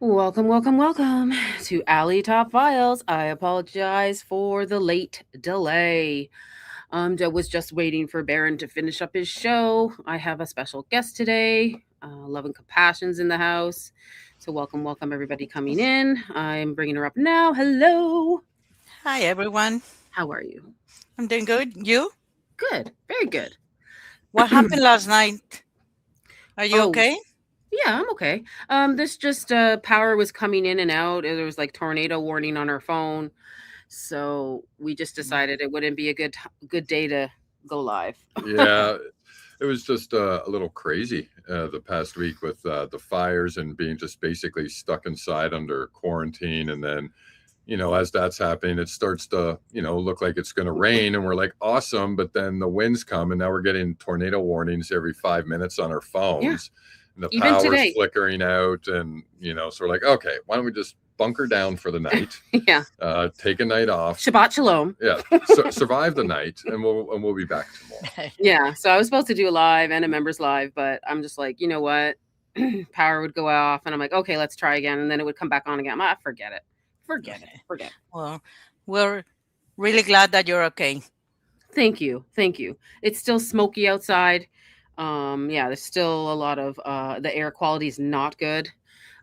Welcome, welcome, welcome to Alley Top Files. I apologize for the late delay. I was just waiting for Baron to finish up his show. I have a special guest today. Love and Compassion's in the house. So welcome, welcome everybody coming in. I'm bringing her up now. Hello. Hi, everyone. How are you? I'm doing good. You? Good. Very good. What happened last night? Are you Oh, okay? yeah, I'm okay. This just power was coming in and out. There was like tornado warning on our phone. So we just decided it wouldn't be a good day to go live. Yeah, it was just a little crazy the past week with the fires and being just basically stuck inside under quarantine. And then, as that's happening, it starts to, look like it's going to rain. And we're like, awesome. But then the winds come and now we're getting tornado warnings every 5 minutes on our phones. Yeah. And the Even power's today. flickering out. And, so we're like, okay, why don't we just bunker down for the night? Yeah. Take a night off. Shabbat shalom. Yeah. Survive the night and we'll be back tomorrow. Yeah. So I was supposed to do a live and a members live, but I'm just like, you know what? Power would go off and I'm like, okay, let's try again. And then it would come back on again. Forget it. Forget it. Well, we're really glad that you're okay. Thank you. It's still smoky outside. Yeah, there's still a lot of the air quality is not good.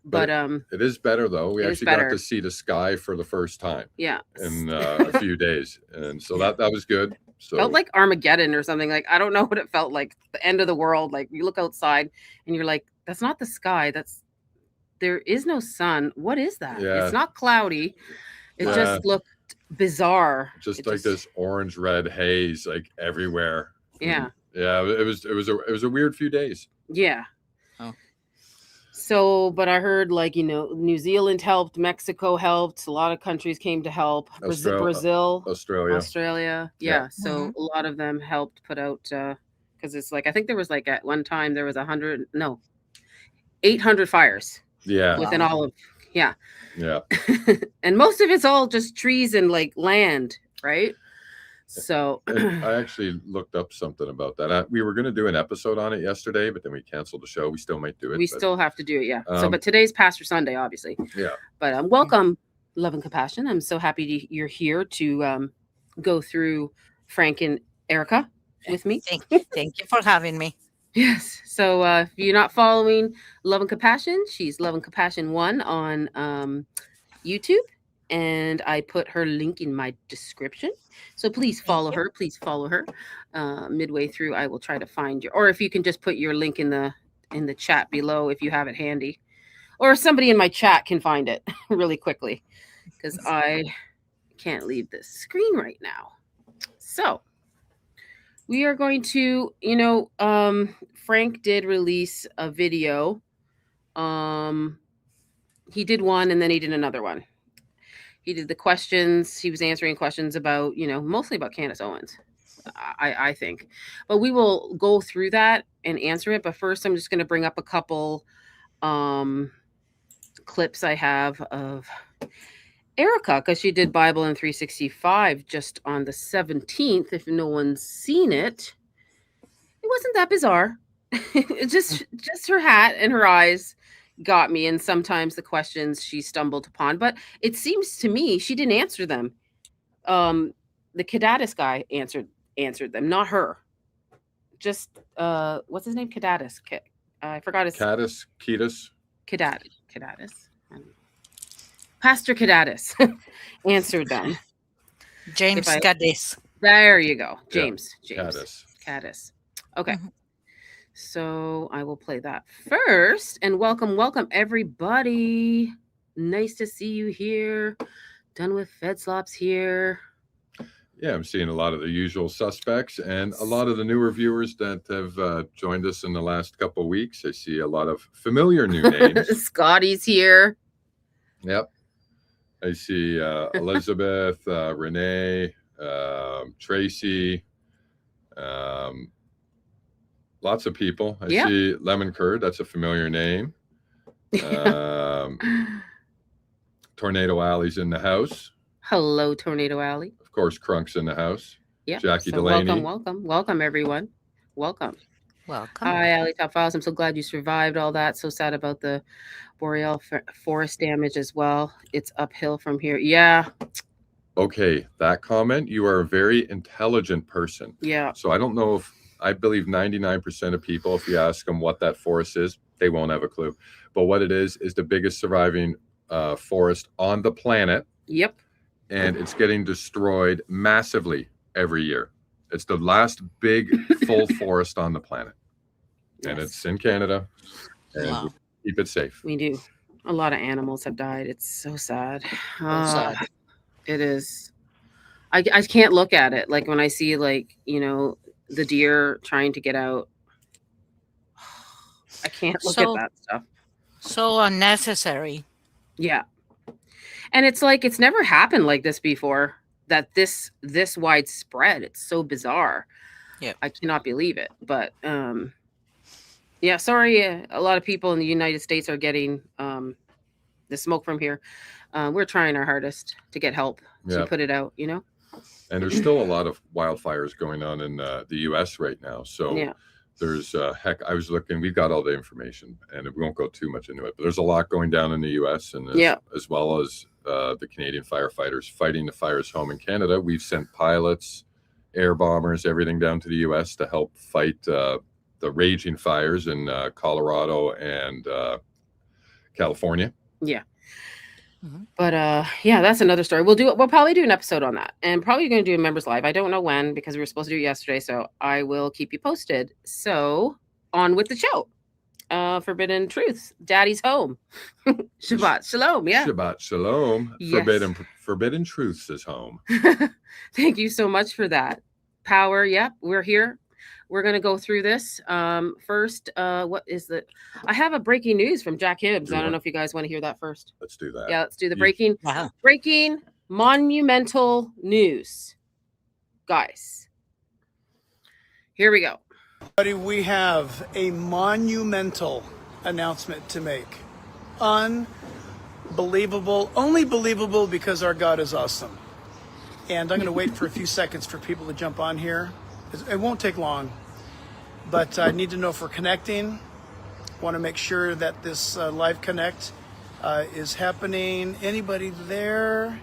But it is better though. We actually got to see the sky for the first time. Yeah. In a few days, and so that was good. So felt like Armageddon or something. Like I don't know what it felt like. The end of the world. Like you look outside and you're like, that's not the sky. There is no sun. What is that? Yeah. It's not cloudy. It just looked bizarre. Just this orange red haze like everywhere. Yeah. Yeah. It was a weird few days. Yeah. Oh. So, but I heard New Zealand helped, Mexico helped, a lot of countries came to help. Brazil, Australia. Yeah. So a lot of them helped put out, because it's like, I think there was like at one time there was 800 fires. Yeah. Within all of, yeah. Yeah. And most of it's all just trees and like land, right? So I actually looked up something about that. We were going to do an episode on it yesterday, but then we canceled the show. We still might do it. Still have to do it, yeah. But today's Pastor Sunday, obviously. Yeah. But welcome, Love and Compassion. I'm so happy you're here to go through Frank and Erika with me. Thank you for having me. Yes. So if you're not following Love and Compassion, she's Love and Compassion 1 on YouTube. And I put her link in my description. So please follow her. Please follow her. Midway through, I will try to find you. Or if you can just put your link in the chat below if you have it handy. Or somebody in my chat can find it really quickly. Because I can't leave this screen right now. So we are going to, Frank did release a video. He did one and then he did another one. He did the questions. He was answering questions about, mostly about Candace Owens, I think. But we will go through that and answer it. But first, I'm just going to bring up a couple clips I have of Erika, because she did Bible in 365 just on the 17th. If no one's seen it, it wasn't that bizarre. just her hat and her eyes got me, and sometimes the questions she stumbled upon, but it seems to me she didn't answer them. The Kadatis guy answered them, not her. Just what's his name? Kadatis. I forgot his Kadatis. Pastor Kadatis answered them. James Kadatis. There you go. James. Kadatis. Okay. So I will play that first. And welcome everybody. Nice to see you here. Done with Fed Slops here. Yeah, I'm seeing a lot of the usual suspects and a lot of the newer viewers that have joined us in the last couple of weeks. I see a lot of familiar new names. Scotty's here. Yep. I see Elizabeth, Renee, Tracy, lots of people. I see Lemon Curd. That's a familiar name. Tornado Alley's in the house. Hello, Tornado Alley. Of course, Crunk's in the house. Yeah. Jackie Delaney. Welcome everyone. Welcome. Welcome. Hi, Ali Top Files. I'm so glad you survived all that. So sad about the boreal forest damage as well. It's uphill from here. Yeah, Okay, that comment, you are a very intelligent person. yeah. So I don't know if I believe 99% of people, if you ask them what that forest is, they won't have a clue. But what it is the biggest surviving forest on the planet, Yep. and it's getting destroyed massively every year. It's the last big full forest on the planet, and Yes, it's in Canada, and we Wow. keep it safe. we do. A lot of animals have died. It's so sad. So Ah, sad. it is. I can't look at it. Like when I see the deer trying to get out. I can't look at So that stuff. so unnecessary. Yeah. And it's like it's never happened like this before. That this widespread. It's so bizarre. Yep. I cannot believe it. But yeah, sorry. A lot of people in the United States are getting the smoke from here. We're trying our hardest to get help to Yeah. put it out. And there's still a lot of wildfires going on in the U.S. right now. So Yeah. there's I was looking. We've got all the information, and we won't go too much into it. But there's a lot going down in the U.S. and Yeah. as well as the Canadian firefighters fighting the fires home in Canada. We've sent pilots, air bombers, everything down to the U.S. to help fight the raging fires in Colorado and California. Yeah. Mhm. But yeah, that's another story. We'll probably do an episode on that, and probably going to do a members live. I don't know when because we were supposed to do it yesterday, so I will keep you posted. So on with the show. Forbidden Truths. Daddy's home. Shabbat Shalom. Yeah. Shabbat Shalom. Yes. Forbidden Truths is home. Thank you so much for that. Power. Yep. We're here. We're going to go through this. First, what is the? I have a breaking news from Jack Hibbs. You I don't want- know if you guys want to hear that first. Let's do that. Yeah, let's do the You- breaking monumental news. Guys. Here we go. Buddy, we have a monumental announcement to make. Unbelievable, only believable because our God is awesome. And I'm going to wait for a few seconds for people to jump on here. It won't take long, but I need to know if we're connecting. Want to make sure that this live connect is happening. Anybody there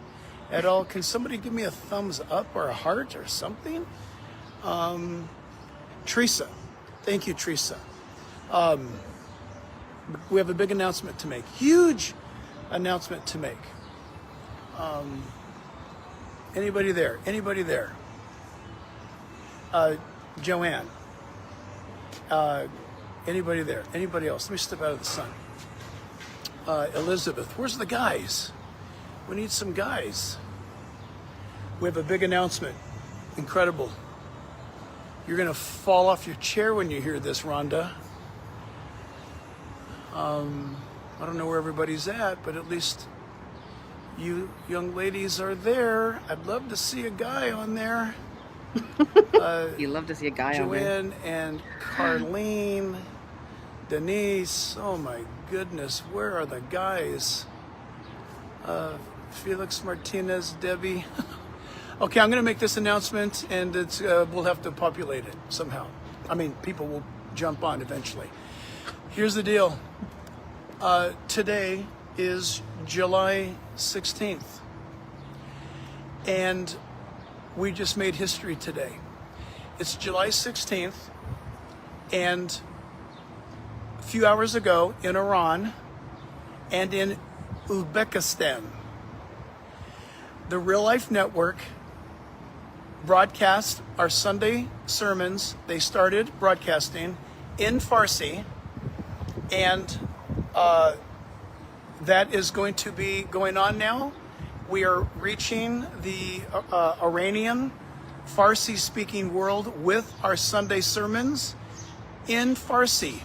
at all? Can somebody give me a thumbs up or a heart or something? Teresa. Thank you, Teresa. We have a big announcement to make. Huge announcement to make. Anybody there? Anybody there? Joanne. Anybody there? Anybody else? Let me step out of the sun. Elizabeth. Where's the guys? We need some guys. We have a big announcement. Incredible. You're going to fall off your chair when you hear this, Rhonda. I don't know where everybody's at, but at least you young ladies are there. I'd love to see a guy on there. You love to see a guy on there. Joanne and Carlene, Denise. Oh my goodness, where are the guys? Felix Martinez, Debbie. Okay, I'm going to make this announcement, and it's we'll have to populate it somehow. I mean, people will jump on eventually. Here's the deal. Today is July 16th, and we just made history today. It's July 16th, and a few hours ago in Iran and in Uzbekistan, the Real Life Network broadcast our Sunday sermons. They started broadcasting in Farsi, and that is going to be going on now. We are reaching the Iranian Farsi-speaking world with our Sunday sermons in Farsi.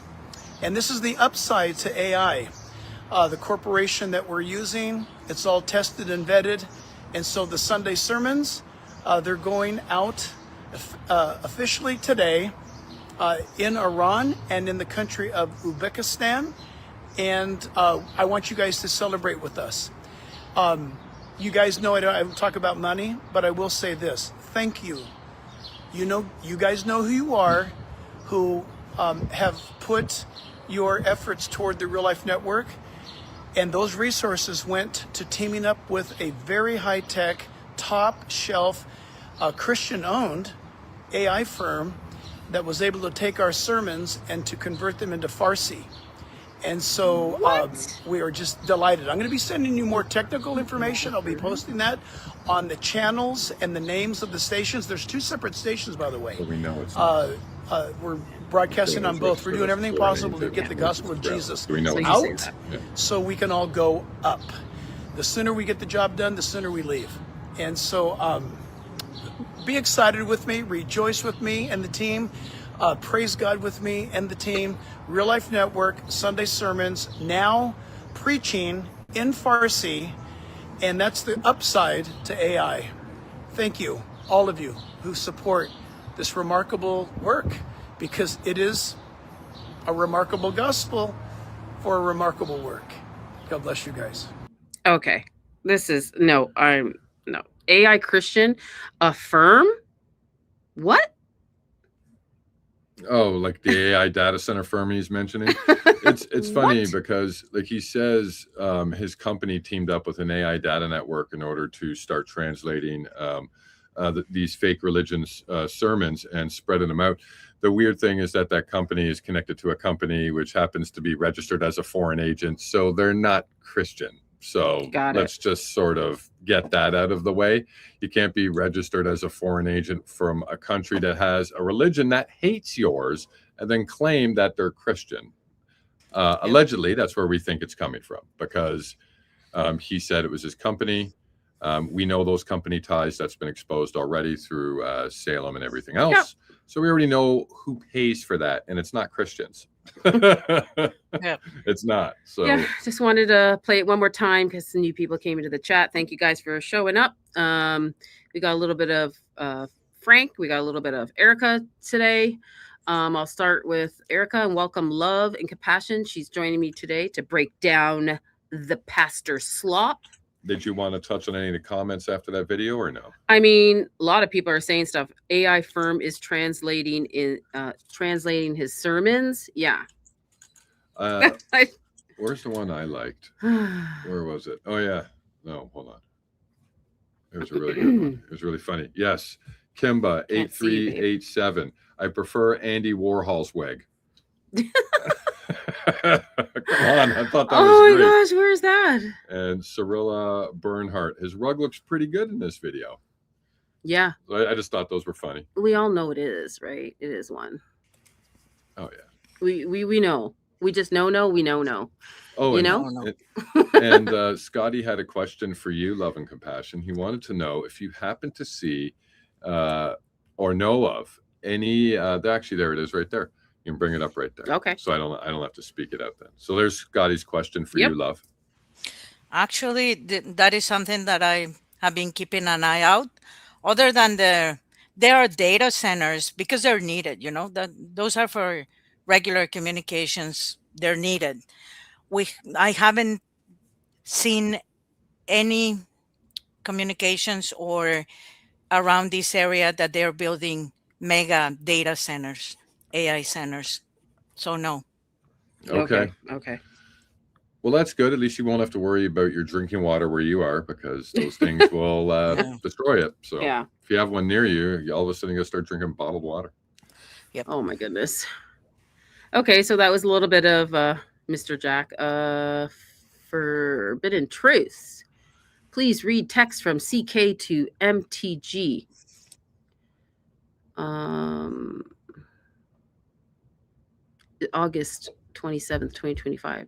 And this is the upside to AI. The corporation that we're using, it's all tested and vetted. And so the Sunday sermons, they're going out officially today in Iran and in the country of Uzbekistan. And I want you guys to celebrate with us. You guys know I don't talk about money, but I will say this. Thank you. You guys know who you are, who have put your efforts toward the Real Life Network, and those resources went to teaming up with a very high-tech, top-shelf, Christian-owned AI firm that was able to take our sermons and to convert them into Farsi. And so we are just delighted. I'm going to be sending you more technical information. I'll be posting that on the channels and the names of the stations. There's 2 separate stations, by the way. So we know it's We're broadcasting on both. We're doing everything possible to get the gospel of Jesus out so we can all go up. The sooner we get the job done, the sooner we leave. And so be excited with me, rejoice with me and the team, praise God with me and the team. Real Life Network, Sunday sermons, now preaching in Farsi, and that's the upside to AI. Thank you, all of you who support this remarkable work, because it is a remarkable gospel for a remarkable work. God bless you guys. Okay. This is no. AI Christian affirm? What? Oh, like the AI data center firm he's mentioning. It's funny because, like, he says his company teamed up with an AI data network in order to start translating these fake religions sermons and spreading them out. The weird thing is that company is connected to a company which happens to be registered as a foreign agent, so they're not Christian. So let's just sort of get that out of the way. You can't be registered as a foreign agent from a country that has a religion that hates yours and then claim that they're Christian. Allegedly, that's where we think it's coming from, because he said it was his company. We know those company ties. That's been exposed already through Salem and everything else. Yeah. So we already know who pays for that, and it's not Christians. It's not. So yeah, just wanted to play it one more time because some new people came into the chat. Thank you guys for showing up. We got a little bit of Frank. We got a little bit of Erika today. I'll start with Erika and welcome Love and Compassion. She's joining me today to break down the pastor slop. Did you want to touch on any of the comments after that video or no? I mean, a lot of people are saying stuff. AI firm is translating his sermons. Yeah. Where's the one I liked? Where was it? Oh yeah. No, hold on. It was a really good one. It was really funny. Yes. Kimba 8387. I prefer Andy Warhol's wig. Come on, I thought that was great. Oh my gosh, where's that? And Cirilla Bernhardt, his rug looks pretty good in this video. Yeah. So I just thought those were funny. We all know it is, right? It is one. Oh yeah. We know. We just know. We know. Oh, you know. And Scotty had a question for you, Love and Compassion. He wanted to know if you happen to see or know of any. Actually, there it is, right there. You can bring it up right there. Okay. So I don't have to speak it out then. So there's Scotty's question for you, Love. Actually, that is something that I have been keeping an eye out. Other than there are data centers because they're needed. You know, those are for regular communications. They're needed. I haven't seen any communications or around this area that they're building mega data centers. AI centers. So no. Okay. Well, that's good. At least you won't have to worry about your drinking water where you are, because those things will destroy it. So if you have one near you, all of a sudden you'll start drinking bottled water. Yep. Oh my goodness. Okay, so that was a little bit of Mr. Jack. Forbidden Truth. Please read text from CK to MTG. August 27th, 2025.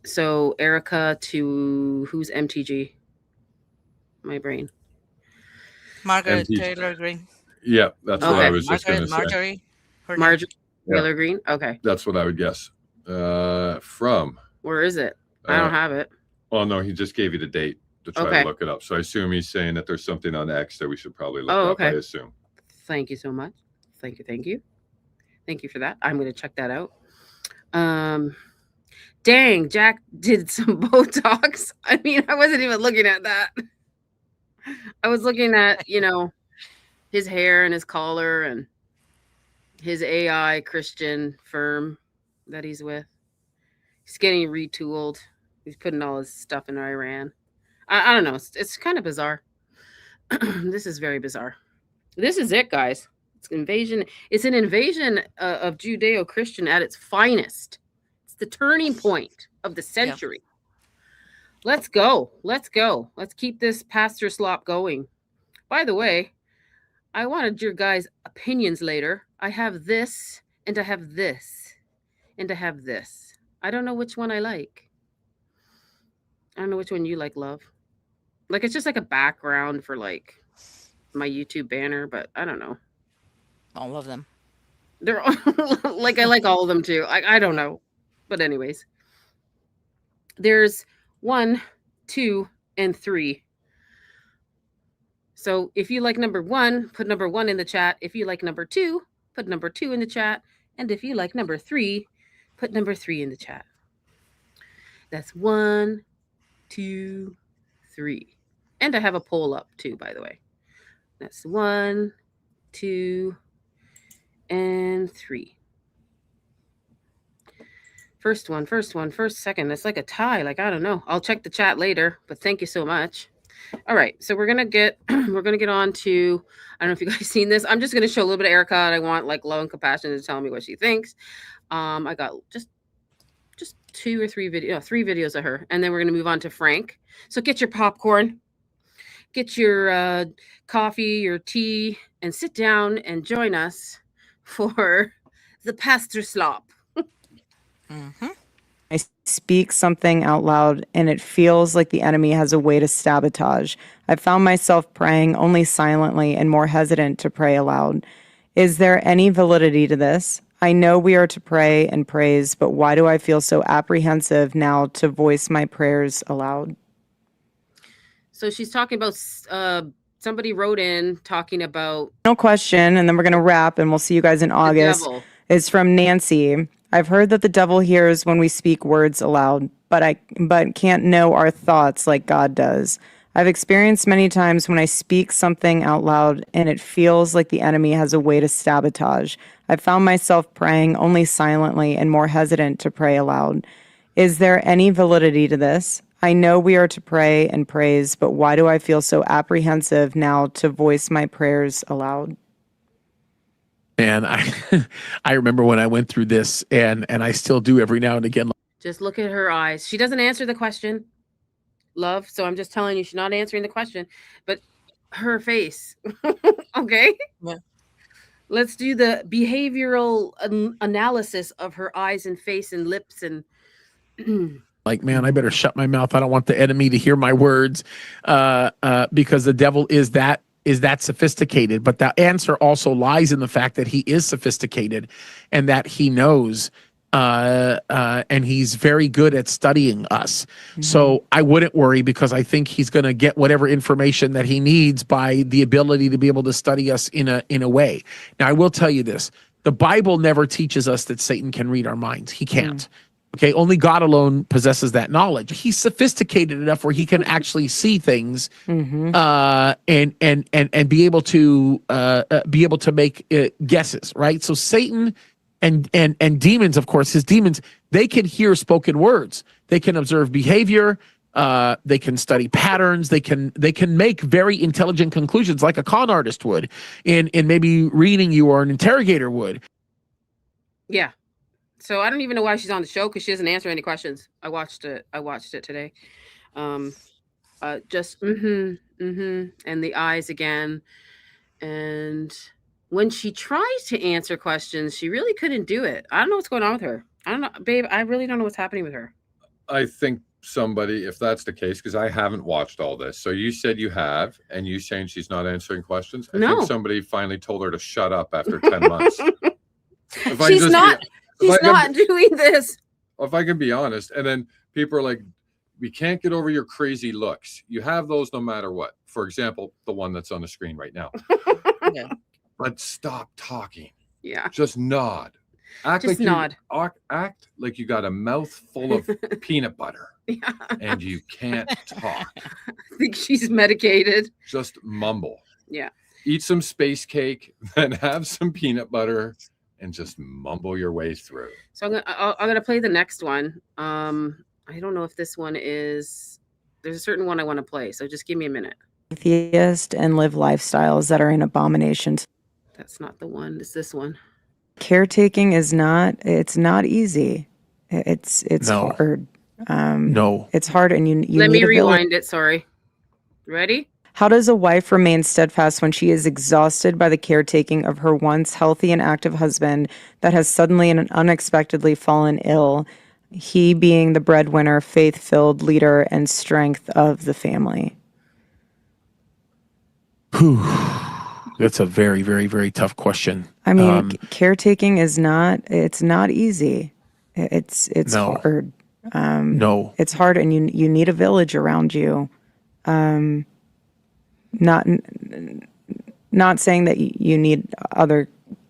So Erika to who's MTG? My brain. Margaret Taylor Green. Yeah, that's what I was just going to say. Marjorie Taylor Green. Okay. That's what I would guess. From. Where is it? I don't have it. Oh no, he just gave you the date to try to look it up. So I assume he's saying that there's something on X that we should probably look up. I assume. Thank you so much. Thank you. Thank you for that. I'm going to check that out. Dang, Jack did some Botox. I mean, I wasn't even looking at that. I was looking at, his hair and his collar and his AI Christian firm that he's with. He's getting retooled. He's putting all his stuff in Iran. I don't know. It's kind of bizarre. This is very bizarre. This is it, guys. It's invasion. It's an invasion of Judeo-Christian at its finest. It's the turning point of the century. Let's go. Let's go. Let's keep this pastor slop going. By the way, I wanted your guys' opinions later. I have this, and I have this, and I have this. I don't know which one I like. I don't know which one you like, love. Like, it's just like a background for like my YouTube banner, but I don't know. All of them. They're all, like, I like all of them too. I don't know. But anyways, there's 1, 2, and 3. So if you like number 1, put number 1 in the chat. If you like number 2, put number 2 in the chat. And if you like number 3, put number 3 in the chat. That's 1, 2, 3. And I have a poll up too, by the way. That's 1, 2, and 3. First one, first, second. It's like a tie. Like, I don't know. I'll check the chat later, but thank you so much. All right, so we're gonna get on to, I don't know if you guys seen this. I'm just gonna show a little bit of Erika, and I want like love and compassion to tell me what she thinks. I got just 2 or 3 videos, 3 videos of her, and then we're gonna move on to Frank. So get your popcorn, get your coffee, your tea, and sit down and join us for the pastor slop. I speak something out loud and it feels like the enemy has a way to sabotage. I found myself praying only silently and more hesitant to pray aloud. Is there any validity to this? I know we are to pray and praise, but why do I feel so apprehensive now to voice my prayers aloud? So she's talking about somebody wrote in talking about No question, and then we're going to wrap and we'll see you guys in August. devil. It's from Nancy. I've heard that the devil hears when we speak words aloud, but can't know our thoughts like God does. I've experienced many times when I speak something out loud and it feels like the enemy has a way to sabotage. I found myself praying only silently and more hesitant to pray aloud. Is there any validity to this? I know we are to pray and praise, but why do I feel so apprehensive now to voice my prayers aloud? And I remember when I went through this, and I still do every now and again. Just look at her eyes. She doesn't answer the question, love. So I'm just telling you, she's not answering the question, but her face. Okay. Yeah. Let's do the behavioral analysis of her eyes and face and lips and. Like, man, I better shut my mouth. I don't want the enemy to hear my words, because the devil is that sophisticated. But the answer also lies in the fact that he is sophisticated and that he knows, and he's very good at studying us. Mm-hmm. So I wouldn't worry, because I think he's going to get whatever information that he needs by the ability to be able to study us in a way. Now, I will tell you this. The Bible never teaches us that Satan can read our minds. He can't. Okay, only God alone possesses that knowledge. He's sophisticated enough where he can actually see things, and be able to make guesses, right? So Satan and demons, of course, his demons, they can hear spoken words. They can observe behavior. They can study patterns. They can make very intelligent conclusions, like a con artist would, in maybe reading you, or an interrogator would. Yeah. So I don't even know why she's on the show, because she doesn't answer any questions. I watched it today. Just and the eyes again. And when she tries to answer questions, she really couldn't do it. I don't know what's going on with her. I don't know, babe. I really don't know what's happening with her. I think somebody, if that's the case, because I haven't watched all this. So you said you have, and you saying she's not answering questions. I think somebody finally told her to shut up after 10 months. She's not doing this. If I can be honest, and then people are like, we can't get over your crazy looks. You have those no matter what. For example, the one that's on the screen right now. Yeah. But stop talking. Yeah. Just nod. Act like you got a mouth full of peanut butter. Yeah. And you can't talk. I think she's medicated. Just mumble. Yeah. Eat some space cake, then have some peanut butter, and just mumble your way through. So I'm gonna play the next one. I don't know if this one is. There's a certain one I want to play, so just give me a minute. Atheist and live lifestyles that are an abomination. That's not the one. It's this one. Caretaking is not. It's not easy. It's No. hard. No. It's hard, and you Let need me a village. rewind it. Sorry. Ready? How does a wife remain steadfast when she is exhausted by the caretaking of her once healthy and active husband that has suddenly and unexpectedly fallen ill, he being the breadwinner, faith-filled leader, and strength of the family? Whew. That's a very, very, very tough question. I mean, caretaking is not. It's not easy. It's No. hard. No. It's hard, and you need a village around you. Not saying that you need other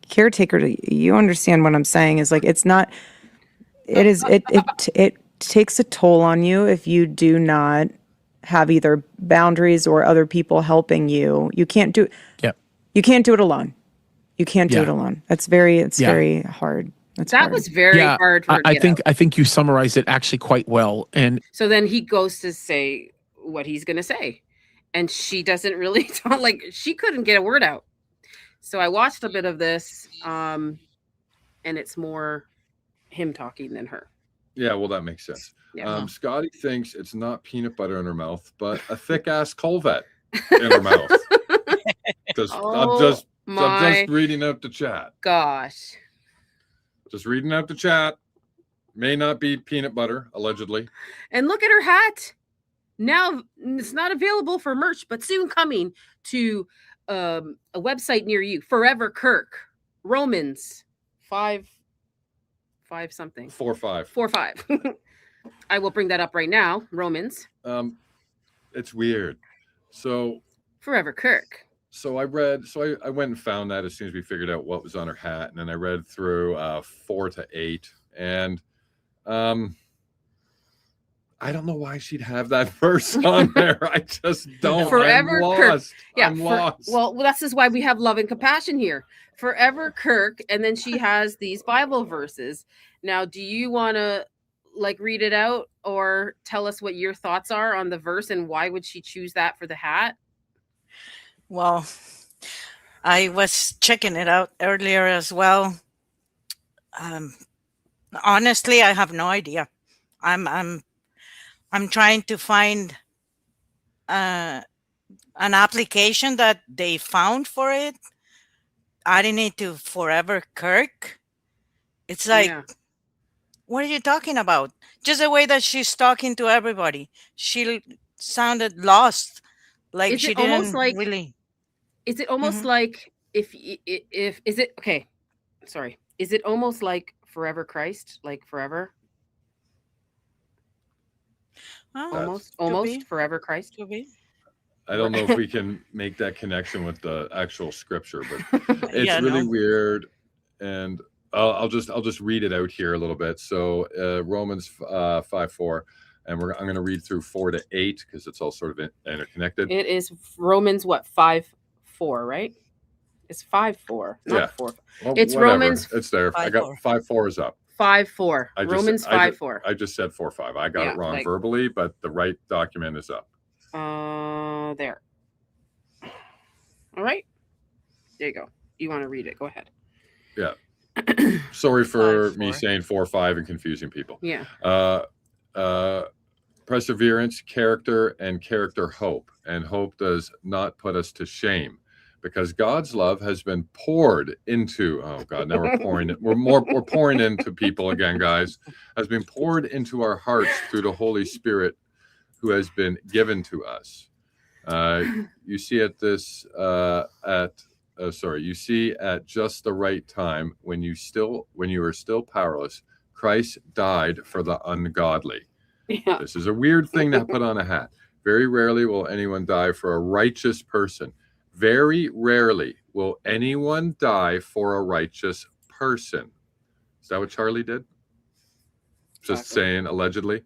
caretaker. You understand what I'm saying? Is like it's not. It is. It takes a toll on you if you do not have either boundaries or other people helping you. You can't do. Yeah. You can't do it alone. You can't do Yeah. it alone. It's very hard. It's That hard. was very hard for her to I get think out. I think you summarized it actually quite well. And So then he goes to say what he's gonna say, and she doesn't really talk. Like she couldn't get a word out. So I watched a bit of this, and it's more him talking than her. Yeah, well, that makes sense. Yeah. Scotty thinks it's not peanut butter in her mouth, but a thick ass Colvet in her mouth. I'm just reading out the chat. Gosh. Just reading out the chat. May not be peanut butter, allegedly. And look at her hat. Now it's not available for merch, but soon coming to a website near you. Forever Kirk. Romans 5 something. 4-5. 4-5. I will bring that up right now. Romans. It's weird. So Forever Kirk. So I read, I went and found that as soon as we figured out what was on her hat, and then I read through 4 to 8, and I don't know why she'd have that verse on there. I just don't. Forever I'm Kirk. lost. Yeah, I'm lost. Well, this is why we have love and compassion here. Forever Kirk, and then she has these Bible verses. Now, do you want to read it out or tell us what your thoughts are on the verse and why would she choose that for the hat? Well, I was checking it out earlier as well. Honestly, I have no idea. I'm trying to find an application that they found for it, adding it to Forever Kirk. It's like, What are you talking about? Just the way that she's talking to everybody. She sounded lost, like she didn't really. Is it almost like if is it okay? Sorry, is it almost like Forever Christ, like forever? Almost Forever Christ. I don't know if we can make that connection with the actual scripture, but it's really weird. And I'll just read it out here a little bit. So Romans 5:4, and I'm going to read through 4 to 8 because it's all sort of interconnected. It is Romans 5:4, right? It's 5:4, not 4. Well, it's whatever. Romans. It's there. 5, I got 5:4 is up. 5:4. Romans 5:4. I just said 4:5. I got it wrong verbally, but the right document is up. There. All right. There you go. You want to read it? Go ahead. Yeah. Sorry for me saying 4-5 and confusing people. Yeah. Perseverance, character, and character hope. And hope does not put us to shame, because God's love has been poured into. Oh God, now we're pouring it. We're pouring into people again, guys. Has been poured into our hearts through the Holy Spirit, who has been given to us. You see you see at just the right time, when you are still powerless, Christ died for the ungodly. Yeah. This is a weird thing to put on a hat. Very rarely will anyone die for a righteous person. Very rarely will anyone die for a righteous person. Is that what Charlie did? Just saying, allegedly.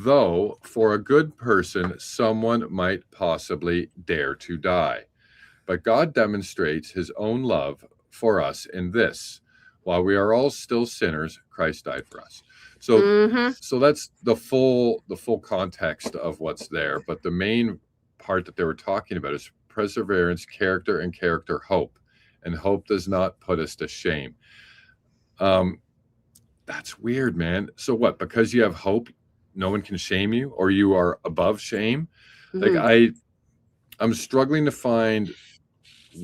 though for a good person someone might possibly dare to die. But God demonstrates his own love for us in this: while we are all still sinners, Christ died for us. So Mm-hmm. so that's the full context of what's there. But the main part that they were talking about is perseverance, character, and character hope. And hope does not put us to shame. That's weird, man. So what? Because you have hope, no one can shame you, or you are above shame? Mm-hmm. Like I'm struggling to find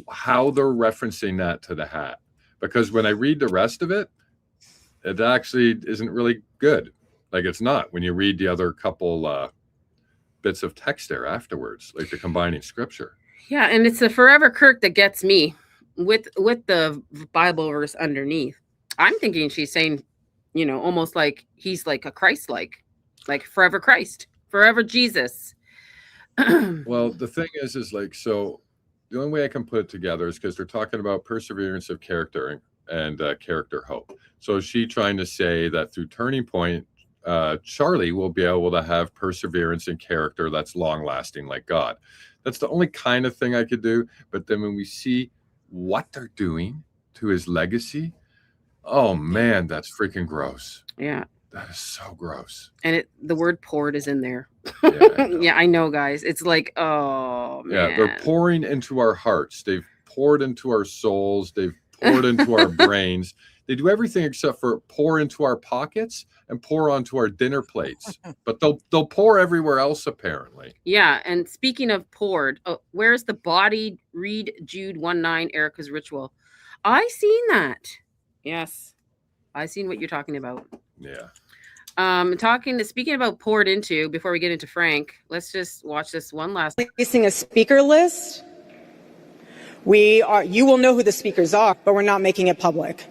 how they're referencing that to the hat, because when I read the rest of it, it actually isn't really good. Like it's not when you read the other couple bits of text there afterwards, like the combining scripture. Yeah, and it's the Forever Kirk that gets me with the Bible verse underneath. I'm thinking she's saying, almost like he's like a Christ, like forever Christ, forever Jesus. Well, the thing is like, so the only way I can put it together is because they're talking about perseverance of character and character hope. So is she trying to say that through Turning Point, Charlie will be able to have perseverance and character that's long lasting like God? That's the only kind of thing I could do. But then when we see what they're doing to his legacy, oh man, that's freaking gross. Yeah. That is so gross. And the word poured is in there. Yeah, yeah, I know, guys. It's like, oh man. Yeah, they're pouring into our hearts. They've poured into our souls. They've poured into our brains. They do everything except for pour into our pockets and pour onto our dinner plates. But they'll pour everywhere else, apparently. Yeah, and speaking of poured, where's the body? Read Jude 1:9, Erika's ritual. I seen that. Yes, I seen what you're talking about. Yeah. Speaking about poured into, before we get into Frank, let's just watch this one last. Releasing a speaker list. You will know who the speakers are, but we're not making it public.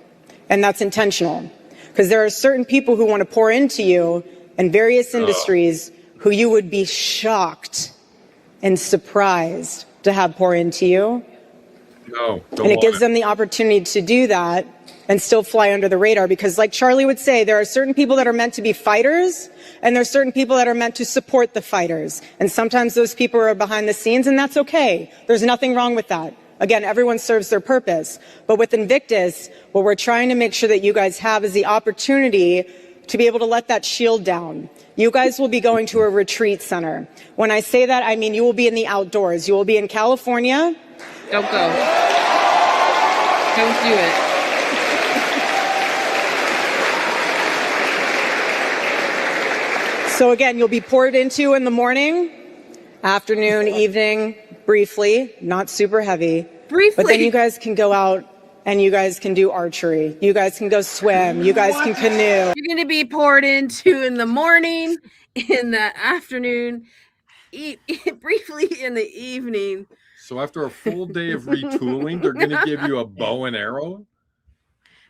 And that's intentional. Because there are certain people who want to pour into you in various industries who you would be shocked and surprised to have pour into you. No, and it gives them the opportunity to do that and still fly under the radar, because like Charlie would say, there are certain people that are meant to be fighters and there are certain people that are meant to support the fighters. And sometimes those people are behind the scenes, and that's okay. There's nothing wrong with that. Again, everyone serves their purpose. But with Invictus, what we're trying to make sure that you guys have is the opportunity to be able to let that shield down. You guys will be going to a retreat center. When I say that, I mean you will be in the outdoors. You will be in California. Don't go. Don't do it. So again, you'll be poured into in the morning, afternoon, evening, briefly, not super heavy. Briefly. But then you guys can go out and you guys can do archery. You guys can go swim. You guys can canoe. You're going to be poured into in the morning, in the afternoon, briefly in the evening. So after a full day of retooling, they're going to give you a bow and arrow?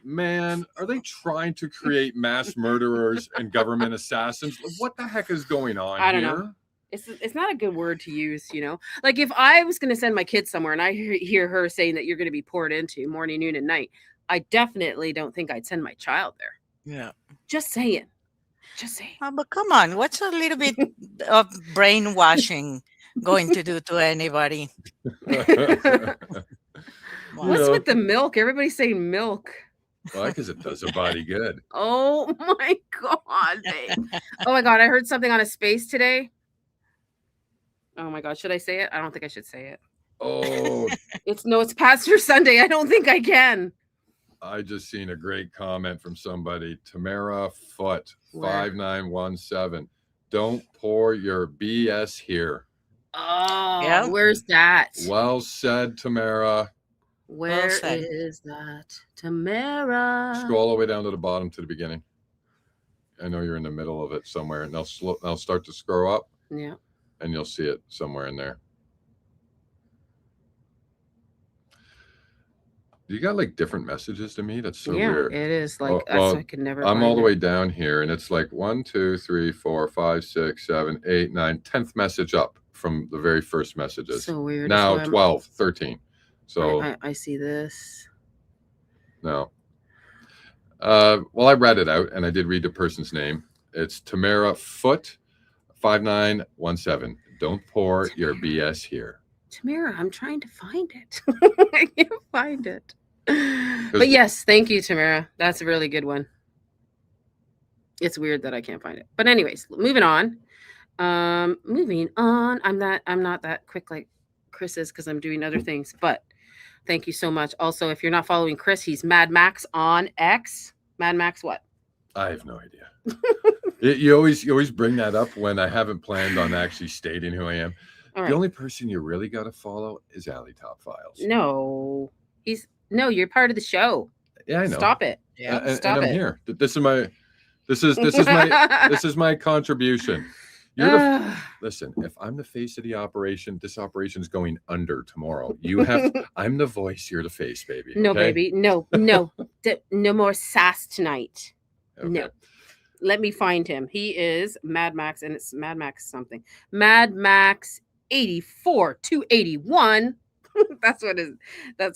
Man, are they trying to create mass murderers and government assassins? What the heck is going on here? I don't know. It's not a good word to use, Like if I was going to send my kids somewhere and I hear her saying that you're going to be poured into morning, noon, and night, I definitely don't think I'd send my child there. Yeah. Just saying. But come on, what's a little bit of brainwashing going to do to anybody? What's with the milk? Everybody's saying milk. Well, because it does a body good. Oh my God, babe. Oh my God, I heard something on a space today. Oh my God, should I say it? I don't think I should say it. Oh. It's Pastor Sunday. I don't think I can. I just seen a great comment from somebody. Tamara Foot 5917. Don't pour your BS here. Oh, yeah. Where's that? Well said, Tamara. Where is that, Tamara? Scroll all the way down to the bottom to the beginning. I know you're in the middle of it somewhere, and I'll start to scroll up. Yeah. And you'll see it somewhere in there. You got like different messages to me. That's so weird. It is like I could never. I'm all the way down here, and it's like 1, 2, 3, 4, 5, 6, 7, 8, 9, 10th message up from the very first messages. So weird. Now 12, 13. So I see this. No. Well, I read it out, and I did read the person's name. It's Tamara Foot 5917. Don't pour your BS here. Tamara, I'm trying to find it. I can't find it. But yes, thank you, Tamara. That's a really good one. It's weird that I can't find it. But anyways, moving on. Moving on. I'm not that quick like Chris is because I'm doing other things. But thank you so much. Also, if you're not following Chris, he's Mad Max on X. Mad Max what? I have no idea. You always bring that up when I haven't planned on actually stating who I am. All right. The only person you really got to follow is Alley Top Files. No, you're part of the show. Yeah, I know. Stop it. Yeah. Stop and I'm it. here. This is my contribution. Listen, if I'm the face of the operation, this operation's going under tomorrow. I'm the voice, you're the face, baby. No, okay? baby. No. No more sass tonight. Okay. No. Let me find him. He is Mad Max, and it's Mad Max something. Mad Max 84 281. That's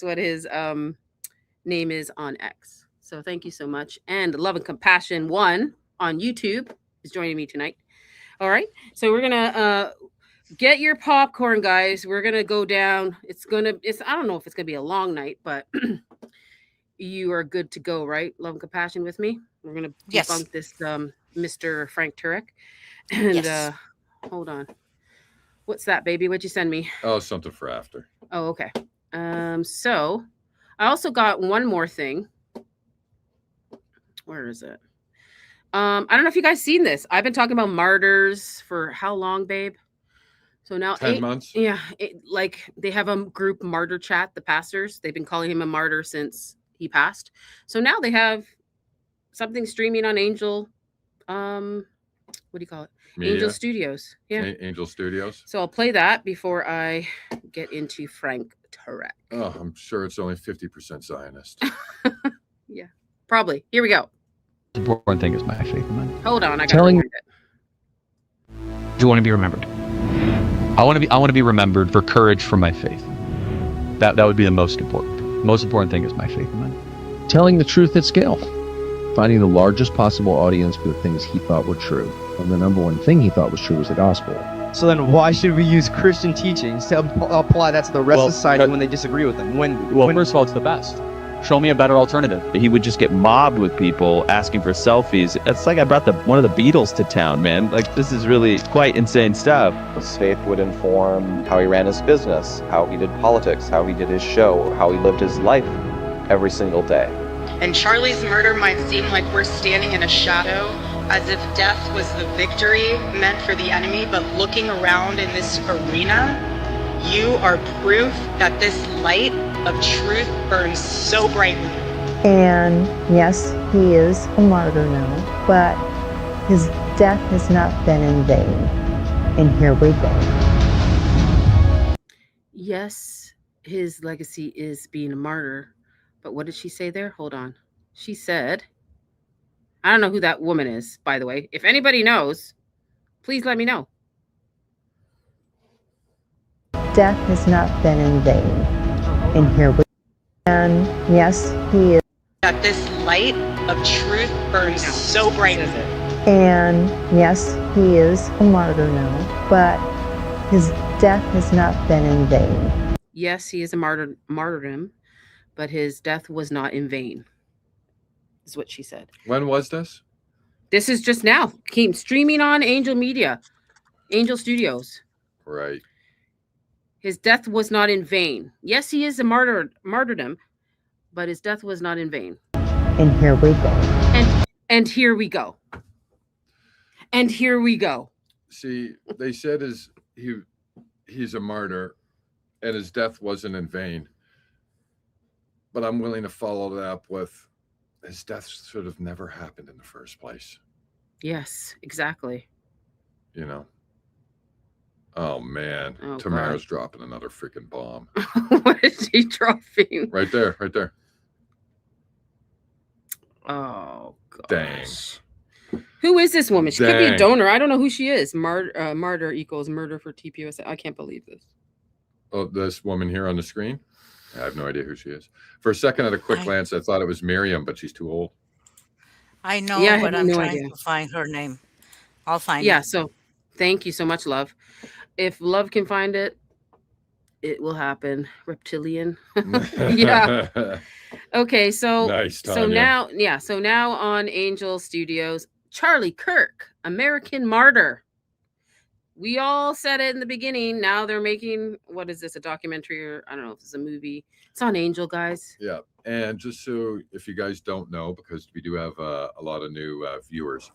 what his name is on X. So thank you so much. And Love and Compassion 1 on YouTube is joining me tonight. All right. So we're gonna get your popcorn, guys. We're gonna go down. I don't know if it's gonna be a long night, but you are good to go, right? Love and Compassion with me. We're gonna debunk this Mr. Frank Turk. And hold on. What's that, baby? What'd you send me? Oh, something for after. Oh, okay. So I also got one more thing. Where is it? I don't know if you guys seen this. I've been talking about martyrs for how long, babe? So now 10 months. Yeah, like they have a group martyr chat. The pastors, they've been calling him a martyr since he passed. So now they have something streaming on Angel. What do you call it? Media. Angel Studios. Yeah, Angel Studios. So I'll play that before I get into Frank Turek. Oh, I'm sure it's only 50% Zionist. Yeah, probably. Here we go. The important thing is my faith, man. Hold on, I gotta find it. Do you want to be remembered? I want to be remembered for courage for my faith. That would be the most important. Most important thing is my faith, man. Telling the truth at scale. Finding the largest possible audience for the things he thought were true. And the number one thing he thought was true was the gospel. So then why should we use Christian teachings to apply that to the rest of society when they disagree with them? First of all, it's the best. Show me a better alternative. He would just get mobbed with people asking for selfies. It's like I brought one of the Beatles to town, man. Like, this is really quite insane stuff. His faith would inform how he ran his business, how he did politics, how he did his show, how he lived his life every single day. And Charlie's murder might seem like we're standing in a shadow, as if death was the victory meant for the enemy, but looking around in this arena, you are proof that this light of truth burns so brightly. And yes, he is a martyr now, but his death has not been in vain. And here we go. Yes, his legacy is being a martyr. But what did she say there? Hold on. She said, I don't know who that woman is, by the way. If anybody knows, please let me know. Death has not been in vain. And here we go. And yes, he is. That this light of truth burns so brightly. And yes, he is a martyr now, but his death has not been in vain. Yes, he is a martyrdom, but his death was not in vain, is what she said. When was this? This is just now. Came streaming on Angel Studios. Right. His death was not in vain. Yes, he is a martyrdom, but his death was not in vain. And here we go. And here we go. And here we go. See, they said he's a martyr and his death wasn't in vain. But I'm willing to follow that up with his death should have never happened in the first place. Yes, exactly. You know? Oh, man. Oh, Tamara's dropping another freaking bomb. What is she dropping? Right there. Right there. Oh, gosh. Dang. Who is this woman? She could be a donor. I don't know who she is. Martyr equals murder for TPUSA. I can't believe this. Oh, this woman here on the screen? I have no idea who she is. For a second, at a quick glance, I thought it was Miriam, but she's too old. I know, Yeah, I but have I'm no trying idea. to find her name. I'll find it. Yeah, so Thank you so much, love. If love can find it, it will happen. Reptilian. Yeah. Okay, so Nice, so Tanya. now, yeah, so now on Angel Studios, Charlie Kirk, American Martyr. We all said it in the beginning. Now they're making, what is this, a documentary, or I don't know if it's a movie. It's on Angel, guys. Yeah, and just so if you guys don't know, because we do have a lot of new viewers,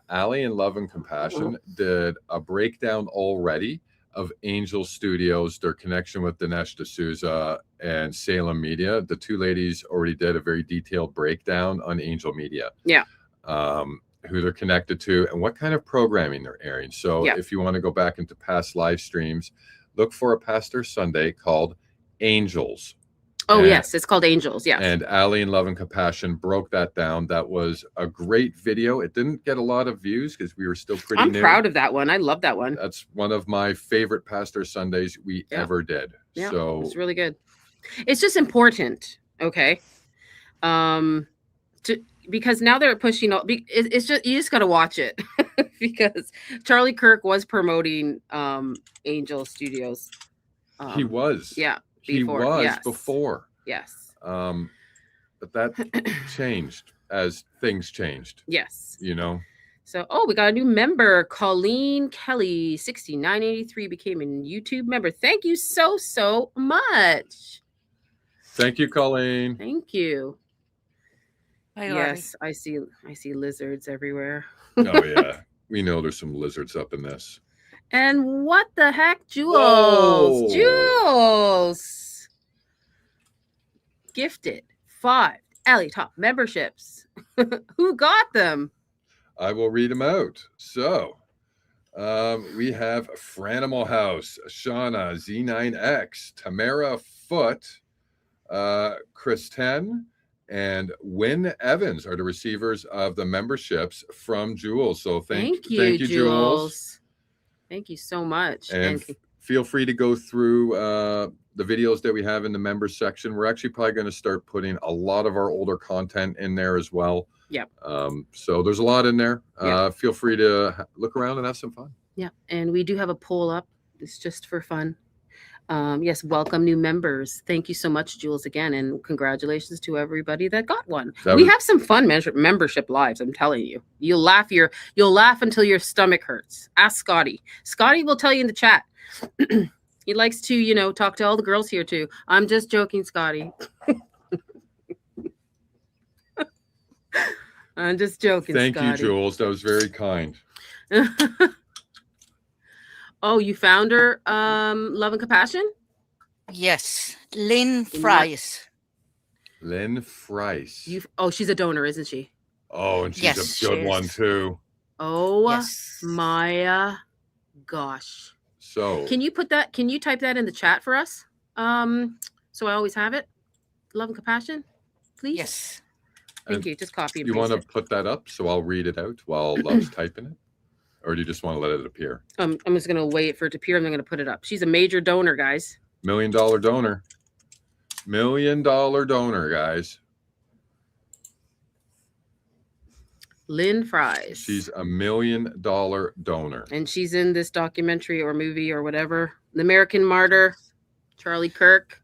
Allie and Love and Compassion did a breakdown already of Angel Studios, their connection with Dinesh D'Souza and Salem Media. The two ladies already did a very detailed breakdown on Angel Media. Yeah. Who they're connected to and what kind of programming they're airing. So Yeah. if you want to go back into past live streams, look for a Pastor Sunday called Angels. Oh, yes, it's called Angels. Yes. And Allie and Love and Compassion broke that down. That was a great video. It didn't get a lot of views because we were still pretty I'm new. proud of that one. I love that one. That's one of my favorite Pastor Sundays we ever did. Yeah, So it's really good. It's just important, okay? Because now they're pushing. It's just, you just got to watch it because Charlie Kirk was promoting Angel Studios. he was. Yeah. He before, was yes. before. Yes. But that changed as things changed. Yes. You know? So, we got a new member. Colleen Kelly, 6983, became a YouTube member. Thank you so much. Thank you, Colleen. Thank you. Hi, Yes, I see lizards everywhere. Oh, yeah. We know there's some lizards up in this. And what the heck, Jules? Whoa. Jules gifted 5 Alley Top memberships. Who got them? I will read them out. So we have Franimal House, Shauna, Z9X, Tamara Foot, Chris 10, and Wynn Evans are the receivers of the memberships from Jules. So thank you, Jules. Thank you so much. And feel free to go through the videos that we have in the members section. We're actually probably going to start putting a lot of our older content in there as well. Yep. So there's a lot in there. Yep. Feel free to look around and have some fun. Yeah. And we do have a poll up. It's just for fun. Yes, welcome new members. Thank you so much, Jules, again, and congratulations to everybody that got one. We have some fun membership lives. I'm telling you, you'll laugh until your stomach hurts. Ask Scotty. Scotty will tell you in the chat. He likes to, talk to all the girls here too. I'm just joking, Scotty. I'm just joking. Thank Scotty. you, Jules. That was very kind. Oh, you found her, Love and Compassion? Yes, Lynn Fries. Lynn Fries. She's a donor, isn't she? Oh, and she's a good one too. Oh, yes. my gosh. So can you type that in the chat for us? So I always have it. Love and Compassion, please. Yes. Thank you. Just copy and you paste want to put that up so I'll read it out while Love's typing it? Or do you just want to let it appear? I'm just going to wait for it to appear and I'm going to put it up. She's a major donor, guys. $1 million donor. $1 million donor, guys. Lynn Fries. She's $1 million donor. And she's in this documentary or movie or whatever. The American Martyr, Charlie Kirk.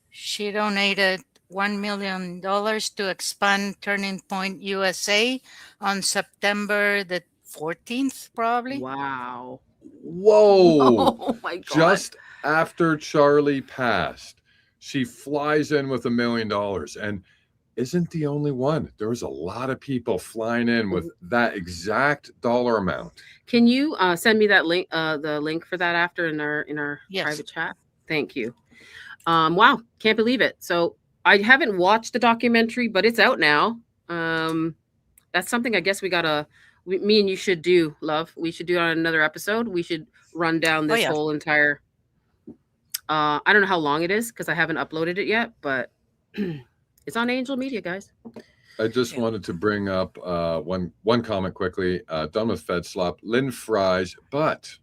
She donated $1 million to expand Turning Point USA on September the 14th, probably. Wow. Whoa. Oh my God. Just after Charlie passed, she flies in with $1 million and isn't the only one. There was a lot of people flying in with that exact dollar amount. Can you send me that link, the link for that after in our private chat? Thank you. Wow, can't believe it. So I haven't watched the documentary, but it's out now. That's something I guess me and you should do, Love. We should do it on another episode. We should run down this whole entire. I don't know how long it is because I haven't uploaded it yet, but it's on Angel Media, guys. I just wanted to bring up one comment quickly. Done with Fed Slop, Lynn Fries, but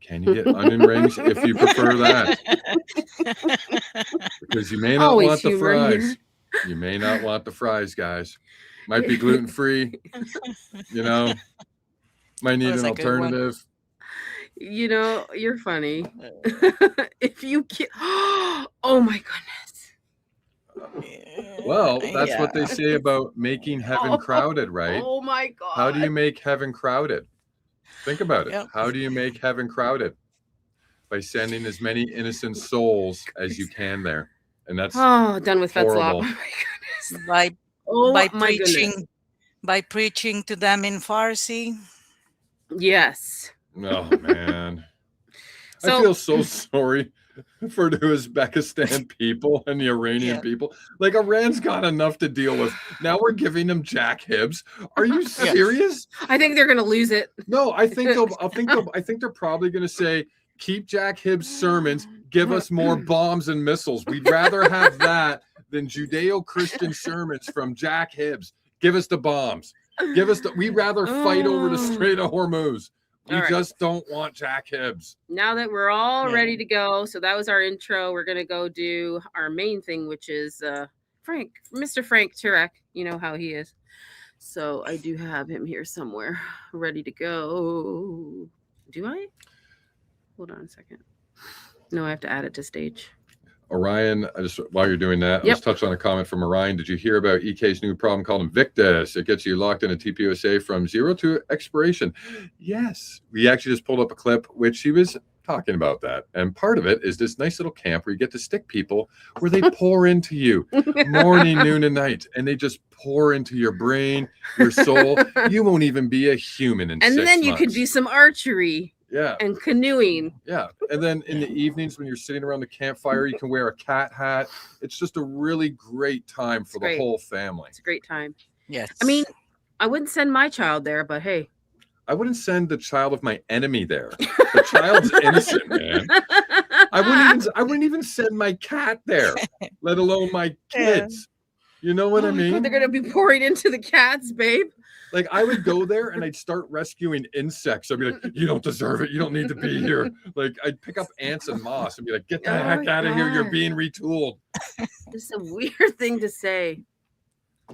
can you get onion rings if you prefer that? Because you may not want the fries. You may not want the fries, guys. Might be gluten-free, Might need was an a good one. alternative. You know, you're funny. If you oh my goodness. Well, that's what they Yeah. say about making heaven crowded, right? Oh my god. How do you make heaven crowded? Think about it. Yep. How do you make heaven crowded? By sending as many innocent souls as you can there. And that's done with fat slop. horrible. Oh my goodness. By Oh by my goodness. preaching by preaching to them in Farsi. Yes. Oh man. I So- feel so sorry for the Uzbekistan people and the Iranian Yeah. people. Like Iran's got enough to deal with. Now we're giving them Jack Hibbs. Are you serious? I think they're gonna lose it. No, I think they're probably gonna say, keep Jack Hibbs' sermons, give us more bombs and missiles. We'd rather have that than Judeo-Christian sermons from Jack Hibbs. Give us the bombs. We'd rather fight over the Strait of Hormuz. We All right. just don't want Jack Hibbs. Now that we're all Yeah. ready to go, so that was our intro. We're gonna go do our main thing, which is Mr. Frank Turk. You know how he is. So I do have him here somewhere, ready to go. Do I? Hold on a second. No, I have to add it to stage. Orion, while you're doing that, Yep. let's touch on a comment from Orion. Did you hear about EK's new problem called Invictus? It gets you locked in a TPUSA from 0 to expiration. Yes. We actually just pulled up a clip which he was talking about that. And part of it is this nice little camp where you get to stick people where they pour into you morning, noon, and night. And they just pour into your brain, your soul. You won't even be a human in And 6 then you could months. do some archery Yeah. and canoeing. Yeah. And then in the evenings when you're sitting around the campfire, you can wear a cat hat. It's just a really great time for the great. whole family. It's a great time. Yes. I mean, I wouldn't send my child there, but hey. I wouldn't send the child of my enemy there. The child's innocent, man. I wouldn't even send my cat there, let alone my kids. You know what I Oh my God, mean? they're gonna be pouring into the cats, babe. Like I would go there and I'd start rescuing insects. I'd be like, you don't deserve it. You don't need to be here. Like I'd pick up ants and moss and be like, get the Oh heck my out of here. You're God. being retooled. This is a weird thing to say.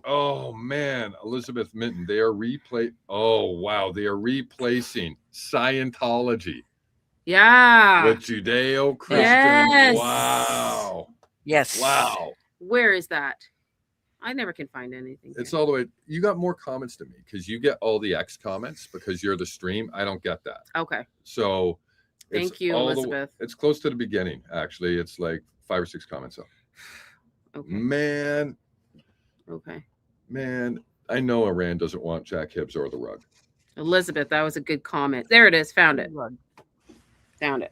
Oh man, Elizabeth Minton, they are they are replacing Scientology Yeah. with Judeo-Christian. Yes. Wow. Yes. Wow. Where is that? I never can find anything. It's all the way. You got more comments to me because you get all the X comments because you're the stream. I don't get that. Okay. So it's Thank you, all Elizabeth. it's close to the beginning, actually. It's like 5 or 6 comments up. Okay. Man, I know Iran doesn't want Jack Hibbs or the rug. Elizabeth, that was a good comment. There it is. Found it. Found it.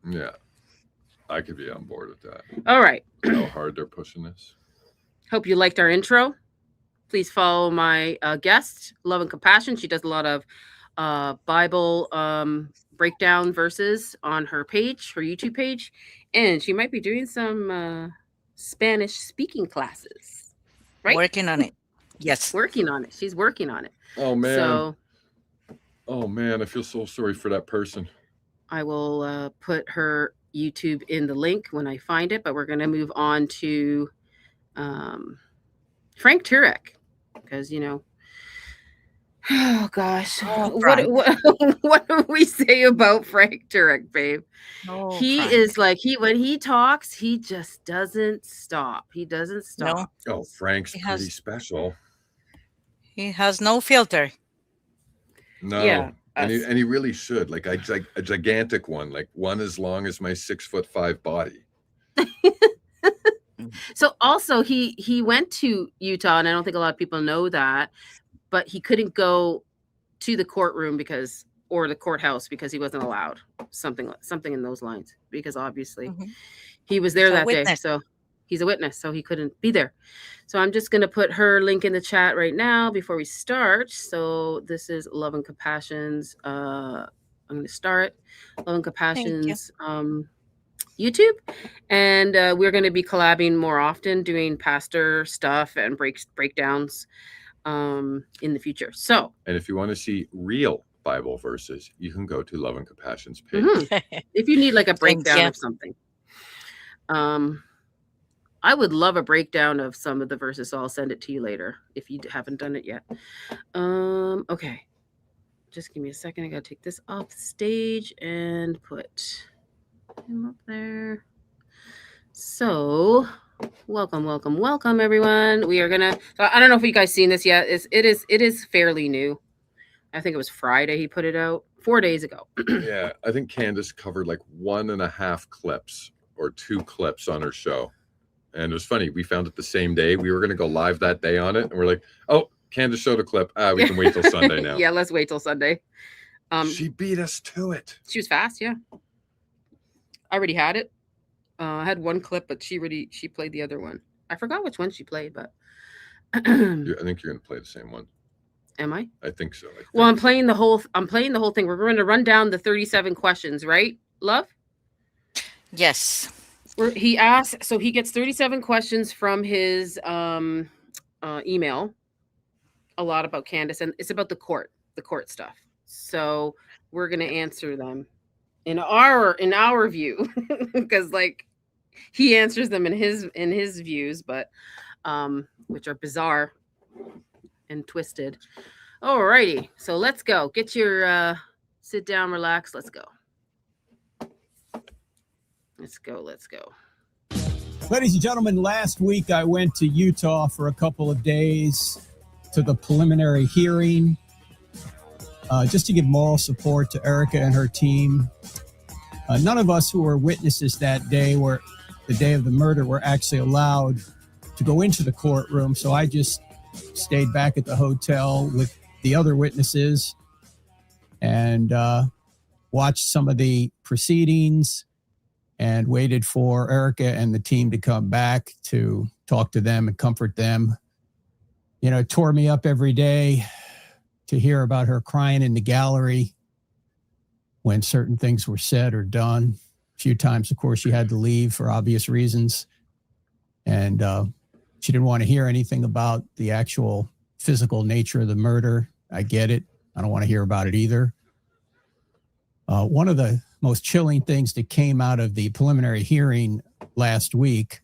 Yeah. I could be on board with that. All right. How hard they're pushing this. Hope you liked our intro. Please follow my guest, Love and Compassion. She does a lot of Bible breakdown verses on her page, her YouTube page, and she might be doing some Spanish speaking classes. Right? Working on it. Yes. Working on it. She's working on it. Oh man. So Oh man, I feel so sorry for that person. I will put her YouTube in the link when I find it, but we're going to move on to Frank Turk, because oh gosh, what do we say about Frank Turk, babe? Oh, He Frank. is like when he talks, he just doesn't stop. He doesn't stop. Oh, Frank's He pretty has- special. He has no filter. No. Yeah, And us. he really should, like a gigantic one, like one as long as my 6'5" body. So also he went to Utah, and I don't think a lot of people know that, but he couldn't go to the courtroom or the courthouse because he wasn't allowed. Something in those lines, because obviously he was there He's a that day. witness. So he's a witness, so he couldn't be there. So I'm just gonna put her link in the chat right now before we start. So this is Love and Compassion's. I'm gonna start Love and Compassion's YouTube, and we're going to be collabing more often, doing pastor stuff and breakdowns in the future. So And if you want to see real Bible verses, you can go to Love and Compassion's page. if you need like a breakdown yeah. of something, I would love a breakdown of some of the verses, so I'll send it to you later if you haven't done it yet. Okay. Just give me a second. I gotta take this off stage and put him up there. So, welcome, everyone. We are gonna. I don't know if you guys seen this yet. It is fairly new. I think it was Friday he put it out 4 days ago. Yeah, I think Candace covered like 1.5 clips or 2 clips on her show, and it was funny. We found it the same day. We were gonna go live that day on it, and we're like, oh, Candace showed a clip. We can wait till Sunday now. Yeah, let's wait till Sunday. She beat us to it. She was fast. Yeah, I already had it. I had one clip, but she played the other one. I forgot which one she played, but I think you're gonna play the same one. Am I? I think so. Well, I'm playing the whole thing. We're going to run down the 37 questions, right, love? Yes. He gets 37 questions from his email. A lot about Candace, and it's about the court stuff. So we're going to answer them in our view, because like he answers them in his views, but which are bizarre and twisted. Alrighty, so let's go. Get your sit down, relax. Let's go. Ladies and gentlemen, last week I went to Utah for a couple of days to the preliminary hearing, just to give moral support to Erika and her team. None of us who were witnesses that day, the day of the murder, were actually allowed to go into the courtroom, so I just stayed back at the hotel with the other witnesses and watched some of the proceedings and waited for Erika and the team to come back to talk to them and comfort them. You know, it tore me up every day to hear about her crying in the gallery when certain things were said or done. A few times, of course, she had to leave for obvious reasons. And she didn't want to hear anything about the actual physical nature of the murder. I get it. I don't want to hear about it either. One of the most chilling things that came out of the preliminary hearing last week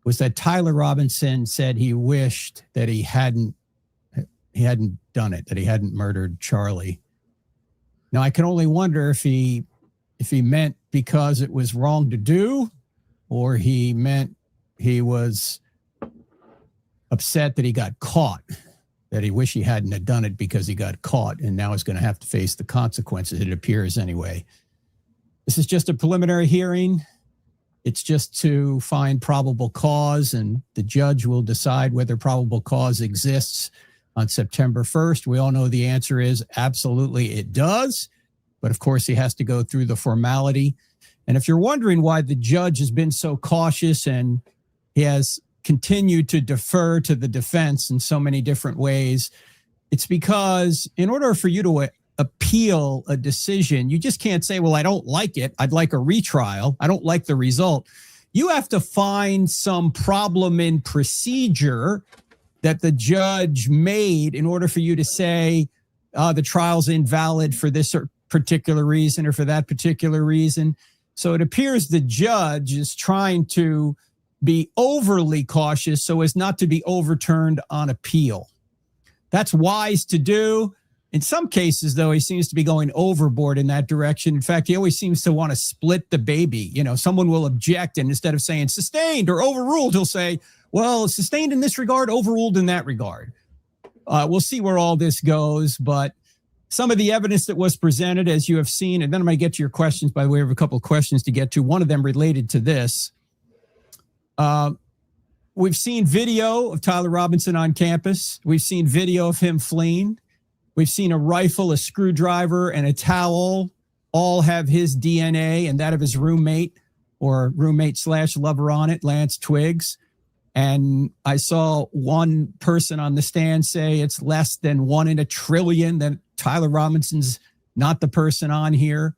was that Tyler Robinson said he wished that he hadn't done it, that he hadn't murdered Charlie. Now, I can only wonder if he meant because it was wrong to do, or he meant he was upset that he got caught, that he wished he hadn't have done it because he got caught and now is going to have to face the consequences, it appears anyway. This is just a preliminary hearing. It's just to find probable cause, and the judge will decide whether probable cause exists on September 1st. We all know the answer is absolutely it does, but of course he has to go through the formality. And if you're wondering why the judge has been so cautious and he has continued to defer to the defense in so many different ways, it's because in order for you to appeal a decision, you just can't say, well, I don't like it. I'd like a retrial. I don't like the result. You have to find some problem in procedure that the judge made in order for you to say the trial's invalid for this particular reason or for that particular reason. So it appears the judge is trying to be overly cautious so as not to be overturned on appeal. That's wise to do. In some cases, though, he seems to be going overboard in that direction. In fact, he always seems to want to split the baby. You know, someone will object, and instead of saying sustained or overruled, he'll say, well, sustained in this regard, overruled in that regard. We'll see where all this goes, but some of the evidence that was presented, as you have seen, and then I'm going to get to your questions, by the way, we have a couple of questions to get to. One of them related to this. We've seen video of Tyler Robinson on campus. We've seen video of him fleeing. We've seen a rifle, a screwdriver, and a towel all have his DNA and that of his roommate or roommate/lover on it, Lance Twiggs. And I saw one person on the stand say it's less than 1 in a trillion that Tyler Robinson's not the person on here.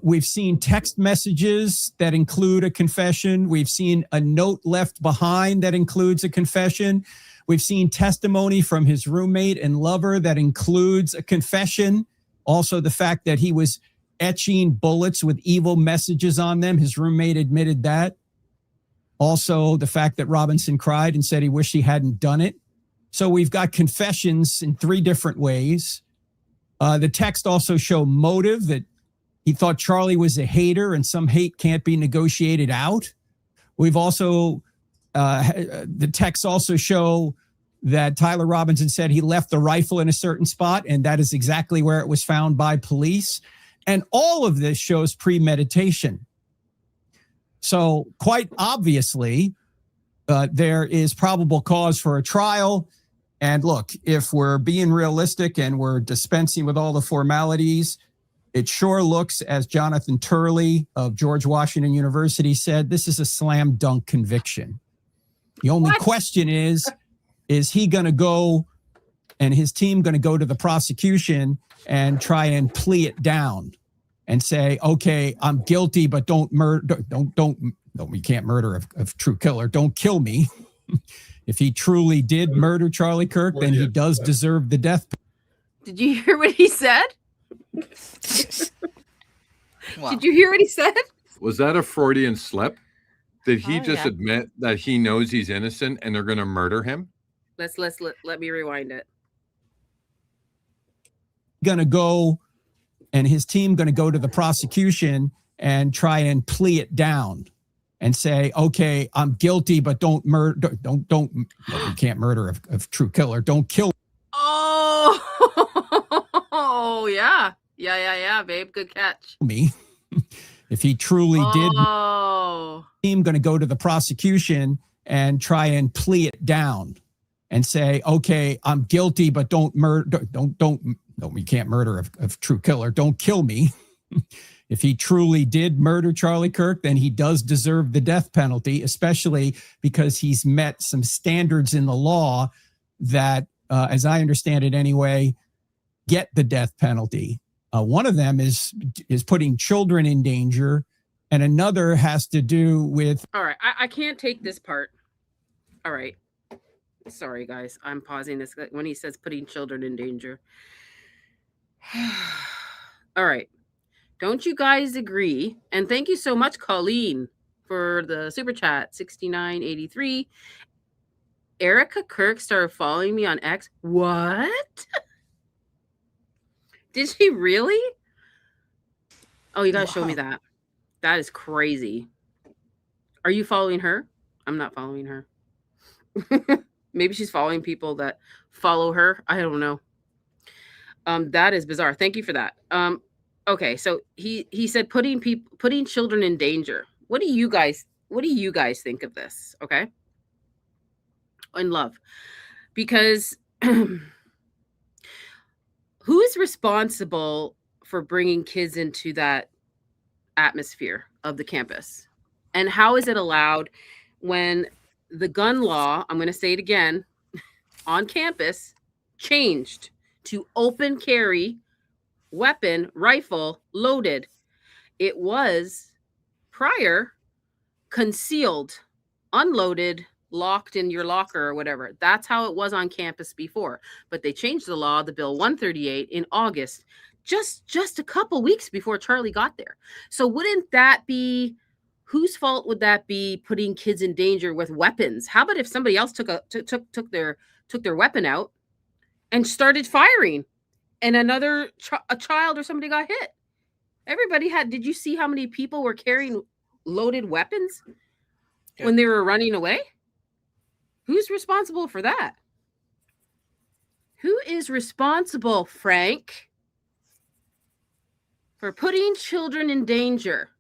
We've seen text messages that include a confession. We've seen a note left behind that includes a confession. We've seen testimony from his roommate and lover that includes a confession. Also, the fact that he was etching bullets with evil messages on them. His roommate admitted that. Also, the fact that Robinson cried and said he wished he hadn't done it. So we've got confessions in 3 different ways. The text also show motive, that he thought Charlie was a hater and some hate can't be negotiated out. We've also, the texts also show that Tyler Robinson said he left the rifle in a certain spot, and that is exactly where it was found by police. And all of this shows premeditation. So quite obviously, there is probable cause for a trial. And look, if we're being realistic and we're dispensing with all the formalities, it sure looks, as Jonathan Turley of George Washington University said, this is a slam dunk conviction. The only question is he going to go and his team going to go to the prosecution and try and plea it down and say, okay, I'm guilty, but don't murder, no, we can't murder a true killer. Don't kill me. If he truly did murder Charlie Kirk, then he does deserve the death penalty. Did you hear what he said? Wow. Did you hear what he said? Was that a Freudian slip? Did he just admit that he knows he's innocent and they're going to murder him? Let me rewind it. Going to go and his team going to go to the prosecution and try and plea it down and say, okay, I'm guilty, but don't murder, no, we can't murder a true killer. Don't kill. Oh, yeah, babe. Good catch. Me. If he truly did, team going to go to the prosecution and try and plea it down and say, okay, I'm guilty, but don't murder, no, we can't murder a true killer. Don't kill me. If he truly did murder Charlie Kirk, then he does deserve the death penalty, especially because he's met some standards in the law that, as I understand it anyway, get the death penalty. One of them is putting children in danger, and another has to do with. All right, I can't take this part. All right. Sorry, guys. I'm pausing this when he says putting children in danger. All right. Don't you guys agree? And thank you so much, Colleen, for the super chat, 6983. Erika Kirk started following me on X. What? Did she really? Oh, you gotta show me that. That is crazy. Are you following her? I'm not following her. Maybe she's following people that follow her. I don't know. That is bizarre. Thank you for that. Okay, so he said putting children in danger. What do you guys think of this? Okay, in love, because who is responsible for bringing kids into that atmosphere of the campus, and how is it allowed when the gun law, I'm going to say it again, on campus changed to open carry, weapon, rifle, loaded. It was prior concealed, unloaded, locked in your locker or whatever. That's how it was on campus before. But they changed the law, the Bill 138, in August, just a couple weeks before Charlie got there. So wouldn't that be, whose fault would that be, putting kids in danger with weapons? How about if somebody else took their weapon out and started firing, and a child or somebody got hit? Everybody had. Did you see how many people were carrying loaded weapons when they were running away? Who's responsible for that? Who is responsible, Frank, for putting children in danger?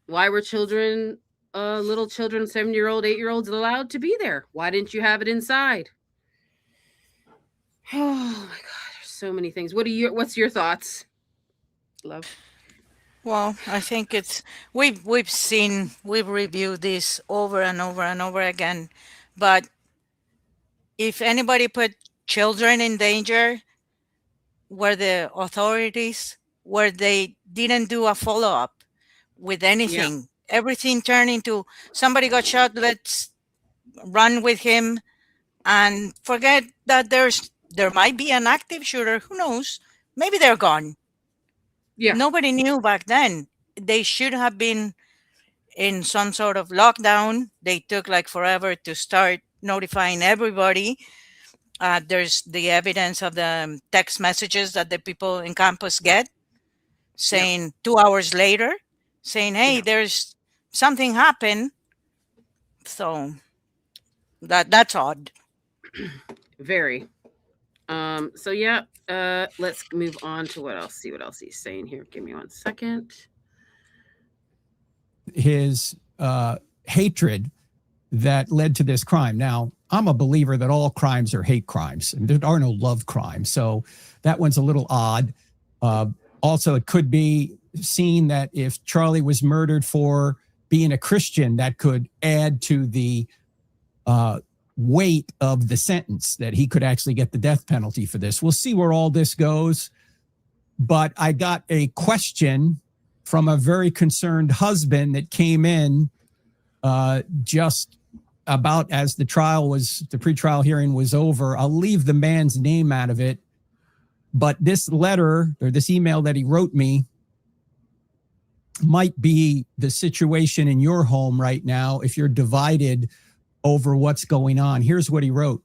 Why were children, little children, 7-year-old, 8-year-olds allowed to be there? Why didn't you have it inside? Oh my God, there's so many things. What's your thoughts, love? Well, I think we've reviewed this over and over and over again, but if anybody put children in danger, were the authorities, where they didn't do a follow-up with anything. Yeah. Everything turned into somebody got shot, let's run with him and forget that there might be an active shooter. Who knows? Maybe they're gone. Yeah. Nobody knew back then. They should have been in some sort of lockdown. They took like forever to start notifying everybody. There's the evidence of the text messages that the people in campus get saying 2 hours later, saying, hey, there's something happened. So that's odd. Very. So yeah, let's move on to what else. See what else he's saying here. Give me 1 second. His hatred that led to this crime. Now, I'm a believer that all crimes are hate crimes, and there are no love crimes. So that one's a little odd. Also, it could be seen that if Charlie was murdered for being a Christian, that could add to the weight of the sentence, that he could actually get the death penalty for this. We'll see where all this goes. But I got a question from a very concerned husband that came in just about as the pretrial hearing was over. I'll leave the man's name out of it. But this letter or this email that he wrote me might be the situation in your home right now if you're divided over what's going on. Here's what he wrote.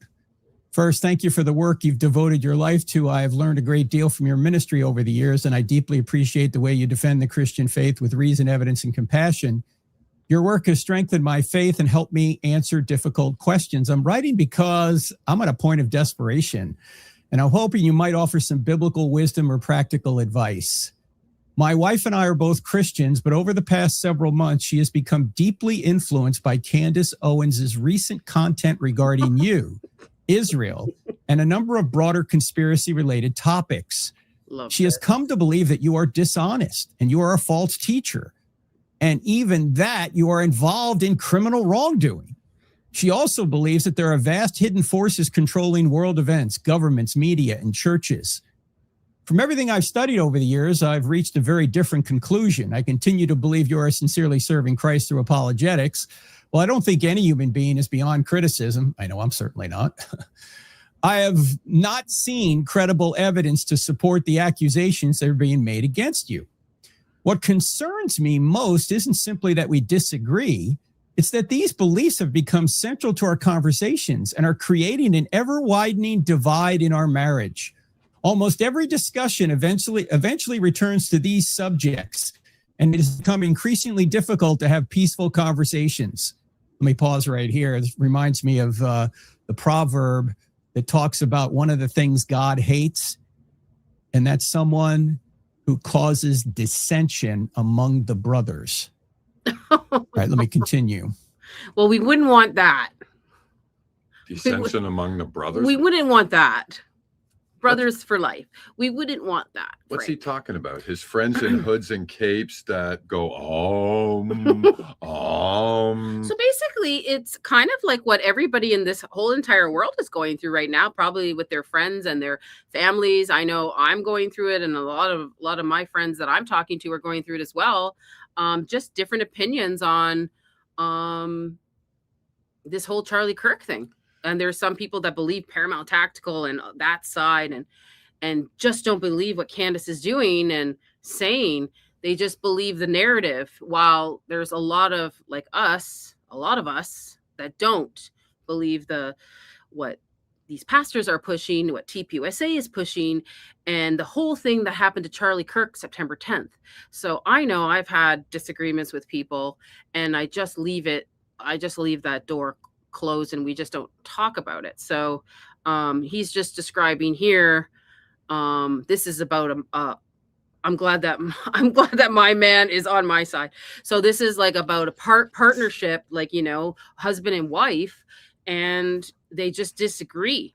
First, thank you for the work you've devoted your life to. I have learned a great deal from your ministry over the years, and I deeply appreciate the way you defend the Christian faith with reason, evidence, and compassion. Your work has strengthened my faith and helped me answer difficult questions. I'm writing because I'm at a point of desperation, and I'm hoping you might offer some biblical wisdom or practical advice. My wife and I are both Christians, but over the past several months, she has become deeply influenced by Candace Owens' recent content regarding you, Israel, and a number of broader conspiracy-related topics. She has come to believe that you are dishonest and you are a false teacher, and even that you are involved in criminal wrongdoing. She also believes that there are vast hidden forces controlling world events, governments, media, and churches. From everything I've studied over the years, I've reached a very different conclusion. I continue to believe you are sincerely serving Christ through apologetics. Well, I don't think any human being is beyond criticism. I know I'm certainly not. I have not seen credible evidence to support the accusations that are being made against you. What concerns me most isn't simply that we disagree. It's that these beliefs have become central to our conversations and are creating an ever-widening divide in our marriage. Almost every discussion eventually returns to these subjects, and it has become increasingly difficult to have peaceful conversations. Let me pause right here. This reminds me of the proverb that talks about one of the things God hates, and that's someone who causes dissension among the brothers. All right, let me continue. Well, we wouldn't want that. Dissension among the brothers? We wouldn't want that. Brothers for life. We wouldn't want that. What's he talking about? His friends in hoods and capes that go, So basically, it's kind of like what everybody in this whole entire world is going through right now, probably with their friends and their families. I know I'm going through it, and a lot of my friends that I'm talking to are going through it as well. Just different opinions on this whole Charlie Kirk thing. And there's some people that believe Paramount Tactical and that side and just don't believe what Candace is doing and saying. They just believe the narrative, while there's a lot of us that don't believe what these pastors are pushing, what TPUSA is pushing, and the whole thing that happened to Charlie Kirk September 10th. So I know I've had disagreements with people, and I just leave that door closed and we just don't talk about it. So he's just describing here, this is about I'm glad that my man is on my side. So this is like about a partnership, husband and wife, and they just disagree,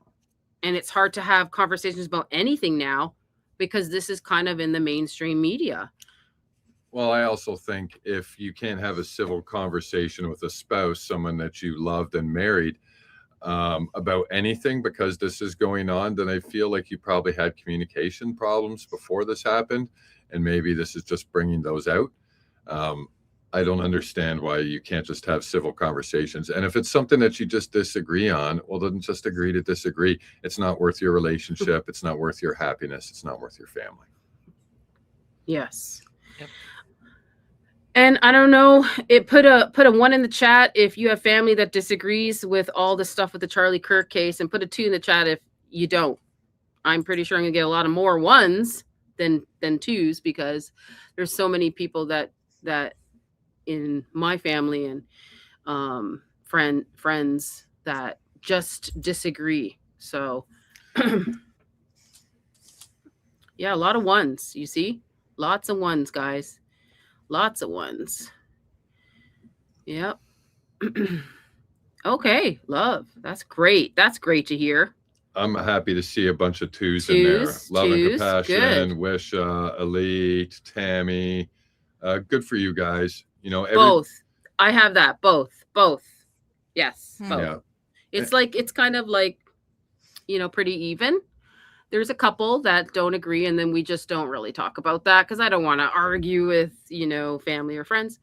and it's hard to have conversations about anything now because this is kind of in the mainstream media. Well, I also think if you can't have a civil conversation with a spouse, someone that you loved and married, about anything because this is going on, then I feel like you probably had communication problems before this happened, and maybe this is just bringing those out. I don't understand why you can't just have civil conversations. And if it's something that you just disagree on, well, then just agree to disagree. It's not worth your relationship. It's not worth your happiness. It's not worth your family. Yes. Yep. And I don't know, it put a 1 in the chat if you have family that disagrees with all the stuff with the Charlie Kirk case, and put a 2 in the chat you don't. I'm pretty sure I'm gonna get a lot of more ones than twos, because there's so many people that in my family and friends that just disagree. So yeah, a lot of ones, you see? Lots of ones, guys. Lots of ones. Yep. Okay, love. That's great. That's great to hear. I'm happy to see a bunch of twos in there. Love and compassion, good. Wisha, Elite, Tammy. Good for you guys. You know, Both. I have that. Both. Yes. Both. Yeah. It's kind of like, pretty even. There's a couple that don't agree, and then we just don't really talk about that because I don't want to argue with, family or friends.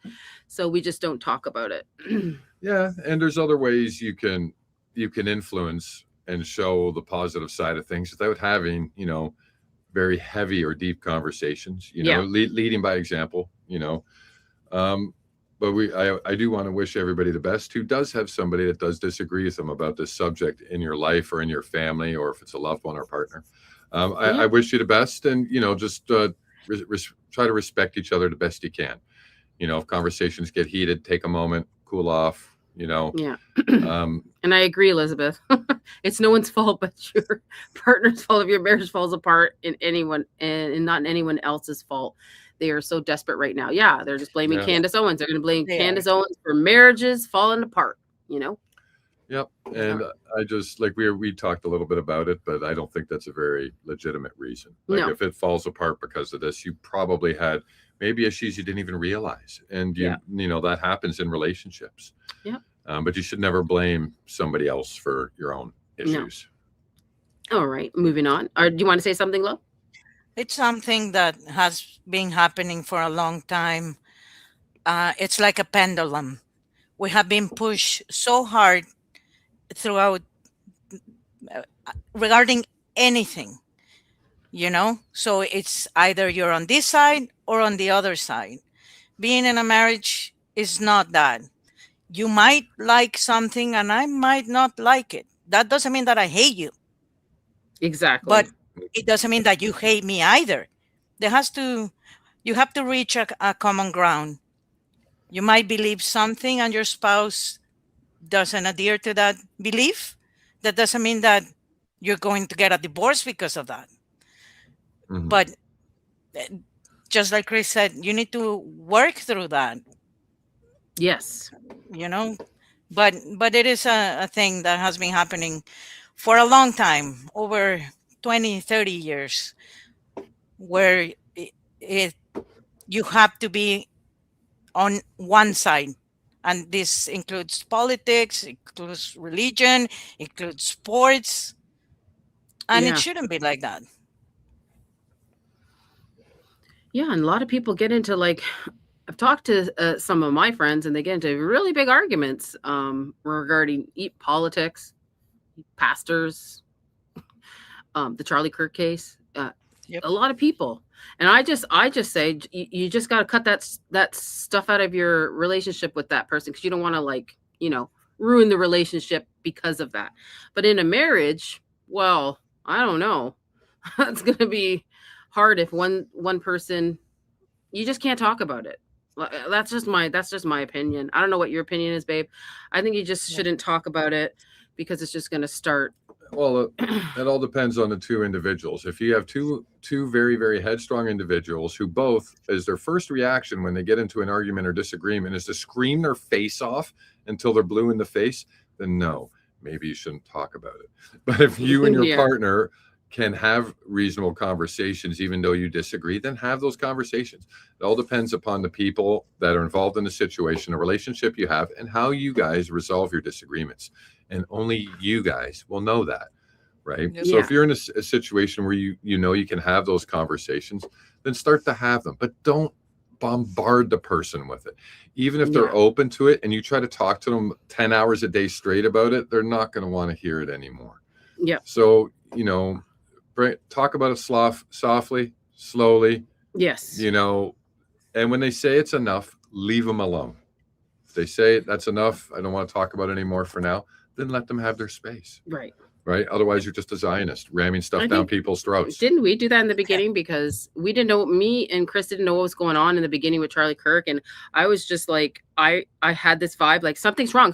So we just don't talk about it. Yeah, and there's other ways you can influence and show the positive side of things without having, very heavy or deep conversations, leading by example, but I do want to wish everybody the best who does have somebody that does disagree with them about this subject in your life or in your family, or if it's a loved one or partner. I wish you the best, and just try to respect each other the best you can. If conversations get heated, take a moment, cool off. Yeah. And I agree, Elizabeth. It's no one's fault but your partner's fault if your marriage falls apart, and not in anyone else's fault. They are so desperate right now. Yeah, they're just blaming Candace Owens. They're going to blame Candace Owens for marriages falling apart. Yep. And I just, like, we talked a little bit about it, but I don't think that's a very legitimate reason. Like, if it falls apart because of this, you probably had maybe issues you didn't even realize. And that happens in relationships. Yeah. But you should never blame somebody else for your own issues. No. All right. Moving on. Do you want to say something, Lo? It's something that has been happening for a long time. It's like a pendulum. We have been pushed so hard throughout regarding anything, so it's either you're on this side or on the other side. Being in a marriage is not that. You might like something and I might not like it. That doesn't mean that I hate you. Exactly. But it doesn't mean that you hate me either. You have to reach a common ground. You might believe something and your spouse doesn't adhere to that belief. That doesn't mean that you're going to get a divorce because of that. Mm-hmm. But just like Chris said, you need to work through that. Yes. But it is a thing that has been happening for a long time, over 20, 30 years, where you have to be on one side. And this includes politics, includes religion, includes sports. And it shouldn't be like that. Yeah, and a lot of people get into, like, I've talked to some of my friends, and they get into really big arguments regarding politics, pastors, the Charlie Kirk case. A lot of people, and I just say you just got to cut that stuff out of your relationship with that person, because you don't want to ruin the relationship because of that. But in a marriage, well, I don't know. It's going to be hard if one person, you just can't talk about it. That's just my opinion. I don't know what your opinion is, babe. I think you just shouldn't talk about it, because it's just going to start. Well, it all depends on the two individuals. If you have two very, very headstrong individuals who both, as their first reaction when they get into an argument or disagreement, is to scream their face off until they're blue in the face, then no, maybe you shouldn't talk about it. But if you and your partner can have reasonable conversations, even though you disagree, then have those conversations. It all depends upon the people that are involved in the situation, the relationship you have, and how you guys resolve your disagreements. And only you guys will know that, right? Yeah. So if you're in a situation where you can have those conversations, then start to have them, but don't bombard the person with it. Even if they're open to it and you try to talk to them 10 hours a day straight about it, they're not going to want to hear it anymore. Yeah. So, talk about it softly, slowly. Yes. And when they say it's enough, leave them alone. If they say that's enough, I don't want to talk about it anymore for now, then let them have their space. Right. right? Otherwise, you're just a Zionist ramming stuff down people's throats. Didn't we do that in the beginning? Because we didn't know, me and Chris didn't know what was going on in the beginning with Charlie Kirk. And I was just like, I had this vibe, like something's wrong.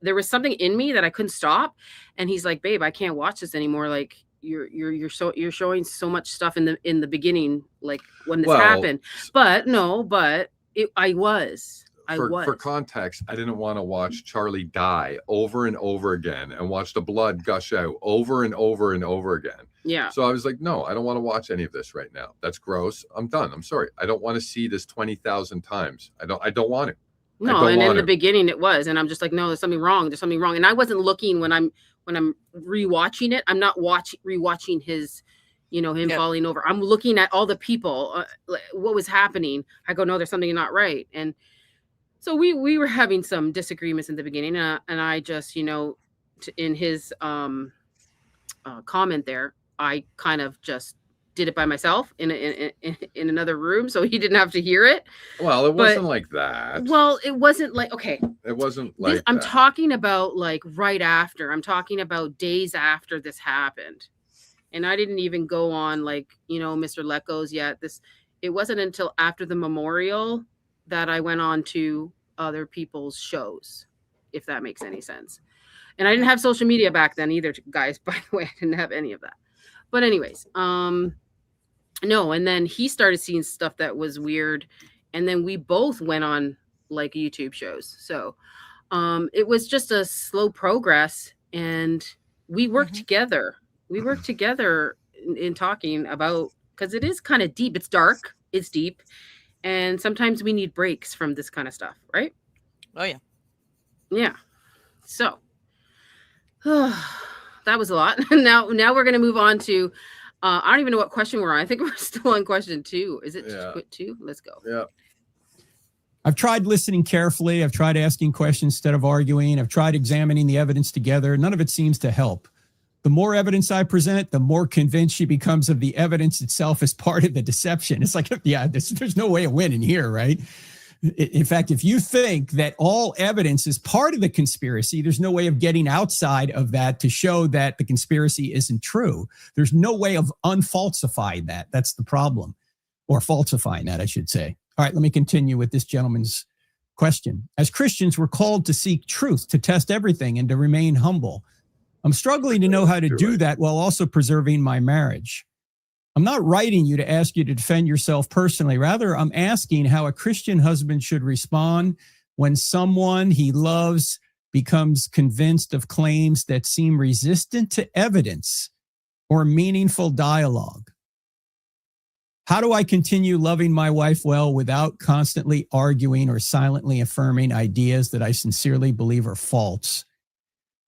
There was something in me that I couldn't stop. And he's like, babe, I can't watch this anymore. Like you're showing so much stuff in the beginning, like when this happened. But I was. For context, I didn't want to watch Charlie die over and over again and watch the blood gush out over and over and over again. Yeah. So I was like, no, I don't want to watch any of this right now. That's gross. I'm done. I'm sorry. I don't want to see this 20,000 times. I don't want it. No, and in the beginning it was, and I'm just like, no, there's something wrong. There's something wrong. And I wasn't looking when I'm rewatching it. I'm not rewatching his, him falling over. I'm looking at all the people, what was happening. I go, no, there's something not right. And so we were having some disagreements in the beginning, and I just, in his comment there, I kind of just did it by myself in another room, so he didn't have to hear it. Well, it wasn't like that. Well, it wasn't like, okay. It wasn't like I'm talking about like right after. I'm talking about days after this happened, and I didn't even go on like Mr. Lecko's yet. It wasn't until after the memorial that I went on to other people's shows, if that makes any sense. And I didn't have social media back then either, guys, by the way. I didn't have any of that. But anyways, no, and then he started seeing stuff that was weird, and then we both went on like YouTube shows. So it was just a slow progress, and we worked together. We worked together in talking about, because it is kind of deep. It's dark, it's deep. And sometimes we need breaks from this kind of stuff, right? Oh, yeah. Yeah. So that was a lot. Now we're going to move on to, I don't even know what question we're on. I think we're still on question 2. Is it 2? Let's go. Yeah. I've tried listening carefully. I've tried asking questions instead of arguing. I've tried examining the evidence together. None of it seems to help. The more evidence I present, the more convinced she becomes of the evidence itself as part of the deception. It's like, yeah, there's no way of winning here, right? In fact, if you think that all evidence is part of the conspiracy, there's no way of getting outside of that to show that the conspiracy isn't true. There's no way of unfalsifying that. That's the problem, or falsifying that, I should say. All right, let me continue with this gentleman's question. As Christians, we're called to seek truth, to test everything, and to remain humble. I'm struggling to know how to do that while also preserving my marriage. I'm not writing you to ask you to defend yourself personally. Rather, I'm asking how a Christian husband should respond when someone he loves becomes convinced of claims that seem resistant to evidence or meaningful dialogue. How do I continue loving my wife well without constantly arguing or silently affirming ideas that I sincerely believe are false?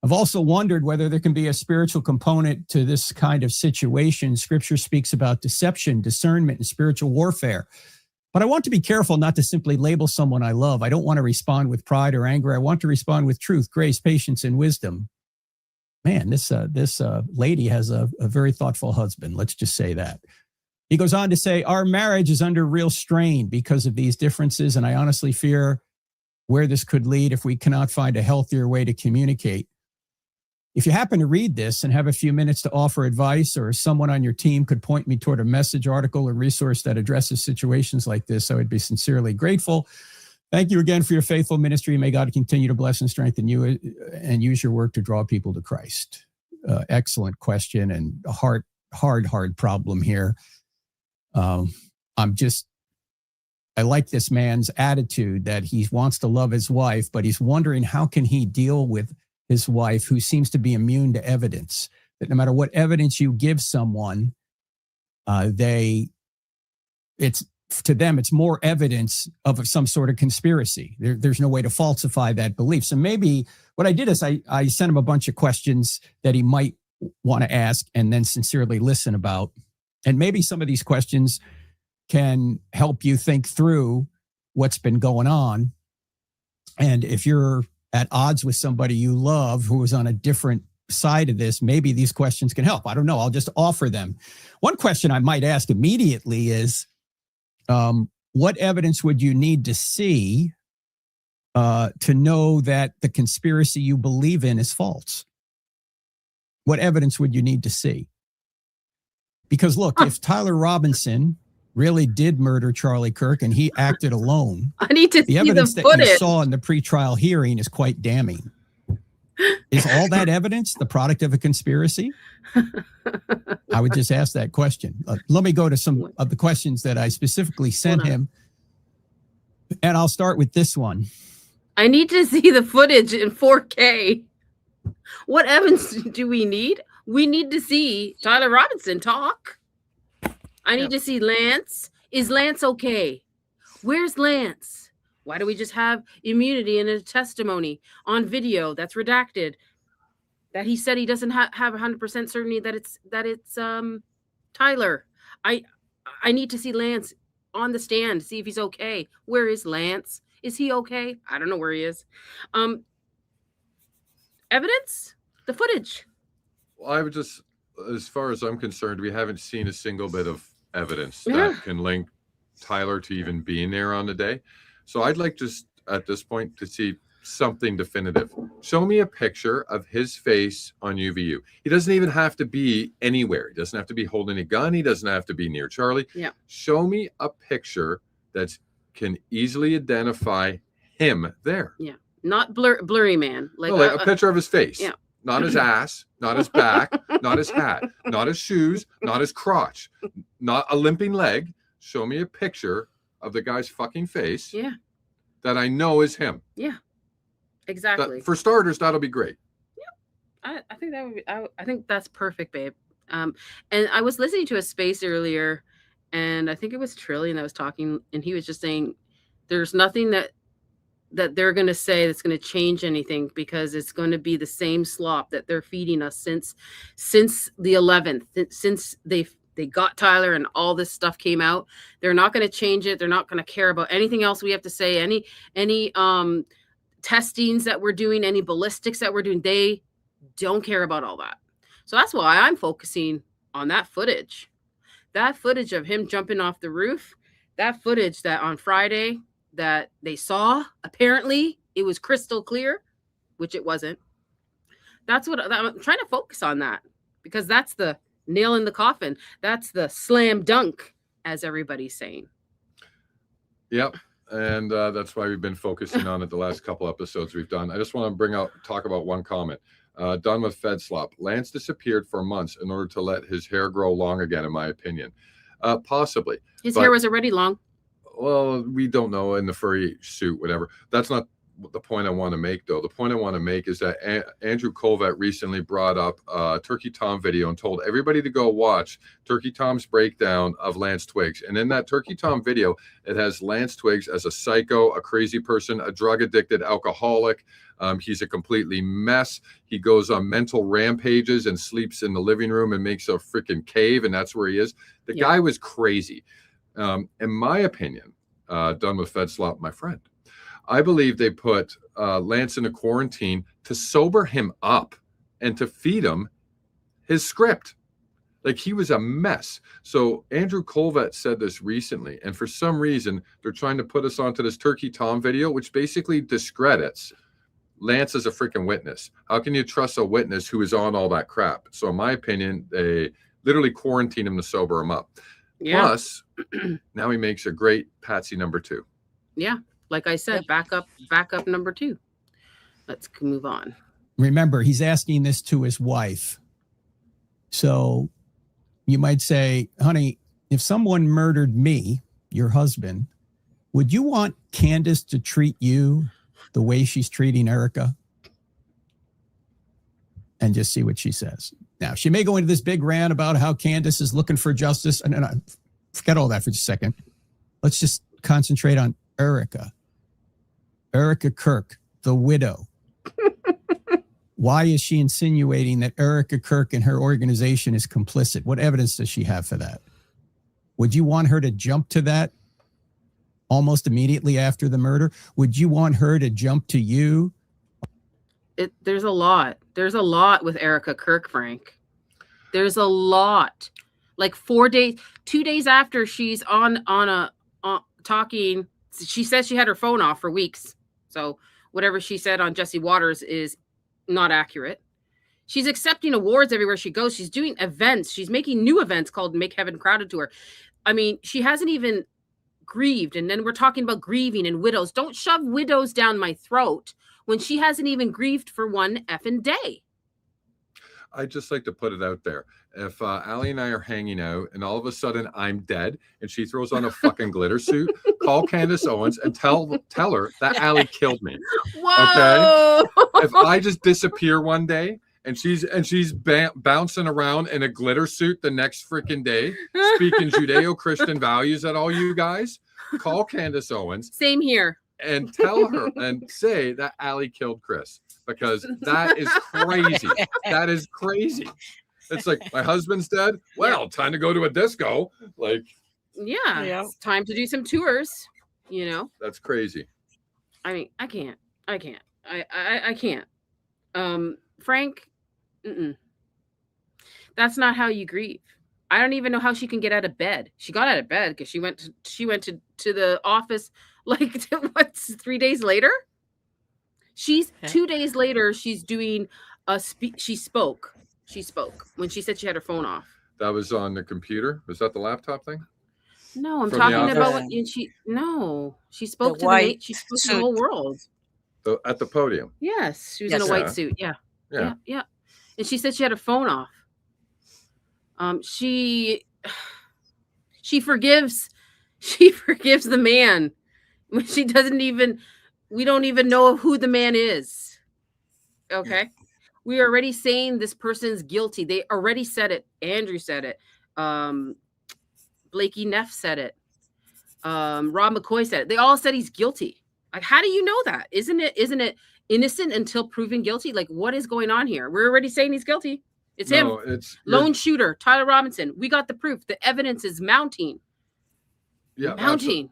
I've also wondered whether there can be a spiritual component to this kind of situation. Scripture speaks about deception, discernment, and spiritual warfare. But I want to be careful not to simply label someone I love. I don't want to respond with pride or anger. I want to respond with truth, grace, patience, and wisdom. Man, this lady has a very thoughtful husband. Let's just say that. He goes on to say, our marriage is under real strain because of these differences, and I honestly fear where this could lead if we cannot find a healthier way to communicate. If you happen to read this and have a few minutes to offer advice, or someone on your team could point me toward a message, article, or resource that addresses situations like this, I would be sincerely grateful. Thank you again for your faithful ministry. May God continue to bless and strengthen you and use your work to draw people to Christ. Excellent question, and a hard problem here. I like this man's attitude that he wants to love his wife, but he's wondering how can he deal with his wife, who seems to be immune to evidence, that no matter what evidence you give someone, it's more evidence of some sort of conspiracy. There's no way to falsify that belief. So maybe what I did is I sent him a bunch of questions that he might want to ask and then sincerely listen about. And maybe some of these questions can help you think through what's been going on. And if you're at odds with somebody you love who is on a different side of this, maybe these questions can help. I don't know. I'll just offer them. One question I might ask immediately is, what evidence would you need to see to know that the conspiracy you believe in is false? What evidence would you need to see? Because look, if Tyler Robinson really did murder Charlie Kirk and he acted alone, I need to the see evidence the that you footage. saw in the pretrial hearing is quite damning. Is all that evidence the product of a conspiracy? I would just ask that question. Let me go to some of the questions that I specifically sent him. And I'll start with this one. I need to see the footage in 4K. What evidence do we need? We need to see Tyler Robinson talk. I need to see Lance. Is Lance okay? Where's Lance? Why do we just have immunity in a testimony on video that's redacted? That he said he doesn't have 100% certainty that it's Tyler. I need to see Lance on the stand, see if he's okay. Where is Lance? Is he okay? I don't know where he is. Evidence? The footage. Well, I would just, as far as I'm concerned, we haven't seen a single bit of evidence that can link Tyler to even being there on the day. So I'd like just at this point to see something definitive. Show me a picture of his face on UVU. He doesn't even have to be anywhere. He doesn't have to be holding a gun. He doesn't have to be near Charlie. Yeah. Show me a picture that can easily identify him there. Yeah. Not blurry man. Like a picture of his face. Yeah. Not his ass, not his back, not his hat, not his shoes, not his crotch, not a limping leg. Show me a picture of the guy's fucking face. Yeah. That I know is him. Yeah. Exactly. For starters, that'll be great. Yeah. I think that would be, I think that's perfect, babe. And I was listening to a space earlier, and I think it was Trillian that was talking, and he was just saying there's nothing that they're going to say that's going to change anything, because it's going to be the same slop that they're feeding us since the 11th, since they got Tyler and all this stuff came out. They're not going to change it. They're not going to care about anything else we have to say, any testings that we're doing, any ballistics that we're doing. They don't care about all that. So that's why I'm focusing on that footage of him jumping off the roof, that footage that on Friday that they saw. Apparently it was crystal clear, which it wasn't. That's what I'm trying to focus on, that, because that's the nail in the coffin. That's the slam dunk, as everybody's saying. Yep. And that's why we've been focusing on it the last couple episodes we've done. I just want to talk about one comment. Done with Fed Slop. Lance disappeared for months in order to let his hair grow long again, in my opinion. Possibly. His hair was already long. Well, we don't know, in the furry suit, whatever. That's not the point I want to make, though. The point I want to make is that Andrew Colvett recently brought up a Turkey Tom video and told everybody to go watch Turkey Tom's breakdown of Lance Twiggs. And in that Turkey Tom video, it has Lance Twiggs as a psycho, a crazy person, a drug-addicted alcoholic. He's a completely mess. He goes on mental rampages and sleeps in the living room and makes a freaking cave, and that's where he is. The guy was crazy. In my opinion, done with Fed Slop, my friend, I believe they put Lance in a quarantine to sober him up and to feed him his script. Like, he was a mess. So Andrew Colvett said this recently, and for some reason, they're trying to put us onto this Turkey Tom video, which basically discredits Lance as a freaking witness. How can you trust a witness who is on all that crap? So in my opinion, they literally quarantine him to sober him up. Yeah. Plus, now he makes a great patsy number 2. Yeah. Like I said, backup number 2. Let's move on. Remember, he's asking this to his wife. So you might say, honey, if someone murdered me, your husband, would you want Candace to treat you the way she's treating Erika? And just see what she says. Now, she may go into this big rant about how Candace is looking for justice. And forget all that for just a second. Let's just concentrate on Erika. Erika Kirk, the widow. Why is she insinuating that Erika Kirk and her organization is complicit? What evidence does she have for that? Would you want her to jump to that almost immediately after the murder? Would you want her to jump to you? There's a lot. There's a lot with Erika Kirk, Frank. There's a lot. Like 2 days after she's on talking, she says she had her phone off for weeks. So whatever she said on Jesse Waters is not accurate. She's accepting awards everywhere she goes. She's doing events. She's making new events called Make Heaven Crowded to her. I mean, she hasn't even grieved. And then we're talking about grieving and widows. Don't shove widows down my throat when she hasn't even grieved for one effing day. I'd just like to put it out there. If Allie and I are hanging out and all of a sudden I'm dead and she throws on a fucking glitter suit, call Candace Owens and tell her that Allie killed me. Whoa! Okay? If I just disappear one day and she's bouncing around in a glitter suit the next freaking day, speaking Judeo-Christian values at all you guys, call Candace Owens. Same here. And tell her and say that Allie killed Chris, because that is crazy. That is crazy. It's like, my husband's dead. Well, time to go to a disco. Like, yeah, it's time to do some tours. You know, that's crazy. I mean, I can't. I can't. Frank, that's not how you grieve. I don't even know how she can get out of bed. She got out of bed because she went to the office like 3 days later. She's 2 days later. She's doing a She spoke when she said she had her phone off. That was on the computer. Was that the laptop thing? No, I'm talking about what she. No, she spoke She spoke to the whole world. At the podium. Yes, she was in a white suit. Yeah. And she said she had her phone off. She forgives the man when she doesn't even. We don't even know who the man is. Okay. We are already saying this person's guilty. They already said it. Andrew said it. Blakey Neff said it. Rob McCoy said it. They all said he's guilty. Like, how do you know that? Isn't it innocent until proven guilty? Like, what is going on here? We're already saying he's guilty. It's him. It's lone shooter, Tyler Robinson. We got the proof. The evidence is mounting. Yeah,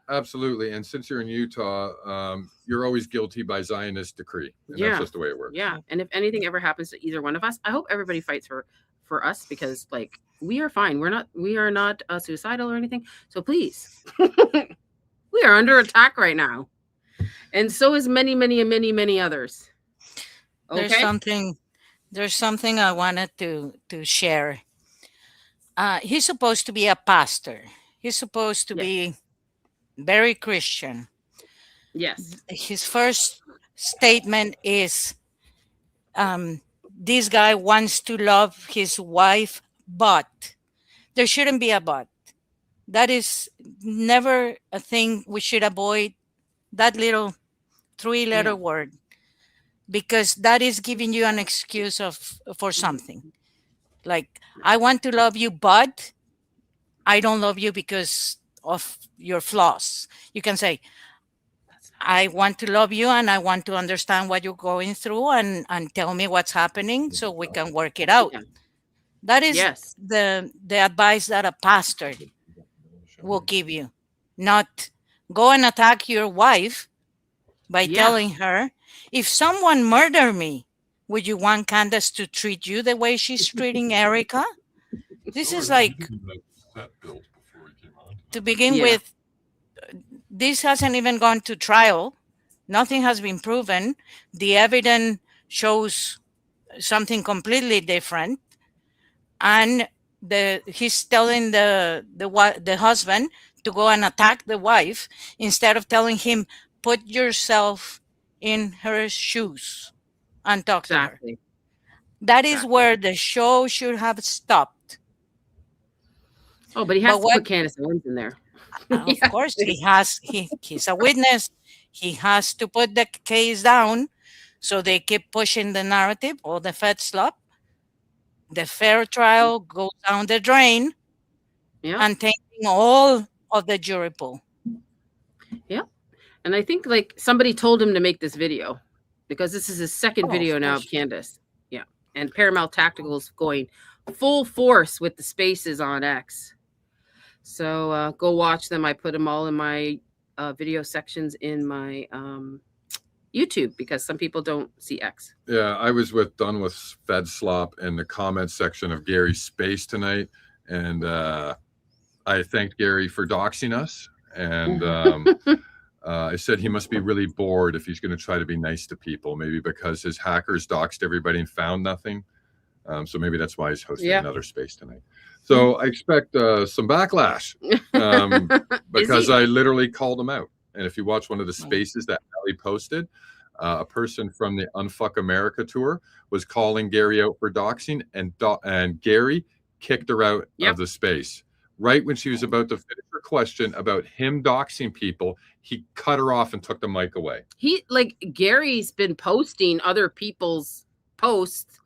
absolutely. And since you're in Utah, you're always guilty by Zionist decree. And that's just the way it works. Yeah. And if anything ever happens to either one of us, I hope everybody fights for us, because like we are fine. We are not suicidal or anything. So please, we are under attack right now. And so is many, many, and many, many others. Okay? There's something I wanted to share. He's supposed to be a pastor. He's supposed to be very Christian. Yes. His first statement is, this guy wants to love his wife, but there shouldn't be a but. That is never a thing we should avoid, that little 3-letter word, because that is giving you an excuse for something. Like, I want to love you, but I don't love you because of your flaws. You can say, I want to love you and I want to understand what you're going through and tell me what's happening so we can work it out. That is the advice that a pastor will give you. Not go and attack your wife by telling her, if someone murdered me, would you want Candace to treat you the way she's treating Erika? This is like, to begin with, this hasn't even gone to trial. Nothing has been proven. The evidence shows something completely different. And he's telling the husband to go and attack the wife instead of telling him, put yourself in her shoes and talk to her. That is where the show should have stopped. Oh, but he has to put Candace Owens in there. Of course, he's a witness. He has to put the case down, so they keep pushing the narrative or the Fed slop. The fair trial goes down the drain, and taking all of the jury pool. Yeah. And I think like somebody told him to make this video, because this is his second video now of Candace. Yeah. And Paramount Tactical's going full force with the spaces on X. So go watch them. I put them all in my video sections in my YouTube, because some people don't see X. Yeah, I was done with Fed Slop in the comments section of Gary's space tonight. And I thanked Gary for doxing us. And I said he must be really bored if he's going to try to be nice to people, maybe because his hackers doxed everybody and found nothing. So maybe that's why he's hosting Yeah. another space tonight. So I expect some backlash because I literally called him out. And if you watch one of the spaces that Ali posted, a person from the Unfuck America tour was calling Gary out for doxing, and Gary kicked her out of the space. Right when she was about to finish her question about him doxing people, he cut her off and took the mic away. Gary's been posting other people's posts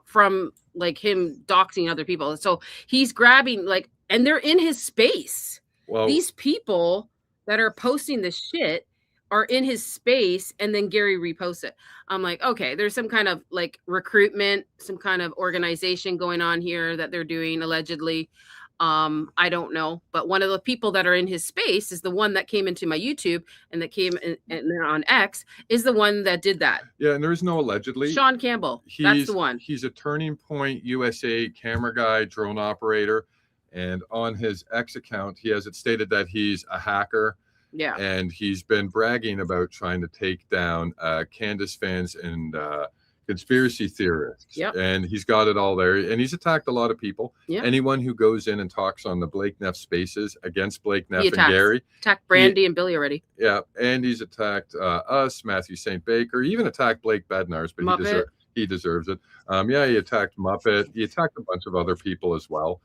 from like him doxing other people. So he's grabbing and they're in his space. Well, these people that are posting this shit are in his space, and then Gary reposts it. I'm like, okay, there's some kind of recruitment, some kind of organization going on here that they're doing allegedly. I don't know, but one of the people that are in his space is the one that came into my YouTube and that came in, and then on X is the one that did that. Yeah, and there is no allegedly. Sean Campbell, that's the one. He's a Turning Point USA camera guy, drone operator, and on his X account, he has it stated that he's a hacker. Yeah, and he's been bragging about trying to take down Candace fans and conspiracy theorists. Yep. And he's got it all there. And he's attacked a lot of people. Yep. Anyone who goes in and talks on the Blake Neff spaces against Blake Neff and Gary. Attacked Brandy and Billy already. Yeah. And he's attacked us, Matthew St. Baker, even attacked Blake Bednarz, but he deserves it. Yeah, he attacked Muppet. He attacked a bunch of other people as well.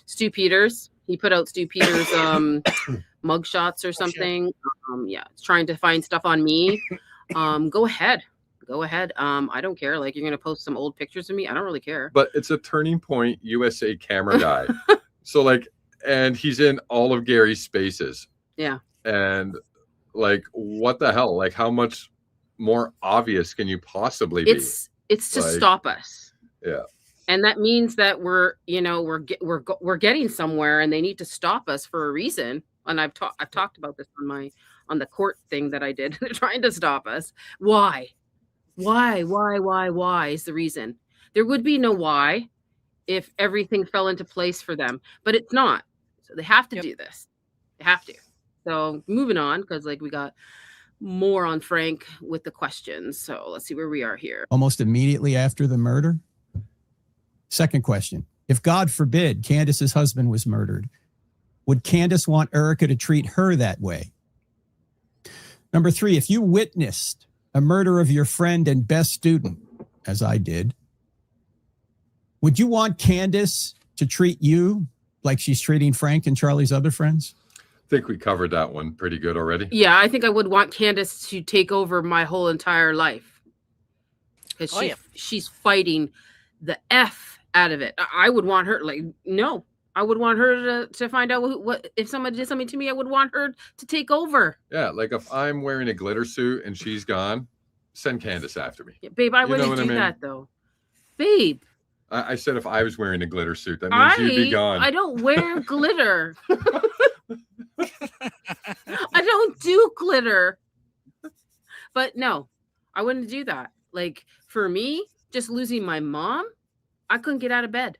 Stu Peters. He put out Stu Peters mugshots or something. Yeah, trying to find stuff on me. Go ahead. I don't care. You're gonna post some old pictures of me. I don't really care. But it's a Turning Point USA camera guy. So and he's in all of Gary's spaces. Yeah. And what the hell? How much more obvious can you possibly be? It's to stop us. Yeah. And that means that we're getting somewhere, and they need to stop us for a reason. And I've talked about this on the court thing that I did. They're trying to stop us. Why is the reason. There would be no why if everything fell into place for them, but it's not. So they have to do this. They have to. So moving on, because we got more on Frank with the questions. So let's see where we are here. Almost immediately after the murder. Second question. If God forbid Candace's husband was murdered, would Candace want Erika to treat her that way? Number 3, if you witnessed a murder of your friend and best student, as I did, would you want Candace to treat you like she's treating Frank and Charlie's other friends? I think we covered that one pretty good already. Yeah, I think I would want Candace to take over my whole entire life. Because she's fighting the F out of it. I would want her, no. I would want her to find out what if somebody did something to me. I would want her to take over. Yeah, if I'm wearing a glitter suit and she's gone, send Candace after me. Yeah, babe, I wouldn't do that though. Babe. I said if I was wearing a glitter suit, that means you'd be gone. I don't wear glitter. I don't do glitter. But no, I wouldn't do that. For me, just losing my mom, I couldn't get out of bed.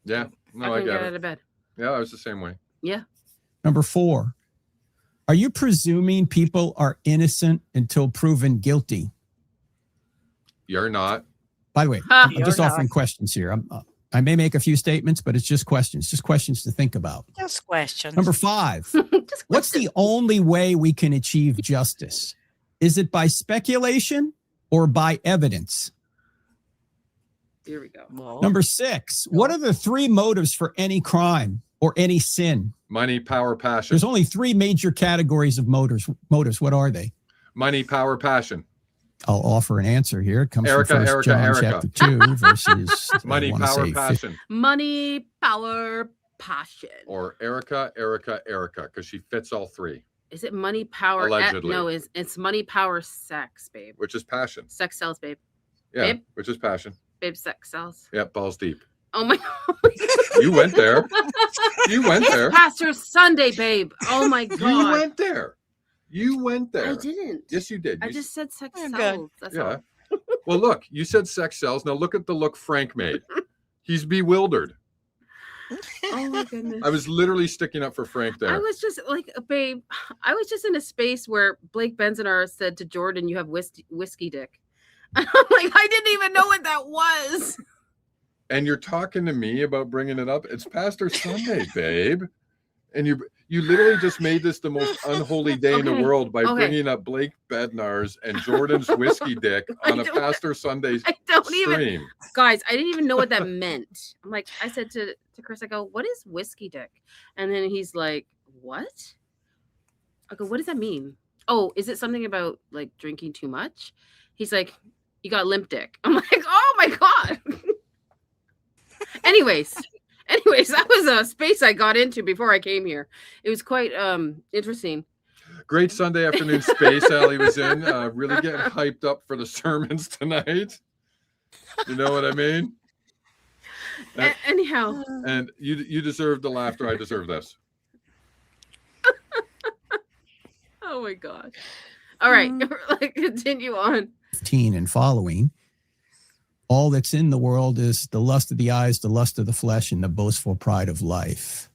Yeah. No, I couldn't get out of bed. Yeah, I was the same way. Yeah. Number 4, are you presuming people are innocent until proven guilty? You're not. By the way, I'm just offering questions here. I may make a few statements, but it's just questions to think about. Just questions. Number 5, what's the only way we can achieve justice? Is it by speculation or by evidence? Here we go. Well, Number 6, what are the 3 motives for any crime or any sin? Money, power, passion. There's only 3 major categories of motives. What are they? Money, power, passion. I'll offer an answer here. It comes Erika, from 1 John chapter 2 verses money, power, passion. Money, power, passion. Or Erika, because she fits all 3. Is it money, power? Allegedly. No, it's money, power, sex, babe. Which is passion. Sex sells, babe. Yeah, babe? Which is passion. Babe, sex sells. Yeah, balls deep. Oh my God. You went there. It's Pastor Sunday, babe. Oh my God. You went there. I didn't. Yes, you did. I just said sex sells. That's all. Well, look, you said sex sells. Now look at the look Frank made. He's bewildered. Oh my goodness. I was literally sticking up for Frank there. I was just babe, I was just in a space where Blake Benzinar said to Jordan, you have whiskey dick. And I'm like, I didn't even know what that was. And you're talking to me about bringing it up. It's Pastor Sunday, babe. And you literally just made this the most unholy day in the world by bringing up Blake Bednar's and Jordan's whiskey dick on a Pastor Sunday stream. Guys, I didn't even know what that meant. I'm like, I said to Chris, I go, what is whiskey dick? And then he's like, what? I go, what does that mean? Oh, is it something about like drinking too much? He's like, you got limp dick. I'm like, oh my God. Anyways, that was a space I got into before I came here. It was quite interesting. Great Sunday afternoon space Allie was in. Really getting hyped up for the sermons tonight. You know what I mean? Anyhow. And you deserve the laughter. I deserve this. Oh my God. All right. Continue on. 15 and following. All that's in the world is the lust of the eyes, the lust of the flesh, and the boastful pride of life.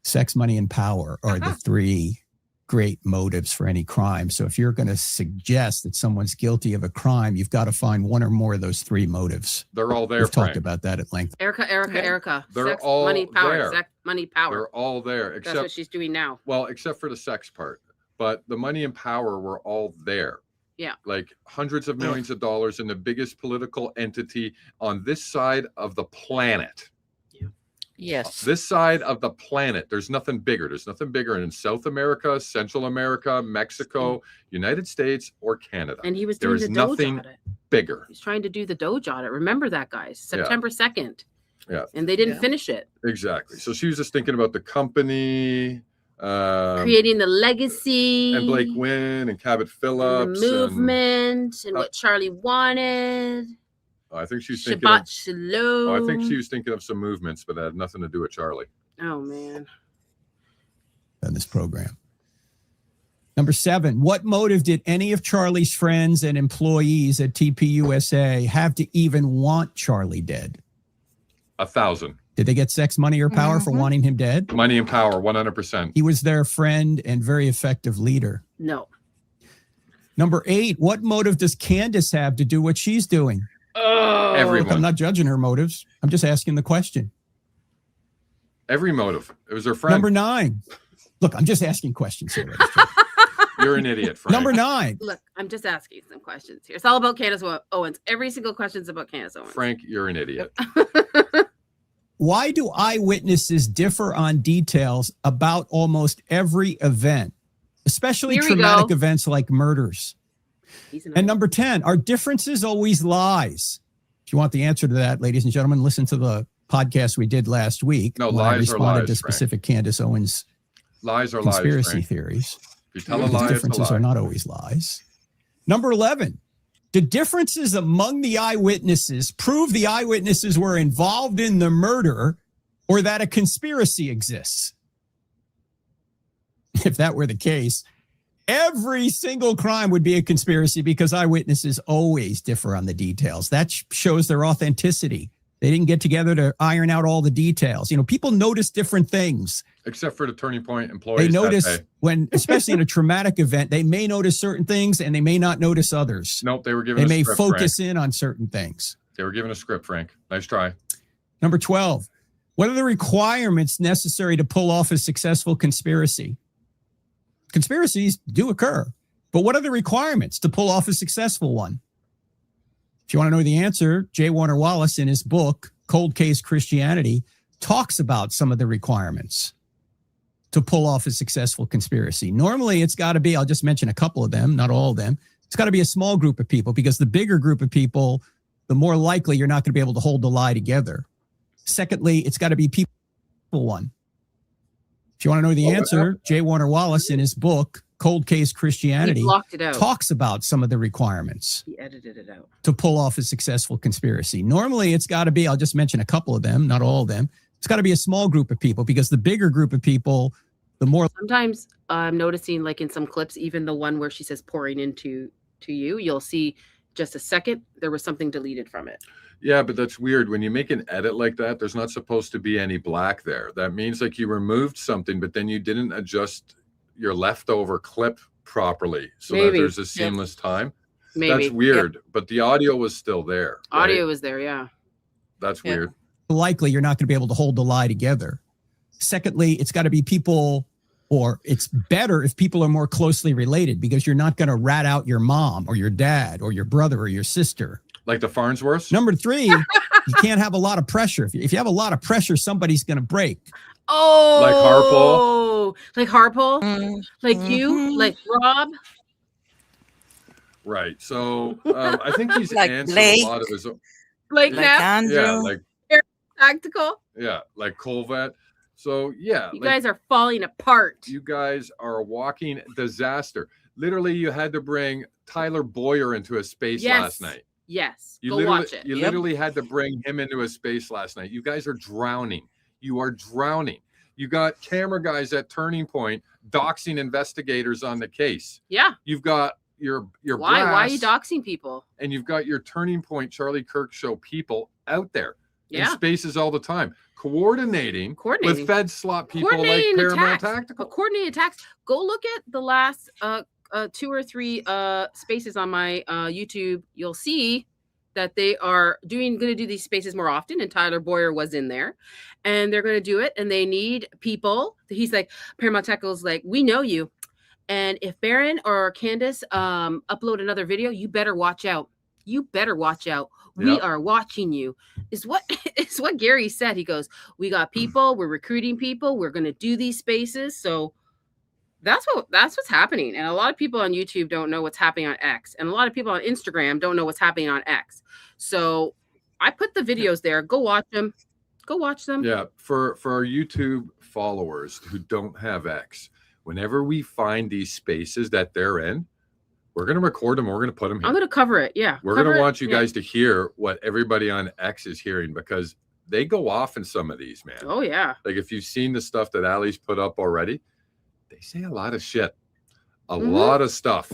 Sex, money, and power are the three great motives for any crime. So if you're going to suggest that someone's guilty of a crime, you've got to find one or more of those three motives. They're all there. We've talked about that at length. Erika. They're sex, all money, power. there. Sex, money, power. They're all there. That's what she's doing now. Well, except for the sex part. But the money and power were all there. Yeah. Like hundreds of millions of dollars in the biggest political entity on this side of the planet. Yes. This side of the planet. There's nothing bigger. There's nothing bigger in South America, Central America, Mexico, United States, or Canada. And he was doing the Doge audit. Bigger. He's trying to do the Doge audit. Remember that, guys? September 2nd. Yeah. And they didn't finish it. Exactly. So she was just thinking about the company. Creating the legacy. And Blake Wynn and Cabot Phillips. And the movement and what Charlie wanted. I think she's thinking Shabbat Shalom. I think she was thinking of some movements, but that had nothing to do with Charlie. Oh, man. On this program. Number 7, what motive did any of Charlie's friends and employees at TPUSA have to even want Charlie dead? 1,000. Did they get sex, money, or power for wanting him dead? Money and power, 100%. He was their friend and very effective leader. No. Number 8, what motive does Candace have to do what she's doing? Everyone. Look, I'm not judging her motives. I'm just asking the question. Every motive. It was her friend. Number 9. Look, I'm just asking questions here. You're an idiot, Frank. Number 9. Look, I'm just asking some questions here. It's all about Candace Owens. Every single question is about Candace Owens. Frank, you're an idiot. Why do eyewitnesses differ on details about almost every event, especially traumatic events like murders? And number 10, are differences always lies? If you want the answer to that, ladies and gentlemen, listen to the podcast we did last week. No, when lies I responded are lies, to specific Candace Owens lies are conspiracy lies, theories. If you tell a lie, differences it's a lie. are not always lies. Number 11, the differences among the eyewitnesses prove the eyewitnesses were involved in the murder or that a conspiracy exists. If that were the case, every single crime would be a conspiracy because eyewitnesses always differ on the details. That shows their authenticity. They didn't get together to iron out all the details. You know, people notice different things. Except for the Turning Point employees. They notice when, especially in a traumatic event, they may notice certain things and they may not notice others. Nope, they were given They a may script, focus Frank. in on certain things. They were given a script, Frank. Nice try. Number 12, what are the requirements necessary to pull off a successful conspiracy? Conspiracies do occur, but what are the requirements to pull off a successful one? If you want to know the answer, J. Warner Wallace, in his book, Cold Case Christianity, talks about some of the requirements to pull off a successful conspiracy. Normally, it's got to be, I'll just mention a couple of them, not all of them. It's got to be a small group of people because the bigger group of people, the more likely you're not going to be able to hold the lie together. Secondly, it's got to be people one. If you want to know the answer, J. Warner Wallace, in his book, Cold Case Christianity, He blocked it out. talks about some of the requirements He edited it out. to pull off a successful conspiracy. Normally, it's got to be, I'll just mention a couple of them, not all of them. It's got to be a small group of people because the bigger group of people, the more. Sometimes I'm noticing, like in some clips, even the one where she says pouring into you, you'll see just a second, there was something deleted from it. Yeah, but that's weird. When you make an edit like that, there's not supposed to be any black there. That means like you removed something, but then you didn't adjust your leftover clip properly so that there's a seamless time. Maybe. That's weird, but the audio was still there. Audio was there, yeah. That's weird. Likely, you're not going to be able to hold the lie together. Secondly, it's got to be people, or it's better if people are more closely related, because you're not going to rat out your mom or your dad or your brother or your sister. Like the Farnsworths? Number 3, you can't have a lot of pressure. If you have a lot of pressure, somebody's going to break. Oh, like Harpo, like you, like Rob. Right. So I think he's Like answered Blake. a lot of his own. Like Andrew. Yeah, like Tactical. yeah, like Colvette. So yeah, You like, guys are falling apart. you guys are a walking disaster. Literally, you had to bring Tyler Boyer into a space last night. Yes. You Go literally, watch it. You literally had to bring him into a space last night. You guys are drowning. You are drowning. You got camera guys at Turning Point doxing investigators on the case. Yeah. You've got your Why are you brass, doxing people? and you've got your Turning Point Charlie Kirk show people out there in Yeah. spaces all the time, coordinating with Fed slot people like Coordinating Paramount attacks. Tactical. Coordinating attacks. Go look at the last 2 or 3 spaces on my YouTube. You'll see that they are going to do these spaces more often, and Tyler Boyer was in there, and they're going to do it, and they need people. He's like, Paramount Tactical's like, we know you, and if Baron or Candace upload another video, you better watch out. You better watch out. We Yep. are watching you. Is what Gary said. He goes, we got people, we're recruiting people, we're going to do these spaces. So that's what's happening. And a lot of people on YouTube don't know what's happening on X, and a lot of people on Instagram don't know what's happening on X. So I put the videos there. Go watch them. Go watch them. Yeah, for our YouTube followers who don't have X, whenever we find these spaces that they're in, we're going to record them. We're going to put them here. I'm going to cover it. Yeah. We're going to want you guys to hear what everybody on X is hearing, because they go off in some of these, man. Oh, yeah. Like if you've seen the stuff that Ali's put up already, they say a lot of shit, a Mm-hmm. lot of stuff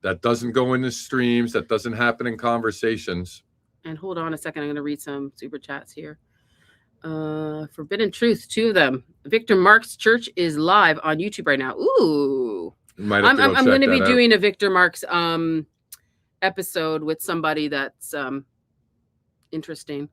that doesn't go in the streams, that doesn't happen in conversations. And hold on a second. I'm going to read some super chats here. Forbidden Truth, 2 of them. Victor Marks Church is live on YouTube right now. Ooh. You might have I'm to go going to check be that out. doing a Victor Marks episode with somebody that's interesting.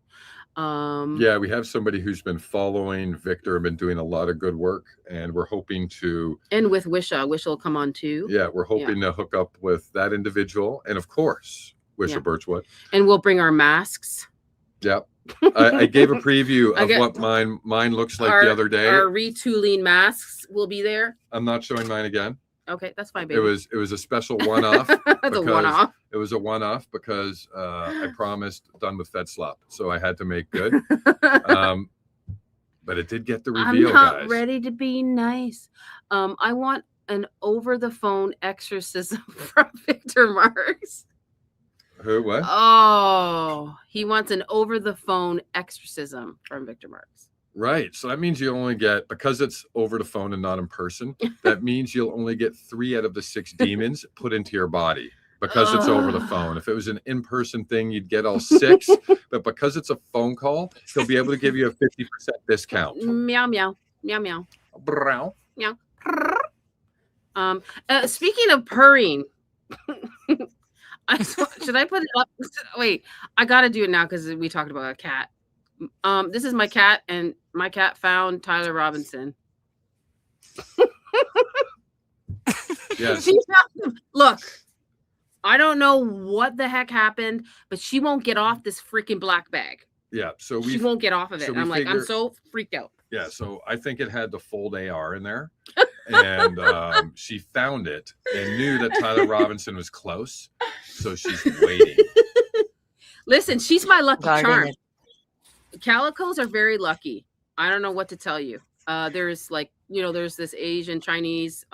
Yeah, we have somebody who's been following Victor and been doing a lot of good work, and we're hoping to. And with Wisha will come on too. Yeah, we're hoping to hook up with that individual, and of course, Wisha Birchwood. And we'll bring our masks. Yep. I gave a preview of what mine looks like the other day. Our retooling masks will be there. I'm not showing mine again. Okay, that's fine, baby. It was a special one-off. It's a one-off. It was a one-off because I promised done with Fed slop, so I had to make good. But it did get the reveal, I'm not guys. ready to be nice. I want an over-the-phone exorcism from Victor Marks. Who? What? Oh, he wants an over-the-phone exorcism from Victor Marks. Right. So that means you only get, because it's over the phone and not in person, that means you'll only get 3 out of the 6 demons put into your body because it's over the phone. If it was an in-person thing, you'd get all 6. But because it's a phone call, he'll be able to give you a 50% discount. Meow, meow, meow, meow. Brow. Meow. Speaking of purring, should I put it up? Wait, I got to do it now because we talked about a cat. This is my cat, and my cat found Tyler Robinson. Yes. She found him. Look, I don't know what the heck happened, but she won't get off this freaking black bag. Yeah. So She won't get off of it. so And we I'm like, I'm figure- so freaked out. Yeah, so I think it had the fold AR in there, and she found it and knew that Tyler Robinson was close, so she's waiting. Listen, she's my lucky Guarding charm. it. Calicos are very lucky. I don't know what to tell you. There's like, there's this Asian Chinese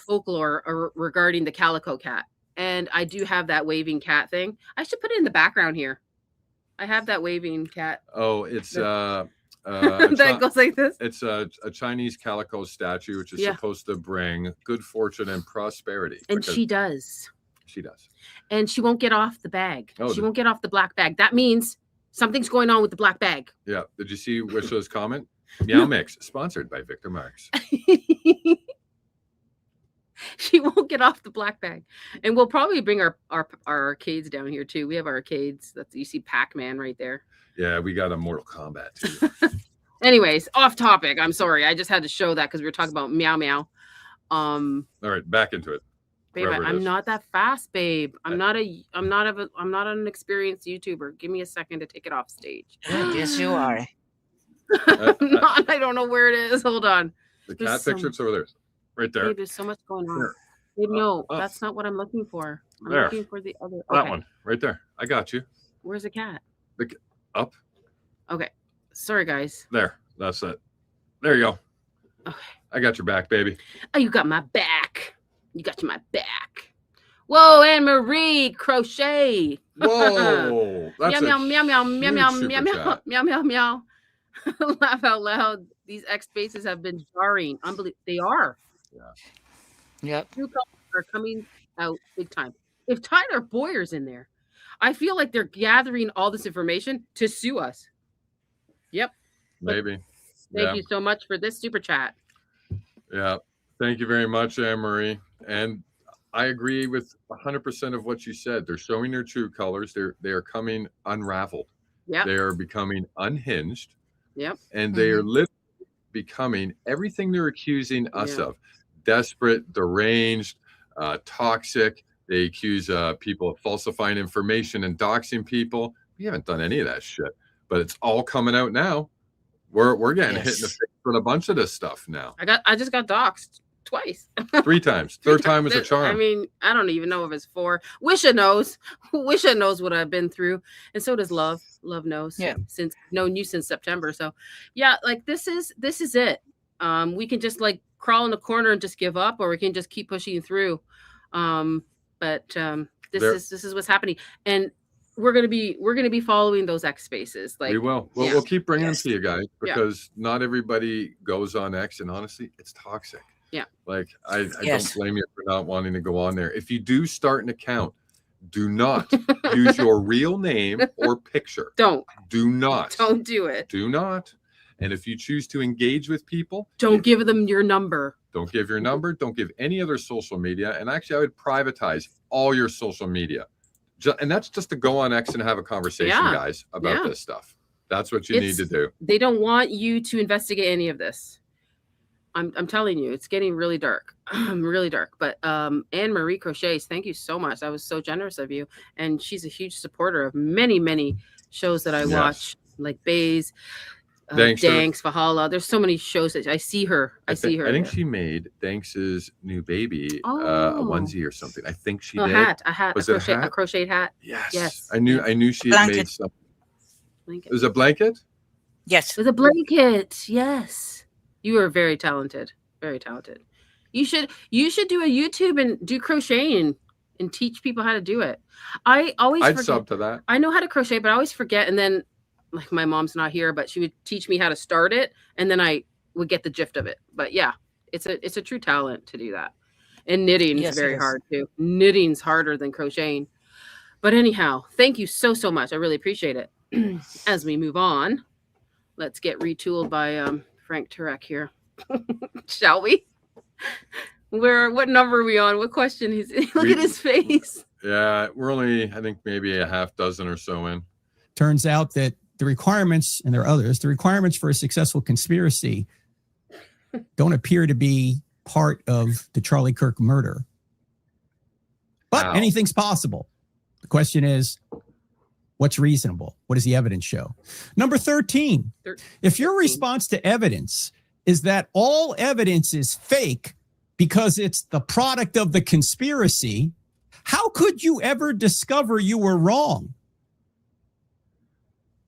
folklore regarding the calico cat, and I do have that waving cat thing. I should put it in the background here. I have that waving cat. Oh, it's that goes like this. It's a Chinese calico statue, which is Yeah. supposed to bring good fortune and prosperity. And because she does. She does. And she won't get off the bag. Oh, She won't get off the black bag. That means something's going on with the black bag. Yeah. Did you see Wisha's comment? Meow Mix, sponsored by Victor Marks. She won't get off the black bag. And we'll probably bring our arcades down here too. We have arcades. That's you see Pac-Man right there. Yeah, we got a Mortal Kombat too. Anyways, off topic. I'm sorry. I just had to show that because we were talking about meow meow. All right, back into it. Babe, I'm not that fast, babe. I'm not an experienced YouTuber. Give me a second to take it off stage. Yes, you are. I don't know where it is. Hold on. The cat picture, it's over there. Right there. Babe, there's so much going on. Babe, no, that's not what I'm looking for. I'm there. looking for the other. That one, right there. I got you. Where's the cat? Up. Okay. Sorry, guys. There. That's it. There you go. Okay. I got your back, baby. Oh, you got my back. You got my back. Whoa, Anne Marie Crochet. Whoa. That's meow, meow, meow, meow, meow, huge meow, super meow, chat. meow, meow, meow. Laugh out loud. These X spaces have been jarring. Unbelievable. They are. Yeah. Yep. New colors are coming out big time. If Tyler Boyer's in there, I feel like they're gathering all this information to sue us. Yep. Maybe. Thank you so much for this super chat. Yeah. Thank you very much, Anne-Marie. And I agree with 100% of what you said. They're showing their true colors. They are coming unraveled. Yeah. They are becoming unhinged. Yep. And they are literally becoming everything they're accusing us of. Desperate, deranged, toxic. They accuse people of falsifying information and doxing people. We haven't done any of that shit, but it's all coming out now. We're getting hit in the face with a bunch of this stuff now. I just got doxxed twice. 3 times. Third time was a charm. I mean, I don't even know if it's 4. Wisha knows. Wisha knows what I've been through, and so does Love. Love knows. Yeah. Since known you since September. So, yeah, like this is it. We can just like crawl in the corner and just give up, or we can just keep pushing through. But this is what's happening, and we're gonna be following those X spaces. Like we will. We'll keep bringing them to you guys because not everybody goes on X, and honestly, it's toxic. Yeah. Like I don't blame you for not wanting to go on there. If you do start an account, do not use your real name or picture. Don't do it. Do not. And if you choose to engage with people, don't give them your number. Don't give your number. Don't give any other social media. And actually, I would privatize all your social media. And that's just to go on X and have a conversation, guys, about this stuff. That's what you need to do. They don't want you to investigate any of this. I'm telling you, it's getting really dark. Really dark. But Anne Marie Crochets, thank you so much. That was so generous of you. And she's a huge supporter of many, many shows that I watch, like Bays, Danks, Valhalla. There's so many shows that I see her. I think she made Danks's new baby a onesie or something. I think she did. A hat. A crocheted hat. Yes. I knew she had made something. It was a blanket? Yes. It was a blanket. Yes. You are very talented. Very talented. You should do a YouTube and do crocheting and teach people how to do it. I'd sub to that. I know how to crochet, but I always forget. And then, like, my mom's not here, but she would teach me how to start it, and then I would get the gist of it. But yeah, it's a true talent to do that. And knitting is very hard too. Knitting's harder than crocheting. But anyhow, thank you so much. I really appreciate it. As we move on, let's get retooled by Frank Turk here. Shall we? What number are we on? What question is it? Look at his face. Yeah, we're only, I think, maybe a half dozen or so in. Turns out that the requirements, and there are others, the requirements for a successful conspiracy don't appear to be part of the Charlie Kirk murder. But anything's possible. The question is, what's reasonable? What does the evidence show? Number 13, if your response to evidence is that all evidence is fake because it's the product of the conspiracy, how could you ever discover you were wrong?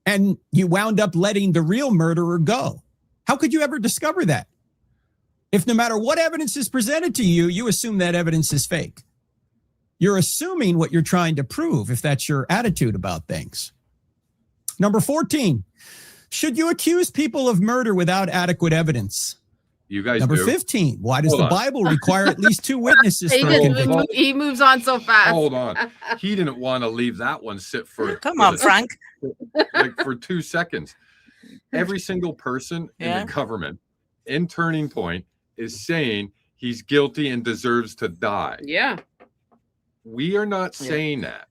And you wound up letting the real murderer go. How could you ever discover that? If no matter what evidence is presented to you, you assume that evidence is fake. You're assuming what you're trying to prove if that's your attitude about things. Number 14, should you accuse people of murder without adequate evidence? You guys Number do. 15, why does the Bible require at least 2 witnesses for a conviction? He moves on so fast. Hold on. He didn't want to leave that one sit for Come on, Frank. Like for 2 seconds. Every single person in the government in Turning Point is saying he's guilty and deserves to die. Yeah. We are not saying that.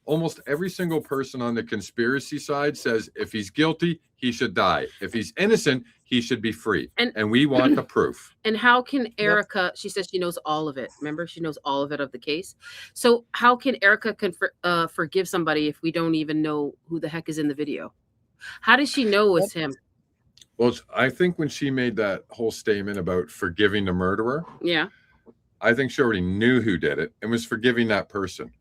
Almost every single person on the conspiracy side says if he's guilty, he should die. If he's innocent, he should be free. And we want the proof. And how can Erika, she says she knows all of it. Remember, she knows all of it of the case. So how can Erika forgive somebody if we don't even know who the heck is in the video? How does she know it's him? Well, I think when she made that whole statement about forgiving the murderer, yeah, I think she already knew who did it and was forgiving that person.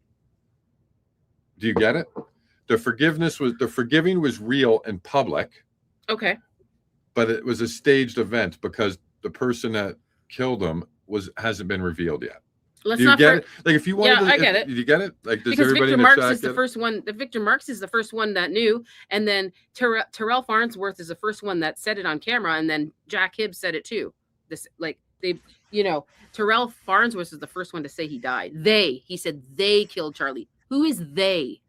Do you get it? The forgiving was real and public. Okay. But it was a staged event because the person that killed him hasn't been revealed yet. Let's Do you not get it? Like if you wanted I get it. Do you get it? Like does because everybody Victor in the Marks chat is the get it? first one. Victor Marks is the first one that knew, and then Terrell Farnsworth is the first one that said it on camera, and then Jack Hibbs said it too. Terrell Farnsworth is the first one to say he died. He said they killed Charlie. Who is they?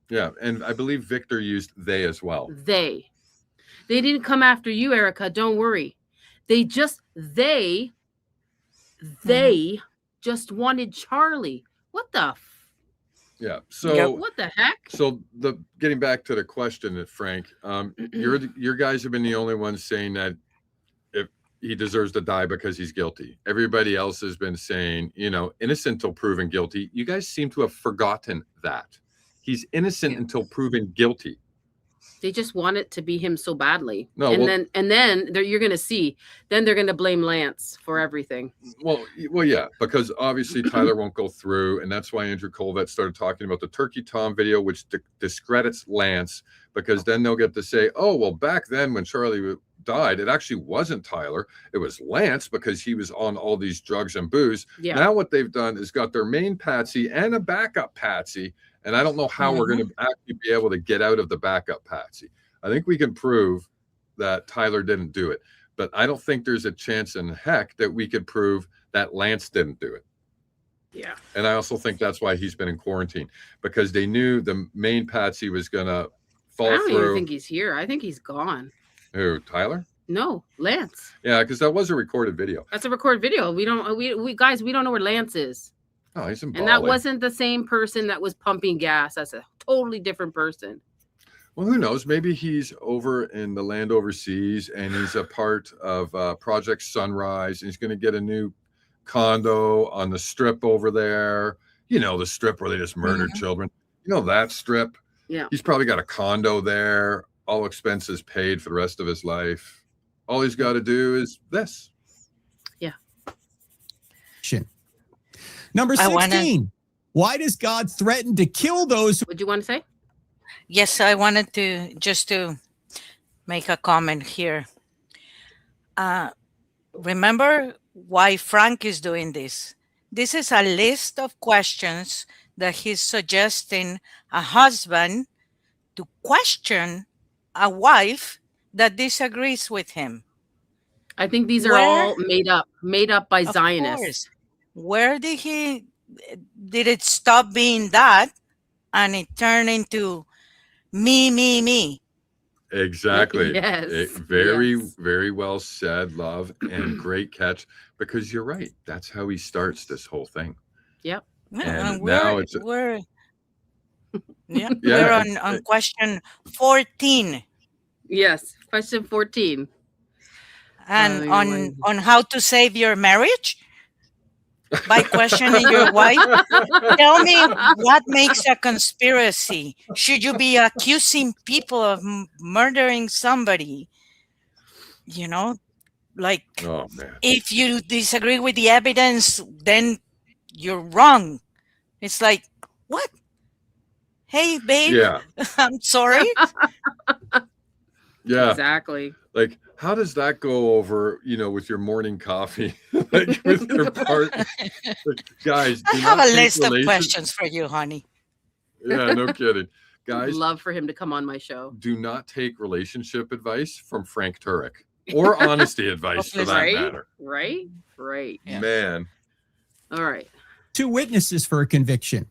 Yeah, and I believe Victor used they as well. They didn't come after you, Erika. Don't worry. They just just wanted Charlie. What the? Yeah. So what the heck? So getting back to the question, Frank, your guys have been the only ones saying that if he deserves to die because he's guilty. Everybody else has been saying, innocent till proven guilty. You guys seem to have forgotten that. He's innocent until proven guilty. They just want it to be him so badly. No, and then you're going to see. Then they're going to blame Lance for everything. Well, yeah, because obviously Tyler won't go through, and that's why Andrew Colvett started talking about the Turkey Tom video, which discredits Lance, because then they'll get to say, oh, well, back then when Charlie died, it actually wasn't Tyler, it was Lance because he was on all these drugs and booze. Yeah. Now what they've done is got their main patsy and a backup patsy. And I don't know how we're going to actually be able to get out of the backup patsy. I think we can prove that Tyler didn't do it, but I don't think there's a chance in heck that we could prove that Lance didn't do it. Yeah. And I also think that's why he's been in quarantine, because they knew the main patsy was going to fall through. I don't even think he's here. I think he's gone. Who, Tyler? No, Lance. Yeah, because that was a recorded video. That's a recorded video. We don't know where Lance is. Oh, he's in Bali. And that wasn't the same person that was pumping gas. That's a totally different person. Well, who knows? Maybe he's over in the land overseas and he's a part of Project Sunrise. And he's going to get a new condo on the strip over there. The strip where they just murdered children. That strip? Yeah. He's probably got a condo there, all expenses paid for the rest of his life. All he's got to do is this. Yeah. Number 16. Why does God threaten to kill those? What do you want to say? Yes, I wanted to make a comment here. Remember why Frank is doing this. This is a list of questions that he's suggesting a husband to question a wife that disagrees with him. I think these are all made up by Zionists. Course. Where did it stop being that and it turned into me? Exactly. Yes. Very well said, love, and great catch, because you're right. That's how he starts this whole thing. Yep. And now we're on question 14. Yes, question 14. And on how to save your marriage by questioning your wife. Tell me what makes a conspiracy. Should you be accusing people of murdering somebody? Oh, man. If you disagree with the evidence, then you're wrong. It's like, what? Hey, babe, Yeah. I'm sorry. Yeah. Exactly. Like, how does that go over, with your morning coffee? Like with your partner? Like, guys, I have a list of questions for you, honey. Yeah, no kidding. Guys, love for him to come on my show. Do not take relationship advice from Frank Turk or honesty advice for that matter. Right. Yeah. Man. All right. 2 witnesses for a conviction.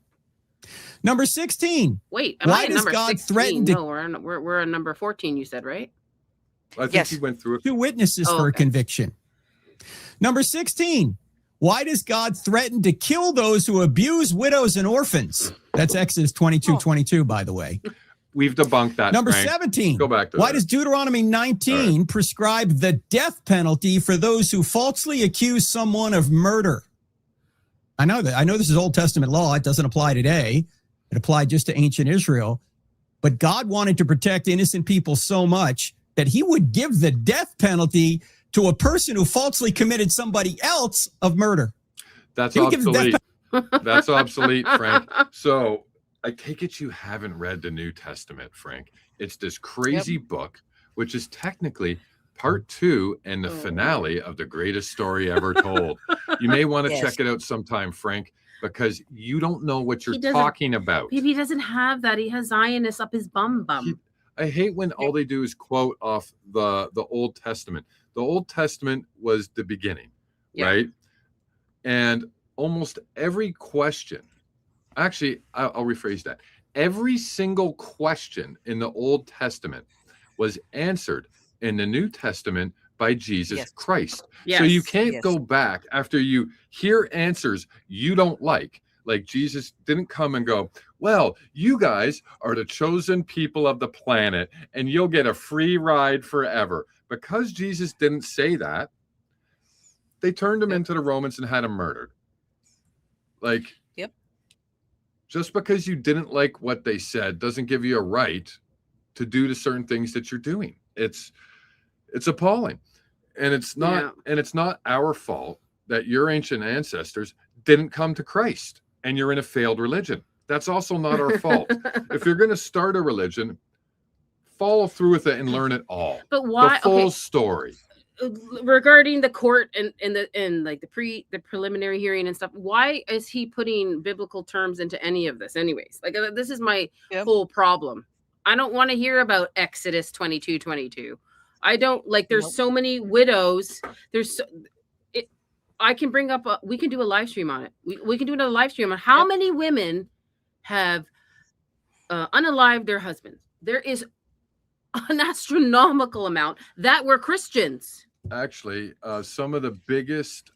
Number 16. Wait, why does God threaten to? No, we're on number 14. You said, right? I think he went through it. 2 witnesses for a conviction. Number 16. Why does God threaten to kill those who abuse widows and orphans? That's Exodus 22:22, by the way. We've debunked that. Number Frank. 17. Go back to Why that. does Deuteronomy 19 prescribe the death penalty for those who falsely accuse someone of murder? I know this is Old Testament law. It doesn't apply today. It applied just to ancient Israel. But God wanted to protect innocent people so much that he would give the death penalty to a person who falsely committed somebody else of murder. That's He would give the death obsolete. That's obsolete, Frank. So I take it you haven't read the New Testament, Frank. It's this crazy book, which is technically part 2 and the finale of the greatest story ever told. You may want to check it out sometime, Frank, because you don't know what you're talking about. He doesn't have that. He has Zionists up his bum. I hate when all they do is quote off the Old Testament. The Old Testament was the beginning, right? And almost every question, actually, I'll rephrase that. Every single question in the Old Testament was answered in the New Testament by Jesus Christ. So you can't go back after you hear answers you don't like Jesus didn't come and go, well, you guys are the chosen people of the planet and you'll get a free ride forever. Because Jesus didn't say that, they turned him into the Romans and had him murdered. Just because you didn't like what they said doesn't give you a right to do the certain things that you're doing. It's appalling. And it's not our fault that your ancient ancestors didn't come to Christ and you're in a failed religion. That's also not our fault. If you're going to start a religion, follow through with it and learn it all. But why? The full story. Regarding the court and the preliminary hearing and stuff, why is he putting biblical terms into any of this anyways? This is my whole problem. I don't want to hear about Exodus 22:22. I don't there's so many widows. I can bring up we can do a live stream on it. We can do another live stream on how many women have unalived their husbands. There is an astronomical amount that were Christians. Actually, some of the biggest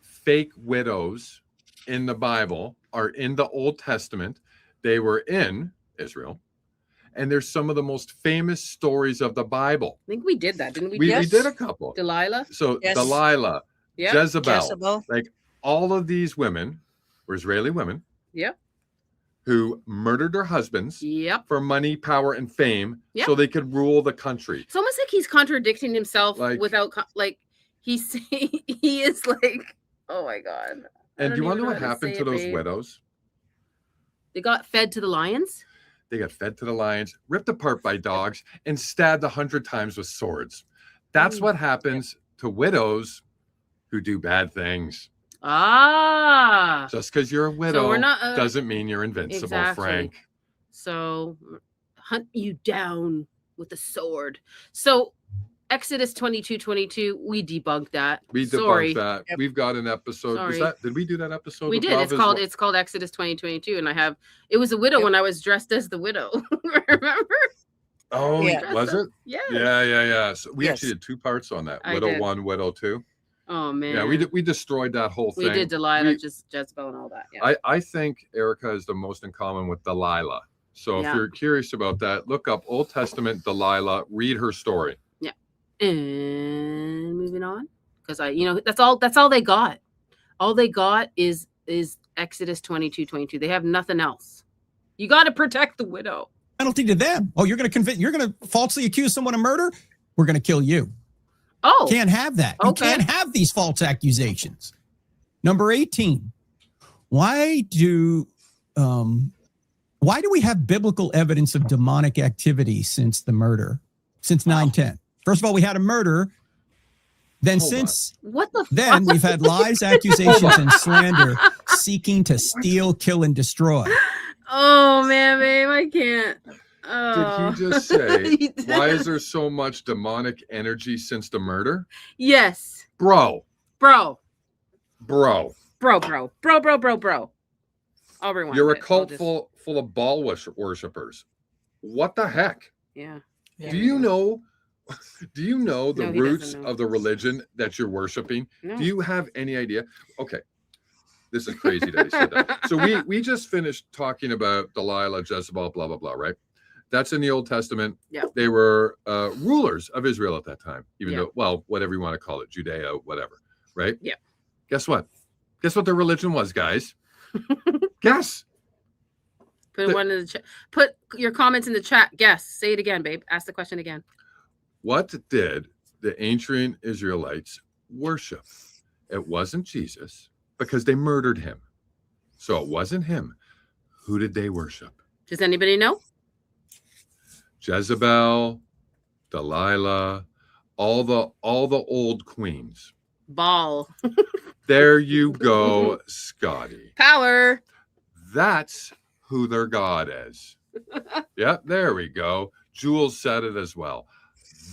fake widows in the Bible are in the Old Testament. They were in Israel. And there's some of the most famous stories of the Bible. I think we did that, didn't we? We did a couple. Delilah. So Delilah, Jezebel. All of these women were Israeli women. Yep. Who murdered their husbands for money, power, and fame so they could rule the country. It's almost like he's contradicting himself without he is oh my God. And do you want to know what happened to those widows? They got fed to the lions. They got fed to the lions, ripped apart by dogs, and stabbed 100 times with swords. That's what happens to widows who do bad things. Just because you're a widow doesn't mean you're invincible, Frank. So hunt you down with a sword. So Exodus 22:22, we debunked that. We debunked that. Yep. We've got an episode. Did we do that episode? We did. It's called Exodus 20:22, and it was a widow when I was dressed as the widow. Remember? Oh, was it? Yeah. Yeah. So we actually did 2 parts on that. Widow 1, Widow 2. Oh man. Yeah, we destroyed that whole thing. We did Delilah, Jezebel, and all that. Yeah. I think Erika is the most in common with Delilah. So if you're curious about that, look up Old Testament Delilah, read her story. Yeah. And moving on, because that's all they got. All they got is Exodus 22:22. They have nothing else. You got to protect the widow. Penalty to them. Oh, you're going to falsely accuse someone of murder? We're going to kill you. Oh, can't have that. You can't have these false accusations. Number 18. Why do we have biblical evidence of demonic activity since the murder? Since 9/10? First of all, we had a murder. Then then we've had lies, accusations, and slander seeking to steal, kill, and destroy. Oh man, babe, I can't. Oh. Did he just say, why is there so much demonic energy since the murder? Yes. Bro. I'll rewind. You're a cult full of Baal worshippers. What the heck? Yeah. Do you know Do you know the No, he roots doesn't know. of the religion that you're worshiping? No. Do you have any idea? Okay. This is crazy that he said that. So we just finished talking about Delilah, Jezebel, blah, blah, blah, right? That's in the Old Testament. Yeah. They were rulers of Israel at that time, even Yeah. though, well, whatever you want to call it, Judea, whatever, right? Yeah. Guess what? Guess what their religion was, guys? Guess. Put one in the chat. Put your comments in the chat. Guess. Say it again, babe. Ask the question again. What did the ancient Israelites worship? It wasn't Jesus because they murdered him. So it wasn't him. Who did they worship? Does anybody know? Jezebel, Delilah, all the old queens. Ball. There you go, Scotty. Power. That's who their God is. Yep, there we go. Jules said it as well.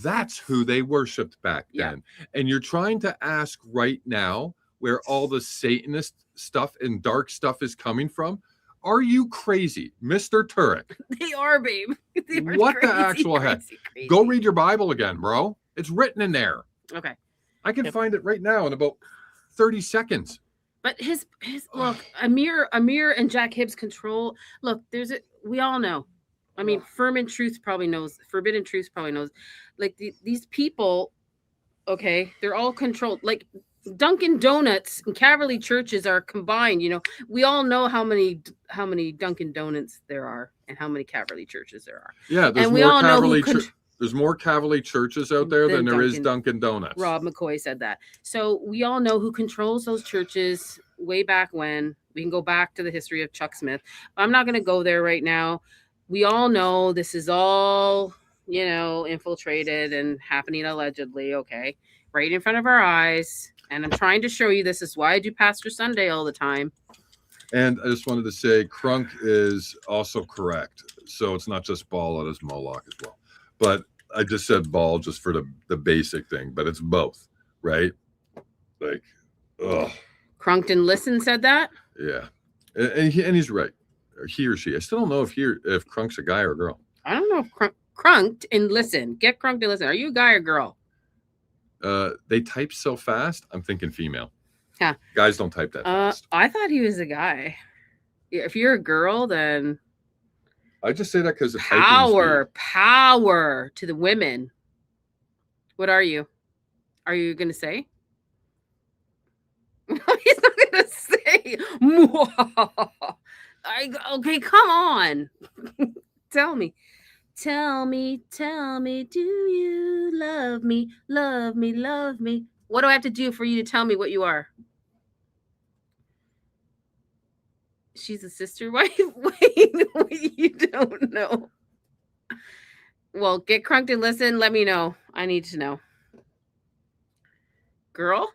That's who they worshipped back then. And you're trying to ask right now where all the Satanist stuff and dark stuff is coming from. Are you crazy, Mr. Turek? They are, babe. They are What crazy, the actual heck? crazy. Go read your Bible again, bro. It's written in there. Okay. I can find it right now in about 30 seconds. But his look, Amir and Jack Hibbs control. Look, we all know. I mean, Forbidden Truth probably knows. Like these people, okay, they're all controlled. Like Dunkin' Donuts and Cavalry churches are combined. You know, we all know how many Dunkin' Donuts there are and how many Cavalry churches there are. Yeah, there's and we more all know Cavalry who there's more Cavalry churches out there than there is Dunkin' Donuts. Rob McCoy said that. So we all know who controls those churches way back when. We can go back to the history of Chuck Smith. I'm not going to go there right now. We all know this is all, you know, infiltrated and happening allegedly, okay, right in front of our eyes. And I'm trying to show you this is why I do Pastor Sunday all the time. And I just wanted to say Crunk is also correct. So it's not just Ball, it is Moloch as well. But I just said Ball just for the basic thing, but it's both, right? Like, ugh. Crunkton Listen said that? Yeah. And he's right. Or he or she. I still don't know if Crunk's a guy or a girl. I don't know if Crunked and Listen. Get Crunked and Listen. Are you a guy or girl? They type so fast. I'm thinking female. Yeah. Guys don't type that fast. I thought he was a guy. If you're a girl, then I just say that because power to the women. What are you? Are you gonna say? No, he's not gonna say. Okay, come on. Tell me, do you love me? Love me, love me. What do I have to do for you to tell me what you are? She's a sister wife? Wait, you don't know. Well, get Crunked and Listen. Let me know. I need to know. Girl?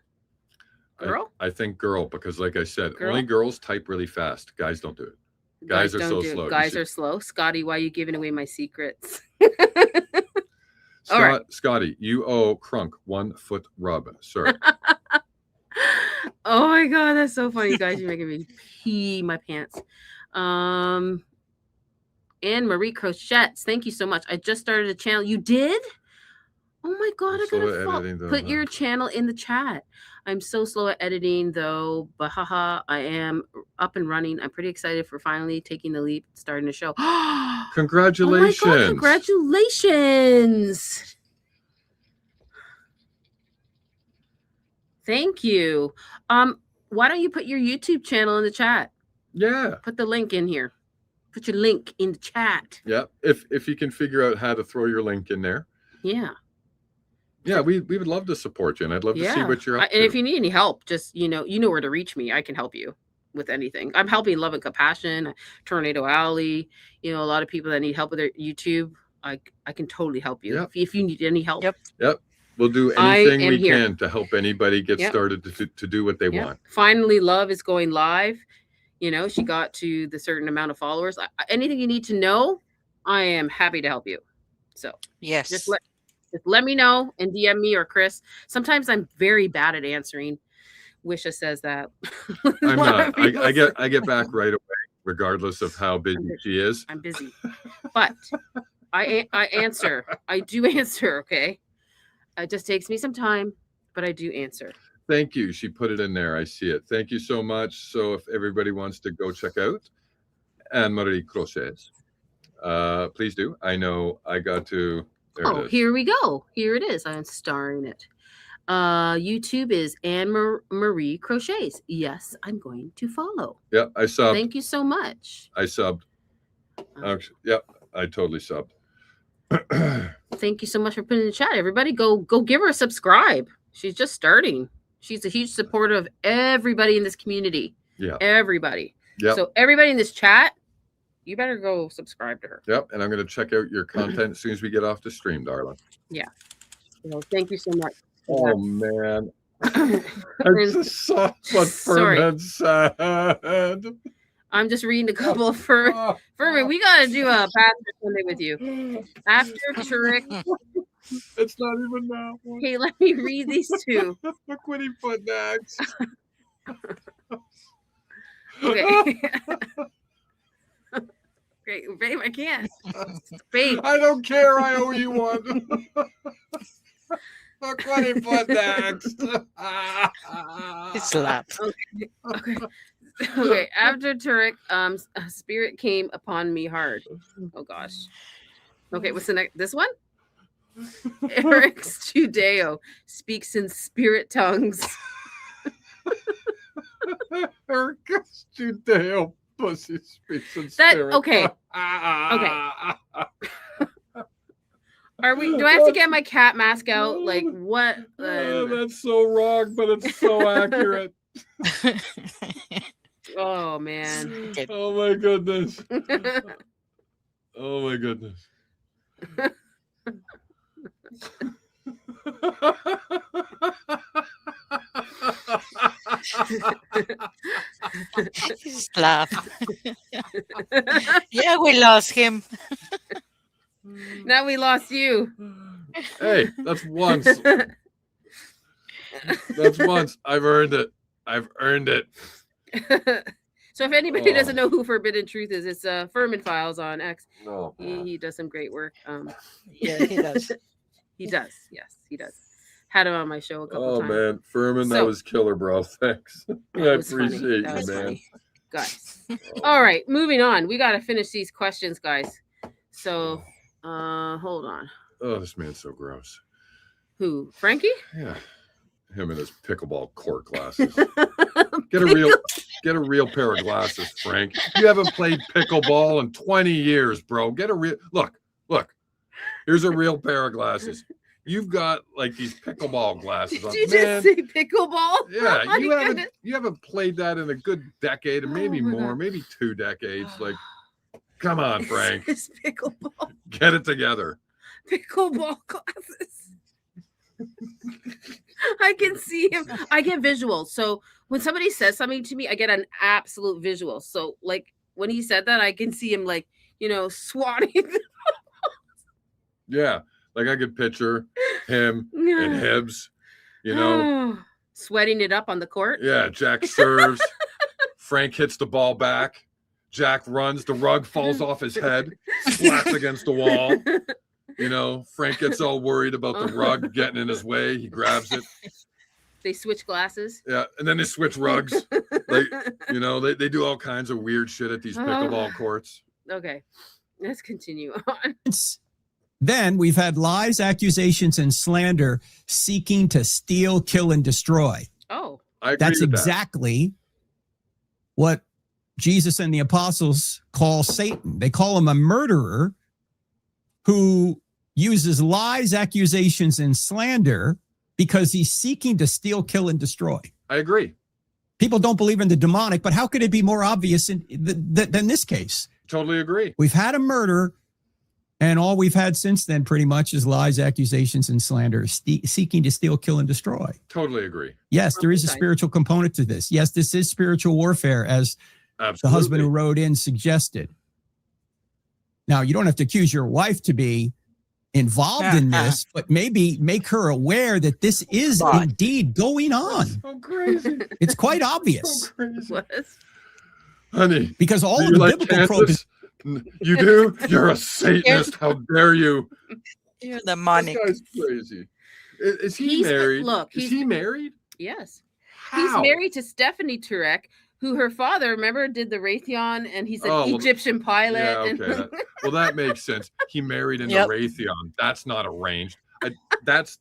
I think girl, because like I said, only girls type really fast. Guys don't do it. Guys are so slow. Guys are slow. Scotty, why are you giving away my secrets? All right. Scotty, you owe Crunk 1 foot rub, sir. Oh my god, that's so funny, guys. You're making me pee my pants. Anne Marie Crochets, thank you so much. I just started a channel. You did? Oh my god, I gotta put your channel in the chat. I'm so slow at editing though, but haha, I am up and running. I'm pretty excited for finally taking the leap, starting the show. Congratulations. Oh my god, congratulations. Thank you. Why don't you put your YouTube channel in the chat? Yeah. Put the link in here. Put your link in the chat. Yeah. If you can figure out how to throw your link in there. Yeah. Yeah, we would love to support you, and I'd love to see what you're up to. And if you need any help, just you know where to reach me. I can help you with anything. I'm helping Love and Compassion, Tornado Alley. You know, a lot of people that need help with their YouTube. I can totally help you if you need any help. Yep. We'll do anything we can to help anybody get started to do what they want. Finally, Love is going live. You know, she got to the certain amount of followers. Anything you need to know, I am happy to help you. So yes, just let me know and DM me or Chris. Sometimes I'm very bad at answering. Wisha says that. I'm not. I get back right away, regardless of how busy she is. I'm busy, but I answer. I do answer. Okay. It just takes me some time, but I do answer. Thank you. She put it in there. I see it. Thank you so much. So if everybody wants to go check out Anne-Marie Crochets, please do. I know I got to. Oh, here we go. Here it is. I'm starring it. YouTube is Anne-Marie Crochets. Yes, I'm going to follow. Yep, I subbed. Thank you so much. I subbed. Yep, I totally subbed. Thank you so much for putting in the chat. Everybody, go give her a subscribe. She's just starting. She's a huge supporter of everybody in this community. Yeah. Everybody. Yep. So everybody in this chat, you better go subscribe to her. Yep, and I'm going to check out your content as soon as we get off the stream, darling. Yeah. Well, thank you so much. Oh, man. I just saw what Furman said. I'm just reading a couple of Furman. We got to do a Pastor Sunday with you. After Turk. It's not even that one. Hey, let me read these two. Look what he put next. Okay. Great, babe, I can't. Babe. I don't care. I owe you one. Look what he put next. Slap. Okay. After Turk, a spirit came upon me hard. Oh gosh. Okay, what's the next? This one? Eric's Judeo speaks in spirit tongues. Eric's Judeo pussy speaks in spirit. Okay. Okay. Do I have to get my cat mask out? Like what? That's so wrong, but it's so accurate. Oh man. Oh my goodness. Oh my goodness. Slap. Yeah, we lost him. Now we lost you. Hey, that's once. That's once. I've earned it. I've earned it. So if anybody doesn't know who Forbidden Truth is, it's Furman Files on X. Oh, he does some great work. Yeah, he does. He does. Yes, he does. Had him on my show a couple times. Oh man, Furman, that was killer, bro. Thanks. I appreciate you, man. Funny. Guys. All right, moving on. We got to finish these questions, guys. So, hold on. Oh, this man's so gross. Who? Frankie? Yeah. Him and his pickleball court glasses. Get a real pair of glasses, Frank. You haven't played pickleball in 20 years, bro. Get a real look. Here's a real pair of glasses. You've got like these pickleball glasses on. Did you just say pickleball? Yeah, you haven't played that in a good decade, and maybe more, maybe 2 decades. Like, come on, Frank. It's pickleball. Get it together. Pickleball glasses. I can see him. I get visuals. So when somebody says something to me, I get an absolute visual. So like when he said that, I can see him like, swatting. Yeah. Like I could picture him and Hibbs, sweating it up on the court. Yeah. Jack serves. Frank hits the ball back. Jack runs. The rug falls off his head, splats against the wall. Frank gets all worried about the rug getting in his way. He grabs it. They switch glasses. Yeah, and then they switch rugs. They do all kinds of weird shit at these pickleball courts. Okay, let's continue on. Then we've had lies, accusations, and slander seeking to steal, kill, and destroy. Oh, I agree that's with exactly what Jesus and the apostles call Satan. They call him a murderer who uses lies, accusations, and slander because he's seeking to steal, kill, and destroy. I agree. People don't believe in the demonic, but how could it be more obvious than this case? Totally agree. We've had a murder, and all we've had since then pretty much is lies, accusations, and slander, seeking to steal, kill, and destroy. Totally agree. Yes, there is a spiritual component to this. Yes, this is spiritual warfare, as the husband who wrote in suggested. Now, you don't have to accuse your wife to be involved in this, but maybe make her aware that this is indeed going on. That's so crazy. It's quite obvious. So crazy. What? Honey, because all of the biblical tropes. You do? You're a Satanist. How dare you? You're demonic. This guy's crazy. Is he married? Look, is he married? Yes. How? He's married to Stephanie Turek, who her father, remember, did the Raytheon, and he's an Egyptian pilot. Yeah, okay. That makes sense. He married in the Raytheon. That's not arranged. That's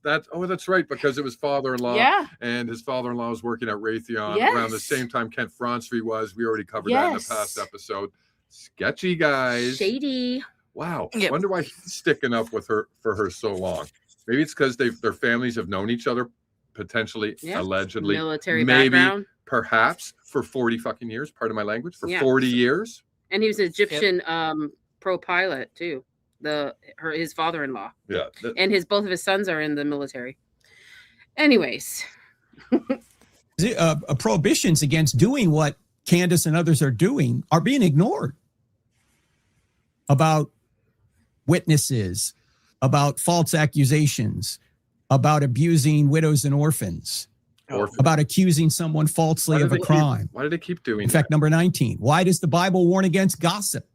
right, because it was father-in-law. Yeah. And his father-in-law was working at Raytheon around the same time Kent Fronsky was. We already covered that in the past episode. Sketchy guys. Shady. Wow. Wonder why he's sticking up with her for her so long. Maybe it's because their families have known each other, potentially, allegedly, military maybe, background. Perhaps for 40 fucking years. Part of my language, for 40 years. And he was an Egyptian pro pilot too. His father-in-law. Yeah. And both of his sons are in the military. Anyways. Prohibitions against doing what Candace and others are doing are being ignored. About witnesses, about false accusations, about abusing widows and orphans, about accusing someone falsely of a crime. Why did they keep doing In fact, number 19, why does the Bible warn against gossip?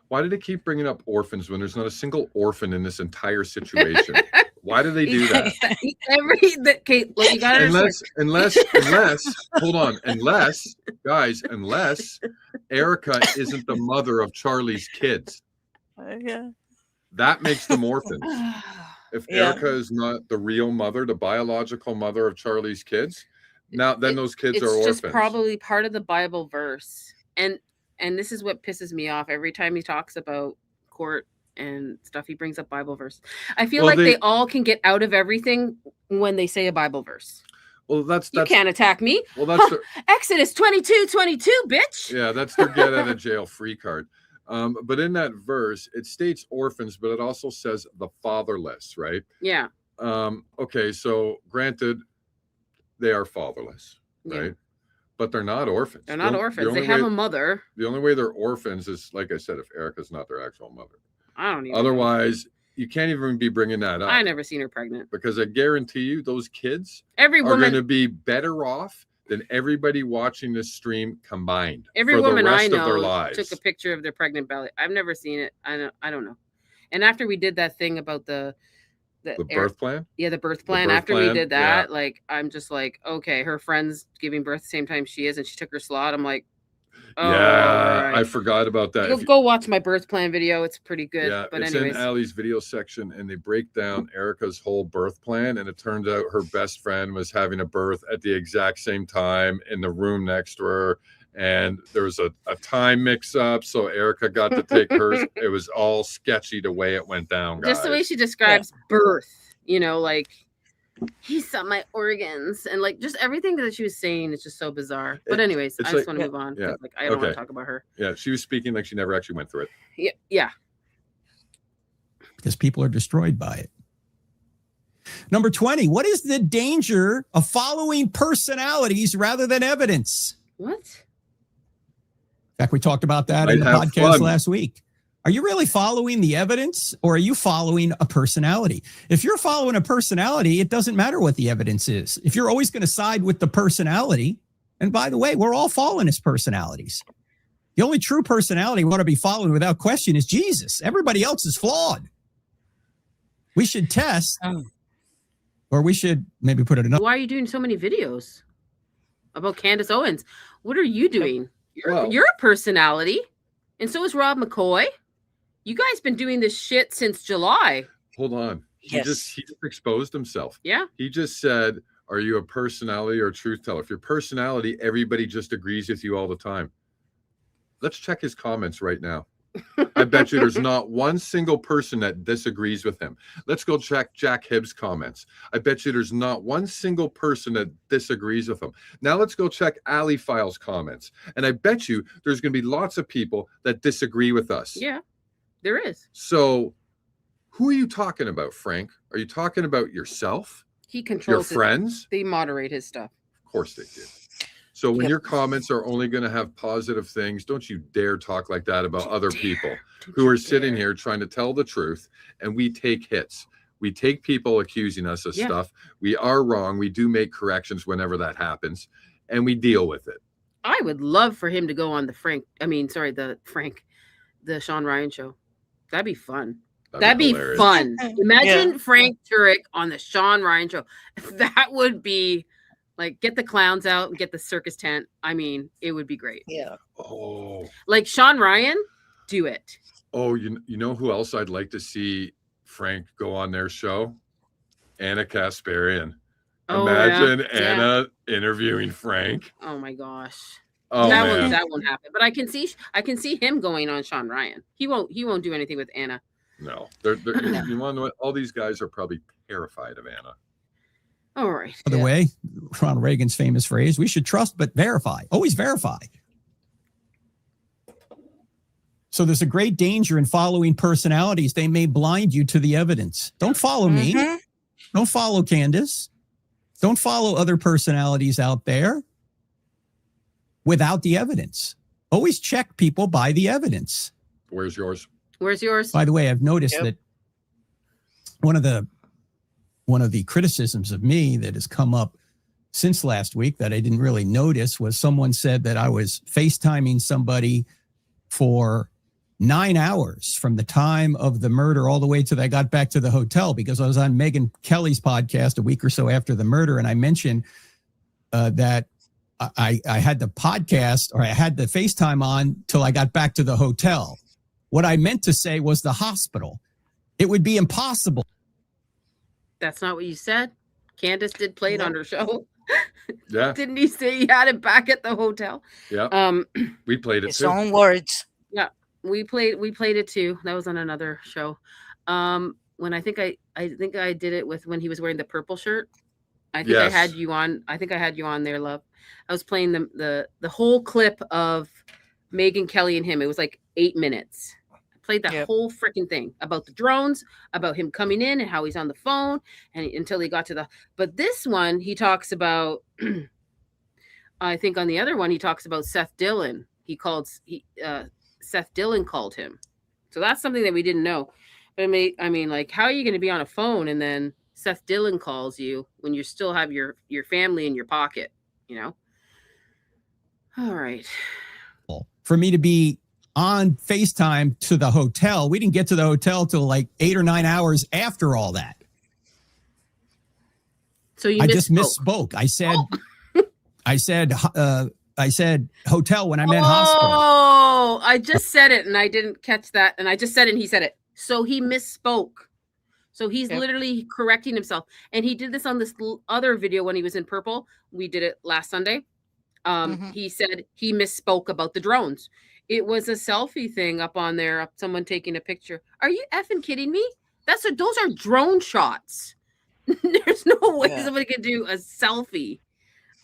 Why do they keep bringing up orphans when there's not a single orphan in this entire situation? Why do they do that? You gotta unless hold on, unless Erika isn't the mother of Charlie's kids. That makes them orphans. If Erika is not the real mother, the biological mother of Charlie's kids, then those kids are orphans. It's just probably part of the Bible verse. And this is what pisses me off every time he talks about court and stuff. He brings up Bible verse. I feel like they all can get out of everything when they say a Bible verse. Well, that's you can't attack me. Well, that's Exodus 22:22, bitch. Yeah, that's their get out of jail free card. But in that verse, it states orphans, but it also says the fatherless, right? Yeah. Okay, so granted, they are fatherless, right? But they're not orphans. They're not orphans. They have a mother. The only way they're orphans is, like I said, if Erika's not their actual mother. I don't even Otherwise, you can't even be bringing that up. I never seen her pregnant. Because I guarantee you, those kids are going to be better off than everybody watching this stream combined. Every for woman the rest I of their know lives. took a picture of their pregnant belly. I've never seen it. I don't know. And after we did that thing about the birth plan? Yeah, the birth plan. After we did that, like, I'm just like, okay, her friend's giving birth the same time she is, and she took her slot. I'm like, oh, yeah, I forgot about that. Go watch my birth plan video. It's pretty good. Yeah, but it's anyways. in Allie's video section, and they break down Erika's whole birth plan, and it turns out her best friend was having a birth at the exact same time in the room next to her. And there was a time mix up, so Erika got to take hers. It was all sketchy the way it went down, guys. Just the way she describes birth, like he saw my organs, and like just everything that she was saying is just so bizarre. But anyways, I just want to move on. Yeah. Like I don't want to talk about her. Yeah, she was speaking like she never actually went through it. Yeah. Because people are destroyed by it. Number 20, what is the danger of following personalities rather than evidence? What? In fact, we talked about that in the podcast last week. Are you really following the evidence, or are you following a personality? If you're following a personality, it doesn't matter what the evidence is. If you're always going to side with the personality, and by the way, we're all fallen as personalities. The only true personality we want to be following without question is Jesus. Everybody else is flawed. We should test, or we should maybe put it another. Why are you doing so many videos about Candace Owens? What are you doing? You're a personality, and so is Rob McCoy. You guys been doing this shit since July. Hold on. He just exposed himself. Yeah. He just said, are you a personality or a truth teller? If you're personality, everybody just agrees with you all the time. Let's check his comments right now. I bet you there's not one single person that disagrees with him. Let's go check Jack Hibbs' comments. I bet you there's not one single person that disagrees with him. Now let's go check Ali Files' comments. And I bet you there's going to be lots of people that disagree with us. Yeah, there is. So who are you talking about, Frank? Are you talking about yourself? He controls your friends? They moderate his stuff. Of course they do. So when your comments are only going to have positive things, don't you dare talk like that about other people who are sitting here trying to tell the truth, and we take hits. We take people accusing us of stuff. We are wrong. We do make corrections whenever that happens, and we deal with it. I would love for him to go on the Sean Ryan show. That'd be fun. That'd be hilarious. fun. Imagine Yeah. Frank Turk on the Sean Ryan show. That would be like, get the clowns out and get the circus tent. I mean, it would be great. Yeah. Oh, Like Sean Ryan, do it. oh, you know who else I'd like to see Frank go on their show? Anna Kasparian. Oh, Imagine yeah. Anna interviewing Frank. Oh my gosh. Oh man, that won't happen. But I can see him going on Sean Ryan. He won't do anything with Anna. no. They're you want to know what? All these guys are probably terrified of Anna. All right. By the way, Ronald Reagan's famous phrase, we should trust but verify. Always verify. So there's a great danger in following personalities. They may blind you to the evidence. Don't follow me. Don't follow Candace. Don't follow other personalities out there without the evidence. Always check people by the evidence. Where's yours? Where's yours? By the way, I've noticed that one of the criticisms of me that has come up since last week that I didn't really notice was someone said that I was FaceTiming somebody for 9 hours from the time of the murder all the way till I got back to the hotel, because I was on Megyn Kelly's podcast a week or so after the murder. And I mentioned that I had the podcast, or I had the FaceTime on till I got back to the hotel. What I meant to say was the hospital. It would be impossible. That's not what you said. Candace did play it on her show. Yeah. Didn't he say he had it back at the hotel? Yeah. We played it His too. own words. Yeah. We played it too. That was on another show. When I think I did it with when he was wearing the purple shirt. I think I had you on. I think I had you on there, love. I was playing the whole clip of Megyn Kelly and him. It was like 8 minutes. I played that whole freaking thing about the drones, about him coming in and how he's on the phone and until he got to the. But this one, he talks about. I think on the other one, he talks about Seth Dillon. Seth Dillon called him. So that's something that we didn't know. But I mean, like, how are you going to be on a phone and then Seth Dillon calls you when you still have your family in your pocket, you know? All right. For me to be on FaceTime to the hotel, we didn't get to the hotel till like 8 or 9 hours after all that. So I just misspoke. I said hotel when I meant hospital. Oh, I just said it and I didn't catch that. And I just said it and he said it. So he misspoke. So he's literally correcting himself. And he did this on this other video when he was in purple. We did it last Sunday. He said he misspoke about the drones. It was a selfie thing up on there, someone taking a picture. Are you effing kidding me? Those are drone shots. There's no way somebody could do a selfie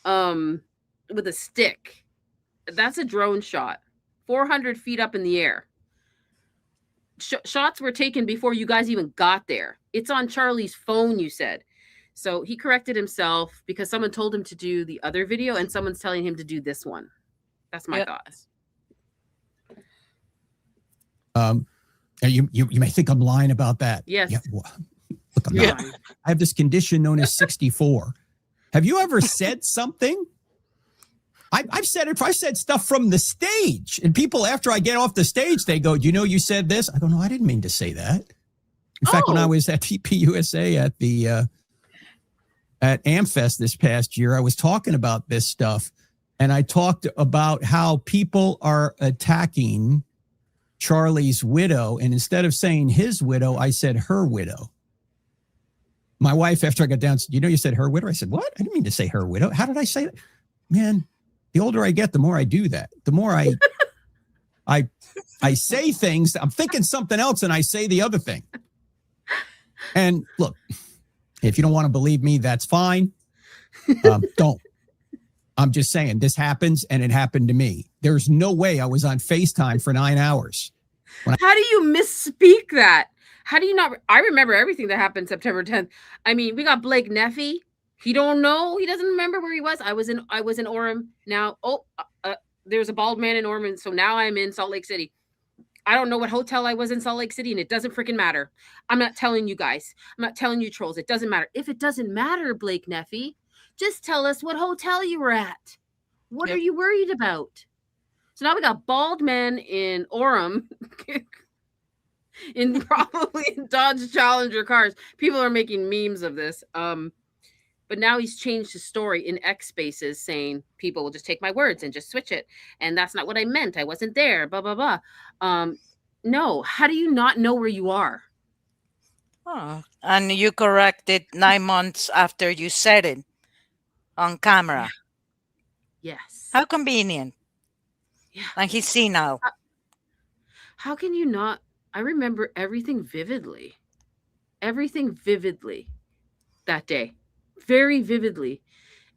with a stick. That's a drone shot. 400 feet up in the air. Shots were taken before you guys even got there. It's on Charlie's phone, you said. So he corrected himself because someone told him to do the other video and someone's telling him to do this one. That's my thoughts. You may think I'm lying about that. Yes. Yeah, well, look, I'm not. I have this condition known as 64. Have you ever said something? I've said it. I said stuff from the stage, and people after I get off the stage, they go, "You know, you said this." I don't know. I didn't mean to say that. In fact, when I was at TPUSA at the at AmFest this past year, I was talking about this stuff, and I talked about how people are attacking Charlie's widow, and instead of saying his widow, I said her widow. My wife, after I got down, said, "You know, you said her widow." I said, "What? I didn't mean to say her widow. How did I say that?" Man, the older I get, the more I do that. The more I say things. I'm thinking something else, and I say the other thing. And look, if you don't want to believe me, that's fine. Don't. I'm just saying this happens, and it happened to me. There's no way I was on FaceTime for 9 hours. How do you misspeak that? How do you not? I remember everything that happened September 10th. I mean, we got Blake Neffy. He don't know. He doesn't remember where he was. I was in Orem. Now, there's a bald man in Orem, so now I'm in Salt Lake City. I don't know what hotel I was in Salt Lake City, and it doesn't freaking matter. I'm not telling you guys. I'm not telling you trolls. It doesn't matter. If it doesn't matter, Blake Neffy, just tell us what hotel you were at. What are you worried about? So now we got bald men in Orem in probably in Dodge Challenger cars. People are making memes of this. But now he's changed his story in X Spaces, saying people will just take my words and just switch it, and that's not what I meant. I wasn't there. Blah blah blah. No, how do you not know where you are? Oh, and you corrected 9 months after you said it on camera. Yes. How convenient. Yeah. And he's senile. How can you not? I remember everything vividly. Everything vividly that day. Very vividly.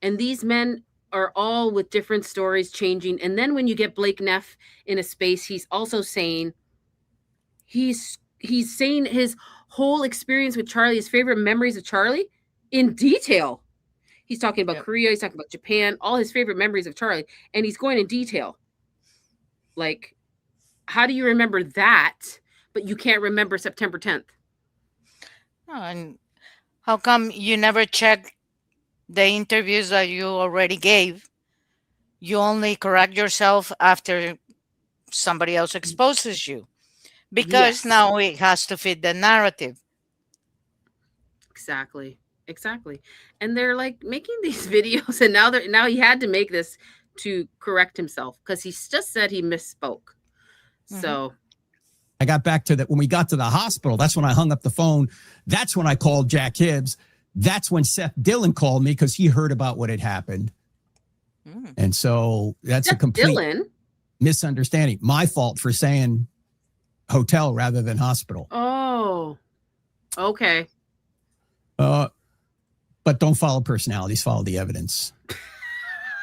And these men are all with different stories changing. And then when you get Blake Neff in a space, he's also saying he's saying his whole experience with Charlie, his favorite memories of Charlie in detail. He's talking about Korea, he's talking about Japan, all his favorite memories of Charlie, and he's going in detail. Like, how do you remember that, but you can't remember September 10th? Oh, and how come you never checked the interviews that you already gave? You only correct yourself after somebody else exposes you. Because now it has to fit the narrative. Exactly. And they're like making these videos, and now he had to make this to correct himself because he just said he misspoke. So I got back to that when we got to the hospital. That's when I hung up the phone. That's when I called Jack Hibbs. That's when Seth Dillon called me because he heard about what had happened. And so that's Seth a complete misunderstanding. My fault for saying hotel rather than hospital. Oh, okay. But don't follow personalities, follow the evidence.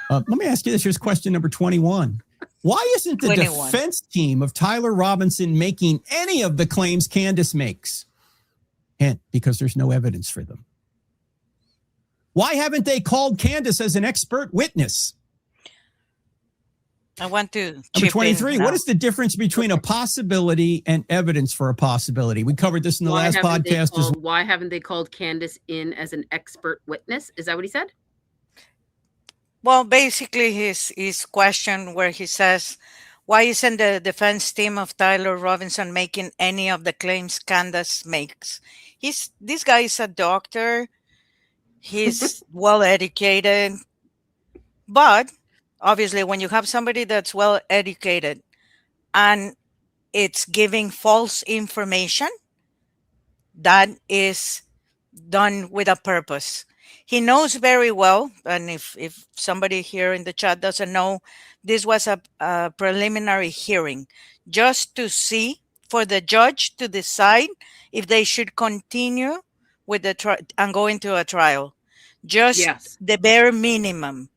Let me ask you this. Here's question number 21. Why isn't the defense team of Tyler Robinson making any of the claims Candace makes? Hint, because there's no evidence for them. Why haven't they called Candace as an expert witness? I want to Number 23, what is the difference between a possibility and evidence for a possibility? We covered this in the last podcast. Why haven't they called Candace in as an expert witness? Is that what he said? Well, basically his question where he says, why isn't the defense team of Tyler Robinson making any of the claims Candace makes? This guy is a doctor. He's well-educated. But obviously, when you have somebody that's well-educated and it's giving false information, that is done with a purpose. He knows very well, and if somebody here in the chat doesn't know, this was a preliminary hearing just to see, for the judge to decide if they should continue with the and go into a trial. Just the bare minimum.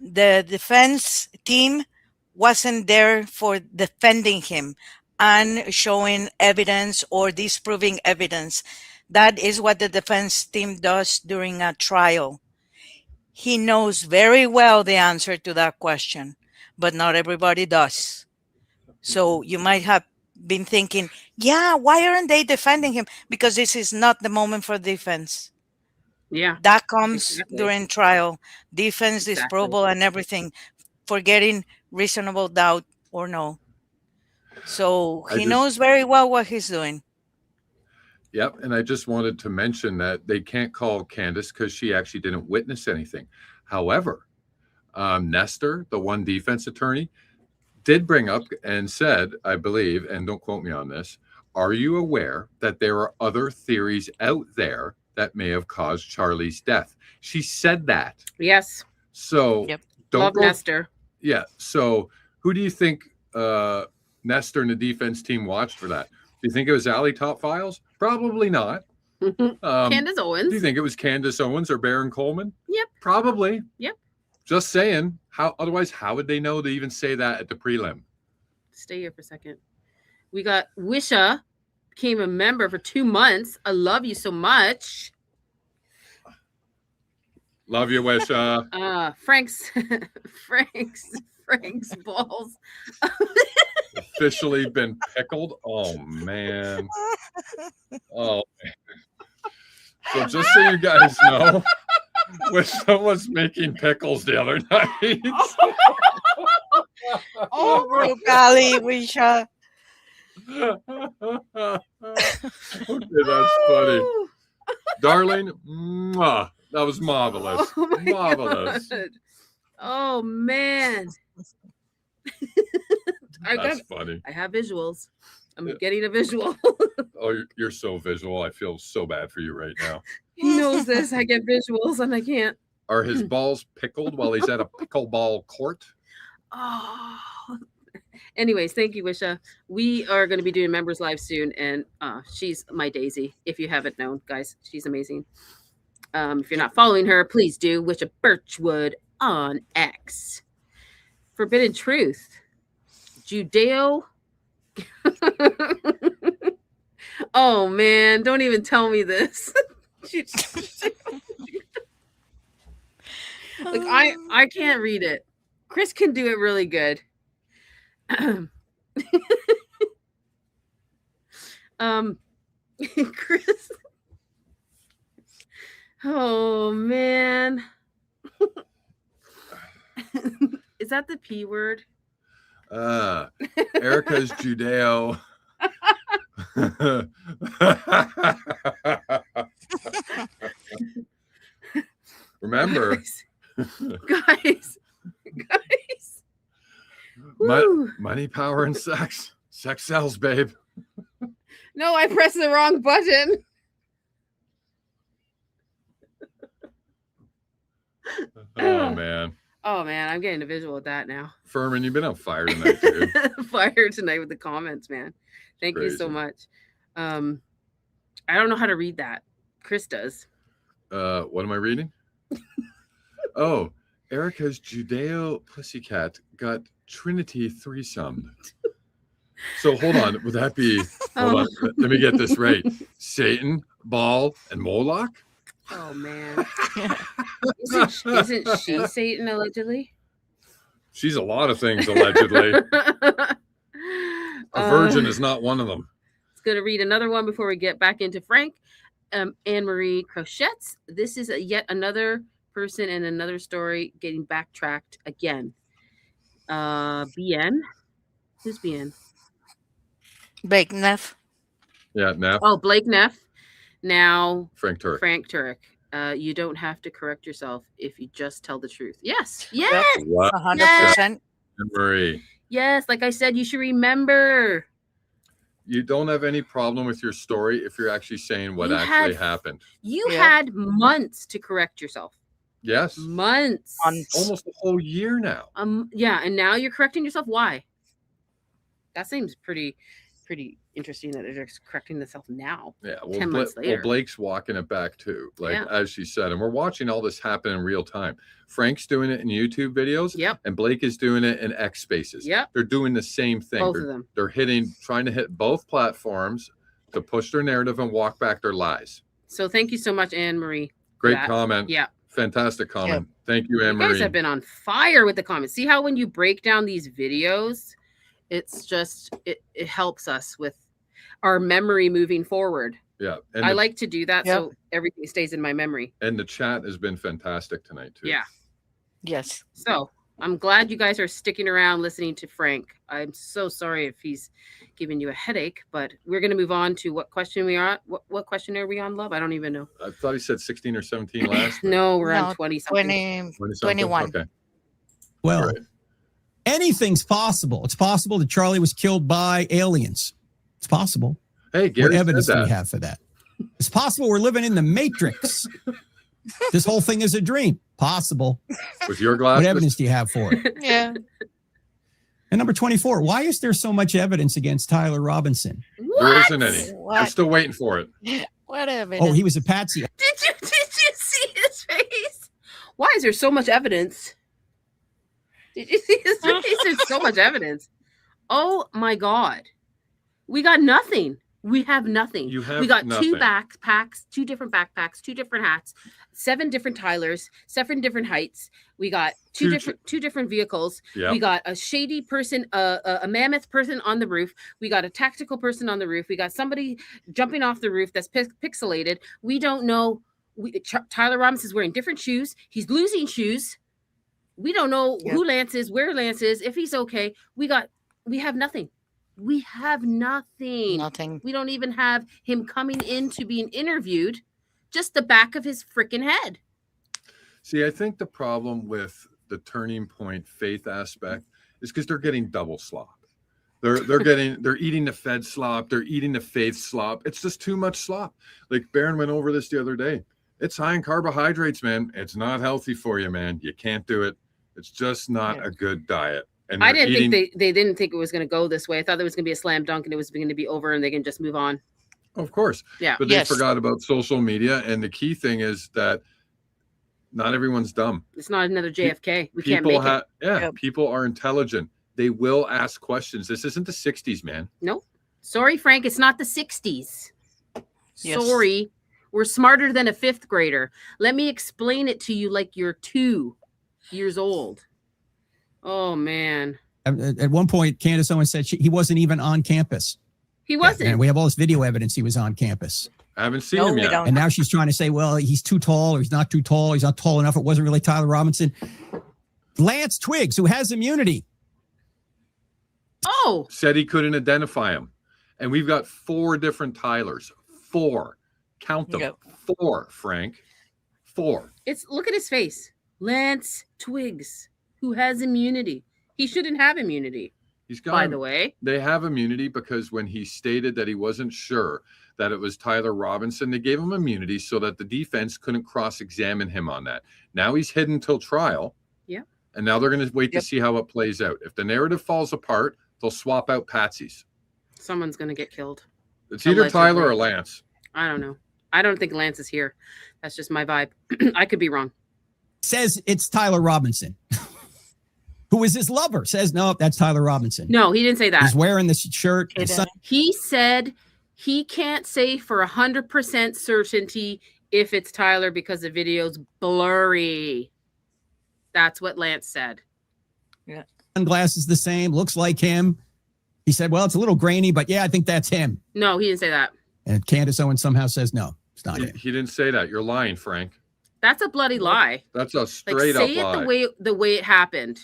The defense team wasn't there for defending him and showing evidence or disproving evidence. That is what the defense team does during a trial. He knows very well the answer to that question, but not everybody does. So you might have been thinking, yeah, why aren't they defending him? Because this is not the moment for defense. Yeah. That comes during trial. Defense, disprobable, and everything, for getting reasonable doubt or no. So he knows very well what he's doing. Yep. And I just wanted to mention that they can't call Candace because she actually didn't witness anything. However, Nestor, the one defense attorney, did bring up and said, I believe, and don't quote me on this, are you aware that there are other theories out there that may have caused Charlie's death? She said that. Yes. So don't love Nestor. Yeah. So who do you think Nestor and the defense team watched for that? Do you think it was Allie Top Files? Probably not. Candace Owens. Do you think it was Candace Owens or Baron Coleman? Yep. Probably. Yep. Just saying. Otherwise, how would they know to even say that at the prelim? Stay here for a second. We got Wisha, became a member for 2 months. I love you so much. Love you, Wisha. Frank's balls. Officially been pickled. Oh man. Oh. So just so you guys know, Wisha was making pickles the other night. Oh, golly, Wisha. Okay, that's funny. Darling, mwah, that was marvelous. Oh my Marvelous. God. Oh man. That's funny. I have visuals. I'm getting a visual. Oh, you're so visual. I feel so bad for you right now. He knows this. I get visuals and I can't. Are his balls pickled while he's at a pickleball court? Oh. Anyways, thank you, Wisha. We are going to be doing members live soon, and she's my Daisy. If you haven't known, guys, she's amazing. If you're not following her, please do. Wisha Birchwood on X. Forbidden Truth. Judeo. Oh man, don't even tell me this. Like I can't read it. Chris can do it really good. Chris. Oh man. Is that the P word? Erika's Judeo. Remember, guys. money, power, and sex. Sex sells, babe. No, I pressed the wrong button. Oh man. Oh man, I'm getting a visual with that now. Furman, you've been on fire tonight, dude. Fire tonight with the comments, man. Thank you so much. I don't know how to read that. Chris does. What am I reading? Oh, Erika's Judeo pussycat got Trinity threesome. So hold on, would that be? Hold on, let me get this right. Satan, Baal, and Moloch. Oh man, isn't she Satan allegedly? She's a lot of things allegedly. A virgin is not one of them. It's going to read another one before we get back into Frank. Anne-Marie Crochets. This is yet another person and another story getting backtracked again. BN. Who's BN? Blake Neff. Yeah, Neff. Oh, Blake Neff. Now Frank Turk. Frank Turk. You don't have to correct yourself if you just tell the truth. Yes. Yes. 100%. Marie. Yes. Like I said, you should remember. You don't have any problem with your story if you're actually saying what actually happened. You had months to correct yourself. Yes. Months. Almost a whole year now. Yeah, and now you're correcting yourself. Why? That seems pretty interesting that they're just correcting themselves now. Yeah, 10 months later. Well, Blake's walking it back too, as she said, and we're watching all this happen in real time. Frank's doing it in YouTube videos, and Blake is doing it in X Spaces. Yep, they're doing the same thing. Both of them. They're trying to hit both platforms to push their narrative and walk back their lies. So thank you so much, Anne-Marie. Great comment. Yeah. Fantastic comment. Yep. Thank you, Anne-Marie. You guys have been on fire with the comments. See how when you break down these videos, it's just it helps us with our memory moving forward. Yeah. And I like to do that so everything stays in my memory. And the chat has been fantastic tonight too. Yeah. Yes. So I'm glad you guys are sticking around listening to Frank. I'm so sorry if he's giving you a headache, but we're going to move on to what question we are. What question are we on, love? I don't even know. I thought he said 16 or 17 last. No, we're on 20-something. 21. Okay. Well, anything's possible. It's possible that Charlie was killed by aliens. It's possible. Hey, Gary, what evidence do we have for that? It's possible we're living in the Matrix. This whole thing is a dream. Possible. With your glasses? What evidence do you have for it? Yeah. And number 24, why is there so much evidence against Tyler Robinson? There isn't any. I'm still waiting for it. What evidence? Oh, he was a patsy. Did you see his face? Why is there so much evidence? Did you see his face? There's so much evidence. Oh my God. We got nothing. We have nothing. We got nothing. 2 backpacks, 2 different backpacks, 2 different hats, 7 different Tylers, 7 different heights. We got two different vehicles. Yep. We got a shady person, a mammoth person on the roof. We got a tactical person on the roof. We got somebody jumping off the roof that's pixelated. We don't know. Tyler Robinson is wearing different shoes. He's losing shoes. We don't know who Lance is, where Lance is, if he's okay. We have nothing. We have nothing. Nothing. We don't even have him coming in to being interviewed. Just the back of his freaking head. See, I think the problem with the Turning Point faith aspect is because they're getting double slop. They're eating the Fed slop. They're eating the faith slop. It's just too much slop. Like Baron went over this the other day. It's high in carbohydrates, man. It's not healthy for you, man. You can't do it. It's just not a good diet. And I didn't think they didn't think it was going to go this way. I thought there was going to be a slam dunk and it was going to be over and they can just move on. Of course. Yeah. But they forgot about social media. And the key thing is that not everyone's dumb. It's not another JFK. We can't make it. Yeah. People are intelligent. They will ask questions. This isn't the 60s, man. Nope. Sorry, Frank. It's not the 60s. Yes. Sorry. We're smarter than a fifth grader. Let me explain it to you like you're 2 years old. Oh, man. At one point, Candace Owens said he wasn't even on campus. He wasn't. And we have all this video evidence he was on campus. I haven't seen him yet. And now she's trying to say, well, he's too tall or he's not too tall. He's not tall enough. It wasn't really Tyler Robinson. Lance Twiggs, who has immunity. Oh. Said he couldn't identify him. And we've got 4 different Tylers. 4. Count them. 4, Frank. 4. Look at his face. Lance Twiggs, who has immunity. He shouldn't have immunity. He's got, by the way. They have immunity because when he stated that he wasn't sure that it was Tyler Robinson, they gave him immunity so that the defense couldn't cross-examine him on that. Now he's hidden till trial. Yeah. And now they're going to wait to see how it plays out. If the narrative falls apart, they'll swap out patsies. Someone's going to get killed. It's either Allegedly. Tyler or Lance. I don't know. I don't think Lance is here. That's just my vibe. I could be wrong. Says it's Tyler Robinson. Who is his lover? Says, no, that's Tyler Robinson. No, he didn't say that. He's wearing this shirt. He said he can't say for 100% certainty if it's Tyler because the video's blurry. That's what Lance said. Yeah. Sunglasses the same, looks like him. He said, well, it's a little grainy, but yeah, I think that's him. No, he didn't say that. And Candace Owens somehow says, no, it's not him. He didn't say that. You're lying, Frank. That's a bloody lie. That's a straight up lie. Say it the way it happened.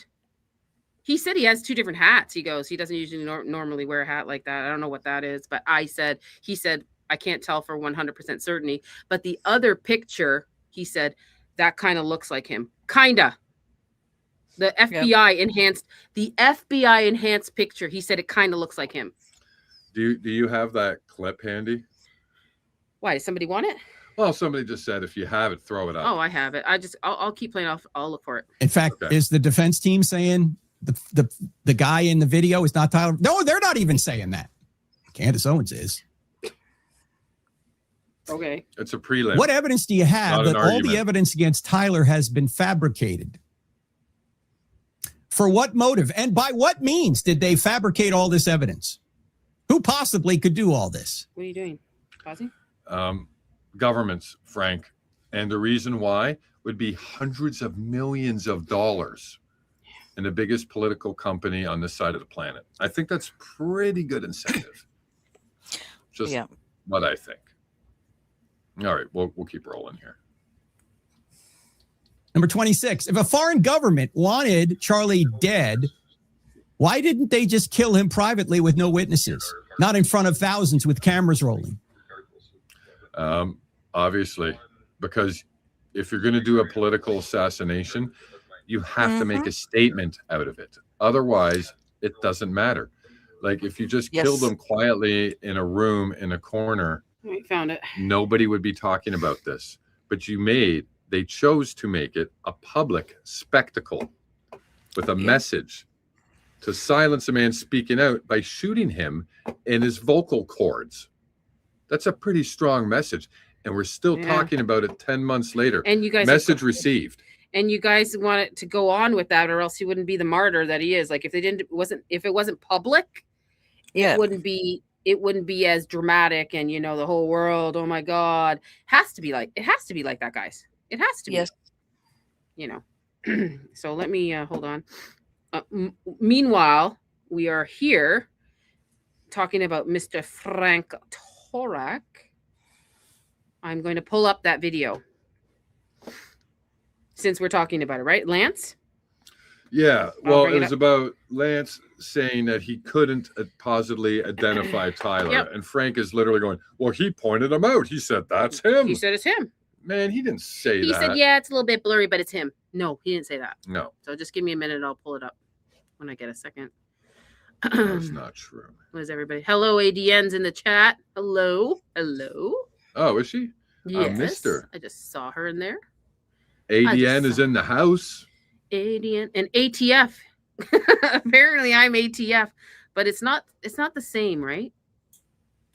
He said he has 2 different hats. He goes, he doesn't usually normally wear a hat like that. I don't know what that is, but he said, I can't tell for 100% certainty. But the other picture, he said, that kind of looks like him. Kinda. The FBI enhanced picture. He said it kind of looks like him. Do you have that clip handy? Why? Does somebody want it? Well, somebody just said if you have it, throw it up. Oh, I have it. I'll keep playing off. I'll look for it. In fact, is the defense team saying the guy in the video is not Tyler? No, they're not even saying that. Candace Owens is. Okay. It's a prelim. What evidence do you have that all the evidence against Tyler has been fabricated? For what motive? And by what means did they fabricate all this evidence? Who possibly could do all this? What are you doing? Pausing? Governments, Frank. And the reason why would be hundreds of millions of dollars in the biggest political company on this side of the planet. I think that's pretty good incentive. Just what I think. All right, we'll keep rolling here. Number 26. If a foreign government wanted Charlie dead, why didn't they just kill him privately with no witnesses? Not in front of thousands with cameras rolling. Obviously, because if you're going to do a political assassination, you have to make a statement out of it. Otherwise, it doesn't matter. Like if you just killed them quietly in a room in a corner, we found it. Nobody would be talking about this. But they chose to make it a public spectacle with a message to silence a man speaking out by shooting him in his vocal cords. That's a pretty strong message. And we're still talking about it 10 months later. And you guys received. And you guys want it to go on with that, or else he wouldn't be the martyr that he is. Like if it wasn't public, it wouldn't be as dramatic and the whole world, oh my God. It has to be like that, guys. It has to be. So let me hold on. Meanwhile, we are here talking about Mr. Frank Turk. I'm going to pull up that video since we're talking about it, right, Lance? Yeah, I'll well, bring it it was up. about Lance saying that he couldn't positively identify Tyler. Yep. And Frank is literally going, well, he pointed him out. He said, that's him. He said it's him. Man, he didn't say He that. said, yeah, it's a little bit blurry, but it's him. No, he didn't say that. No, So just give me a minute. I'll pull it up when I get a second. that's not true. What is everybody? Hello, ADN's in the chat. Hello. Hello. Oh, is she? Yes. I missed her. I just saw her in there. ADN is in the house. ADN and ATF. Apparently I'm ATF, but it's not the same, right?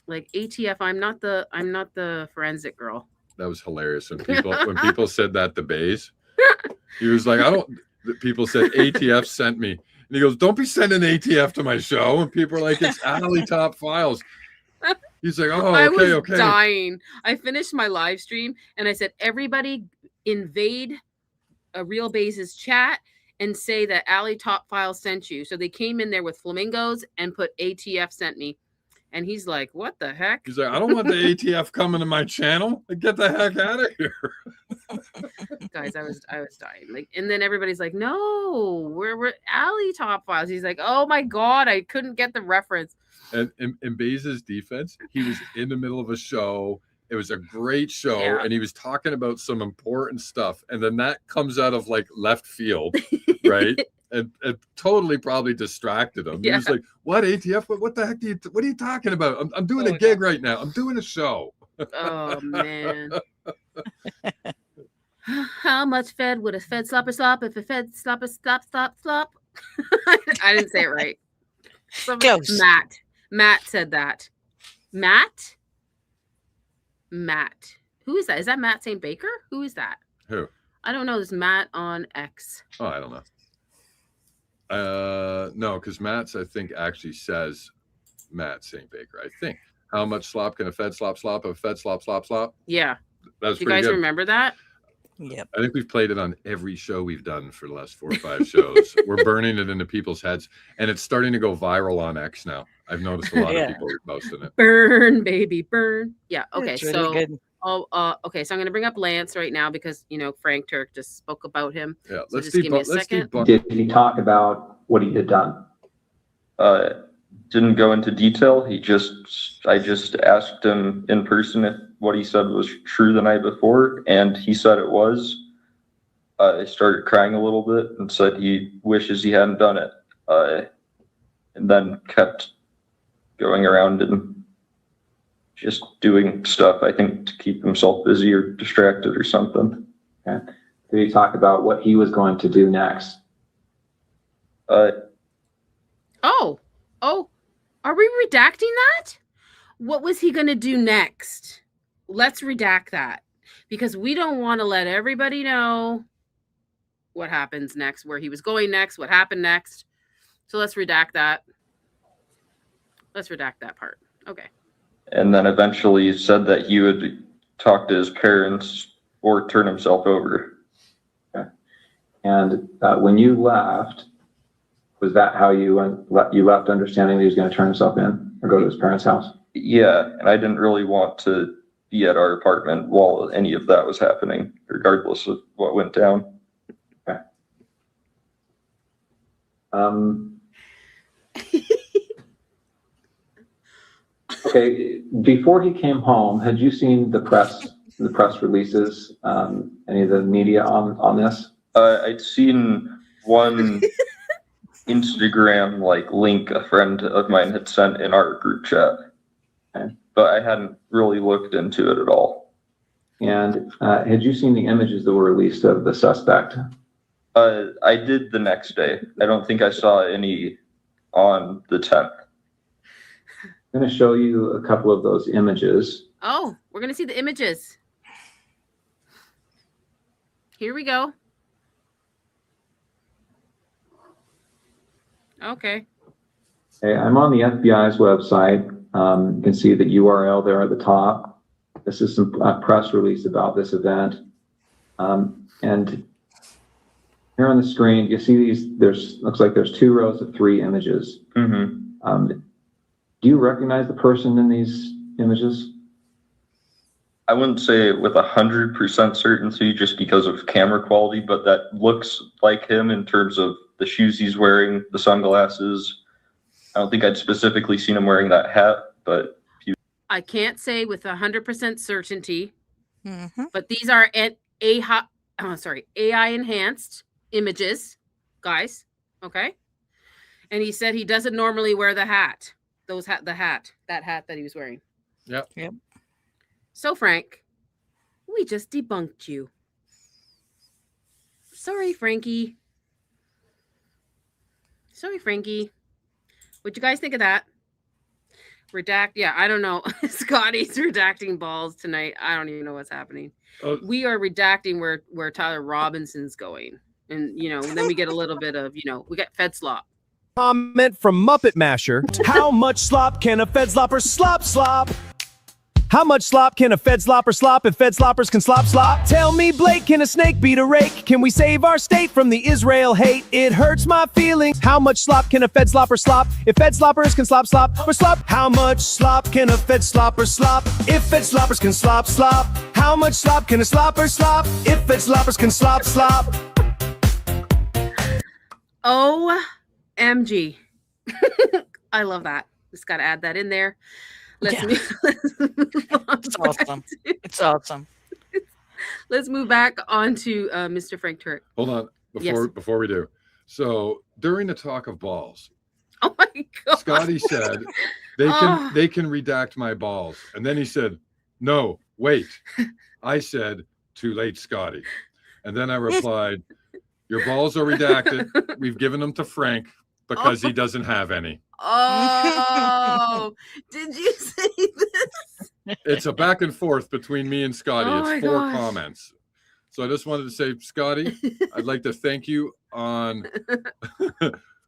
Like ATF, I'm not the forensic girl. That was hilarious when people said that to Baze. He was like, people said ATF sent me. And he goes, don't be sending ATF to my show. And people are like, it's Alley Top Files. He's like, oh, I okay, was dying. I finished my live stream and I said, everybody invade a Real Baze's chat and say that Alley Top Files sent you. So they came in there with flamingos and put ATF sent me. And he's like, what the heck? He's like, I don't want the ATF coming to my channel. Like, get the heck out of here. Guys, I was dying. Like, and then everybody's like, no, we're Alley Top Files. He's like, oh my God, I couldn't get the reference. And in Baze's defense, he was in the middle of a show. It was a great show, Yeah. and he was talking about some important stuff. And then that comes out of like left field, right? and totally probably distracted him. Yeah. He was like, "What ATF? What the heck? What are you talking about? I'm doing a gig right now. I'm doing a show." Oh man. How much fed would a fed slopper slop if a fed slopper slop? I didn't say it right. Close. Matt said that. Matt. Who is that? Is that Matt St. Baker? Who is that? Who? I don't know. There's Matt on X. Oh, I don't know. No, because Matt's, I think, actually says Matt St. Baker. I think. How much slop can a fed slop if a fed slop? Yeah. That's Do you pretty guys good. remember that? Yep. I think we've played it on every show we've done for the last 4 or 5 shows. We're burning it into people's heads, and it's starting to go viral on X now. I've noticed a lot of people posting it. Burn, baby, burn. Yeah. Okay. It's really so, good. okay. So I'm going to bring up Lance right now because Frank Turk just spoke about him. Yeah. So Let's just give me a second. Did he talk about what he had done? Didn't go into detail. I just asked him in person if what he said was true the night before, and he said it was. I started crying a little bit and said he wishes he hadn't done it, and then kept going around and just doing stuff, I think, to keep himself busy or distracted or something. Okay. Did he talk about what he was going to do next? Oh, are we redacting that? What was he going to do next? Let's redact that because we don't want to let everybody know what happens next, where he was going next, what happened next. So let's redact that. Let's redact that part. Okay. And then eventually said that he would talk to his parents or turn himself over. Okay. And when you left, was that how you left, understanding that he was going to turn himself in or go to his parents' house? Yeah, and I didn't really want to be at our apartment while any of that was happening, regardless of what went down. Okay. Okay. Before he came home, had you seen the press releases, any of the media on this? I'd seen one Instagram link a friend of mine had sent in our group chat, okay, but I hadn't really looked into it at all. And had you seen the images that were released of the suspect? I did the next day. I don't think I saw any on the 10th. I'm going to show you a couple of those images. Oh, we're going to see the images. Here we go. Okay. Okay, I'm on the FBI's website. You can see the URL there at the top. This is some press release about this event. And here on the screen, you see these, looks like there's 2 rows of 3 images. Mm-hmm. Do you recognize the person in these images? I wouldn't say with 100% certainty just because of camera quality, but that looks like him in terms of the shoes he's wearing, the sunglasses. I don't think I'd specifically seen him wearing that hat, but I can't say with 100% certainty, Mm-hmm. but these are AI enhanced images, guys. Okay. And he said he doesn't normally wear the hat. That hat that he was wearing. Yep. So Frank, we just debunked you. Sorry, Frankie. What'd you guys think of that? Yeah, I don't know. Scotty's redacting balls tonight. I don't even know what's happening. We are redacting where Tyler Robinson's going. And, then we get a little bit of, we got Fed slop. Comment from Muppet Masher. How much slop can a Fed slopper slop? How much slop can a Fed slopper slop if Fed sloppers can slop? Tell me, Blake, can a snake beat a rake? Can we save our state from the Israel hate? It hurts my feelings. How much slop can a Fed slopper slop if Fed sloppers can slop or slop? How much slop can a Fed slopper slop if Fed sloppers can slop? How much slop can a slopper slop if Fed sloppers can slop? OMG. I love that. Just got to add that in there. Let's move on. It's awesome. Let's move back on to Mr. Frank Turk. Hold on before we do. So during the talk of balls, oh my God, Scotty said they can redact my balls, and then he said, "No, wait." I said, "Too late, Scotty." And then I replied, "Your balls are redacted. We've given them to Frank because he doesn't have any." Oh, did you say this? It's a back and forth between me and Scotty. It's 4 gosh. comments. So I just wanted to say, Scotty, I'd like to thank you on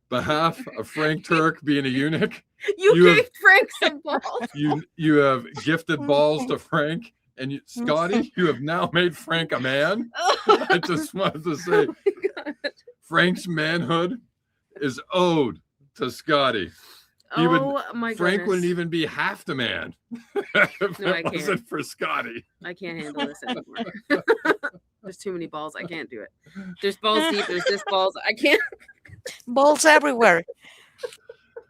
behalf of Frank Turk being a eunuch. You gave Frank some balls. You have gifted balls to Frank. And Scotty, you have now made Frank a man. I just wanted to say, Frank's manhood is owed to Scotty. Frank wouldn't even be half the man if it wasn't for Scotty. I can't handle this anymore. There's too many balls. I can't do it. There's balls deep. There's just balls. I can't. Balls everywhere.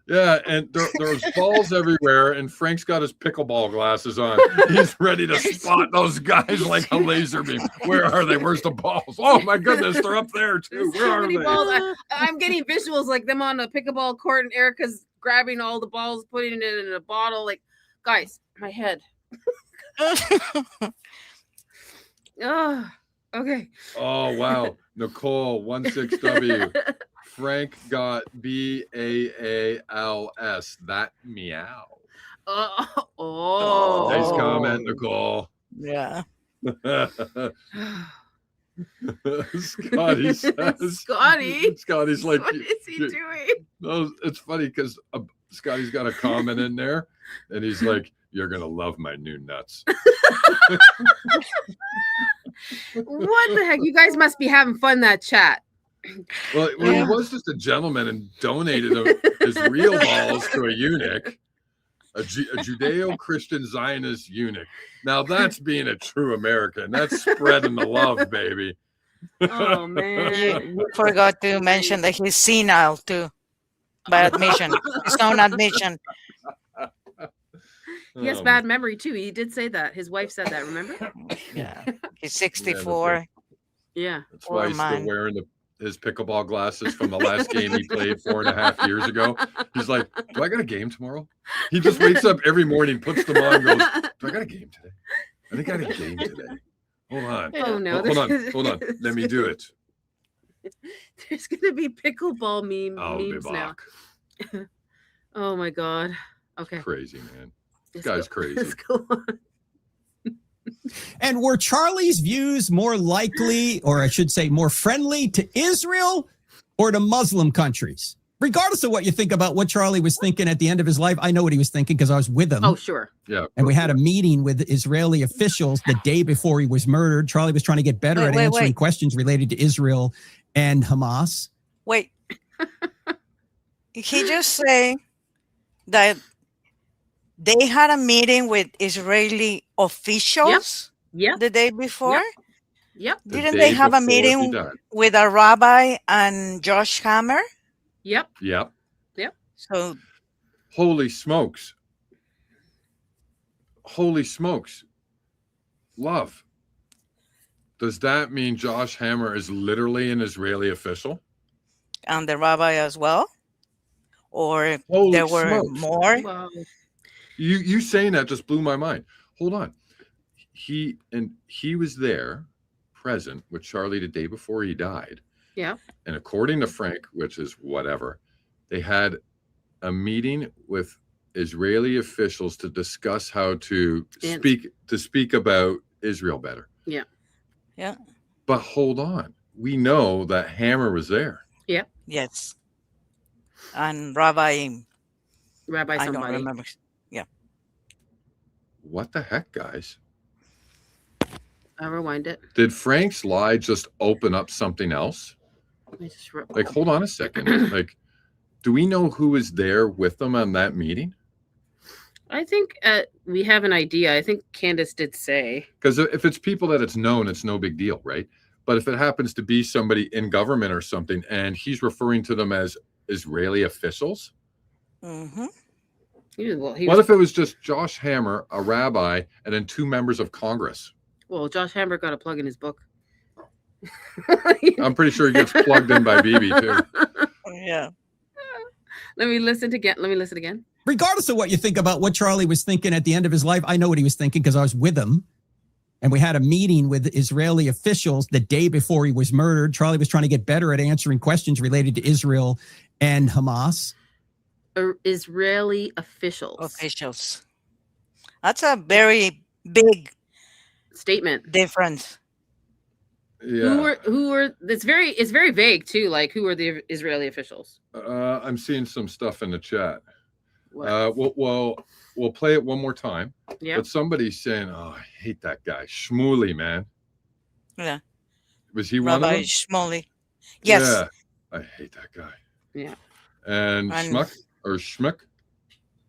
Yeah, and there's balls everywhere, and Frank's got his pickleball glasses on. He's ready to spot those guys like a laser beam. Where are they? Where's the balls? Oh my goodness, they're up there too. Where are they? Balls. I'm getting visuals like them on a pickleball court, and Erica's grabbing all the balls, putting it in a bottle. Like, guys, my head. Oh, okay. Oh wow, Nicole 16W. Frank got BAALS. That meow. Oh. Nice comment, Nicole. Yeah. Scotty says. Scotty's like, what is he doing? No, it's funny because Scotty's got a comment in there, and he's like, "You're gonna love my new nuts." What the heck? You guys must be having fun that chat. Well, he was just a gentleman and donated his real balls to a eunuch, a Judeo-Christian Zionist eunuch. Now that's being a true American. That's spreading the love, baby. Oh man! You forgot to mention that he's senile too, by admission. His own admission. He has bad memory too. He did say that. His wife said that. Remember? Yeah. He's 64. Yeah. That's why he's still wearing his pickleball glasses from the last game he played 4.5 years ago. He's like, "Do I got a game tomorrow?" He just wakes up every morning, puts them on, and goes, "Do I got a game today? I think I got a game today. Hold on. Oh no. Hold on. Let me do it." There's gonna be pickleball I'll be memes now. back. Oh my God. Okay. It's crazy, man. This guy's crazy. Let's go on. And were Charlie's views more likely, or I should say more friendly, to Israel or to Muslim countries? Regardless of what you think about what Charlie was thinking at the end of his life, I know what he was thinking because I was with him. Oh, sure. Yeah. And we had a meeting with Israeli officials the day before he was murdered. Charlie was trying to get better at answering questions related to Israel and Hamas. Wait. He just say that they had a meeting with Israeli officials the day before? Yep. The Didn't day they have a before he meeting died. with a rabbi and Josh Hammer? Yep. Yep. Yep. So Holy smokes. Holy smokes. Love. Does that mean Josh Hammer is literally an Israeli official? and the rabbi as well, or Holy there were smokes. more. Wow. You saying that just blew my mind. Hold on. He was there, present with Charlie the day before he died. Yeah. And according to Frank, which is whatever, they had a meeting with Israeli officials to discuss how to speak about Israel better. Yeah. Yeah. But hold on. We know that Hammer was there. Yep. Yes. And Rabbi Rabbi I don't somebody. remember. Yeah. What the heck, guys? I'll rewind it. Did Frank's lie just open up something else? Let me just Like, hold on a second. Like, do we know who was there with them on that meeting? I think we have an idea. I think Candace did say. Because if it's people that it's known, it's no big deal, right? But if it happens to be somebody in government or something, and he's referring to them as Israeli officials, Mm-hmm. what if it was just Josh Hammer, a rabbi, and then 2 members of Congress? Well, Josh Hammer got a plug in his book. I'm pretty sure he gets plugged in by BB too. Yeah. Let me listen again. Regardless of what you think about what Charlie was thinking at the end of his life, I know what he was thinking because I was with him. And we had a meeting with Israeli officials the day before he was murdered. Charlie was trying to get better at answering questions related to Israel and Hamas. Israeli officials. That's a very big statement. Difference. Yeah. Who were? It's very vague too. Like, who are the Israeli officials? I'm seeing some stuff in the chat. We'll play it one more time. Yeah. But somebody's saying, "Oh, I hate that guy, Shmuley, man." Yeah. Was he one of Rabbi them? Shmuley. Yes. Yeah. I hate that guy. Yeah. And Schmuck or Schmuck.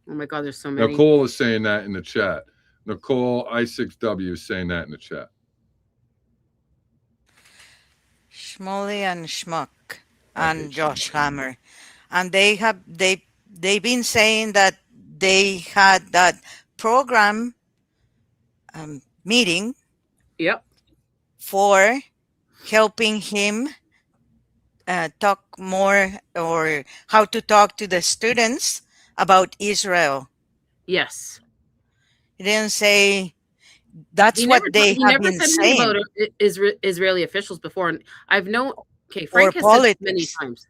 Oh my God, there's so many. Nicole is saying that in the chat. Nicole I6W is saying that in the chat. Shmuley and Schmuck and Josh Hammer, and they've been saying that they had that program meeting. Yep. For helping him talk more, or how to talk to the students about Israel. Yes. He didn't say that's what they have been saying. About Israeli officials before, and I've known. Okay, Frank has said this many times.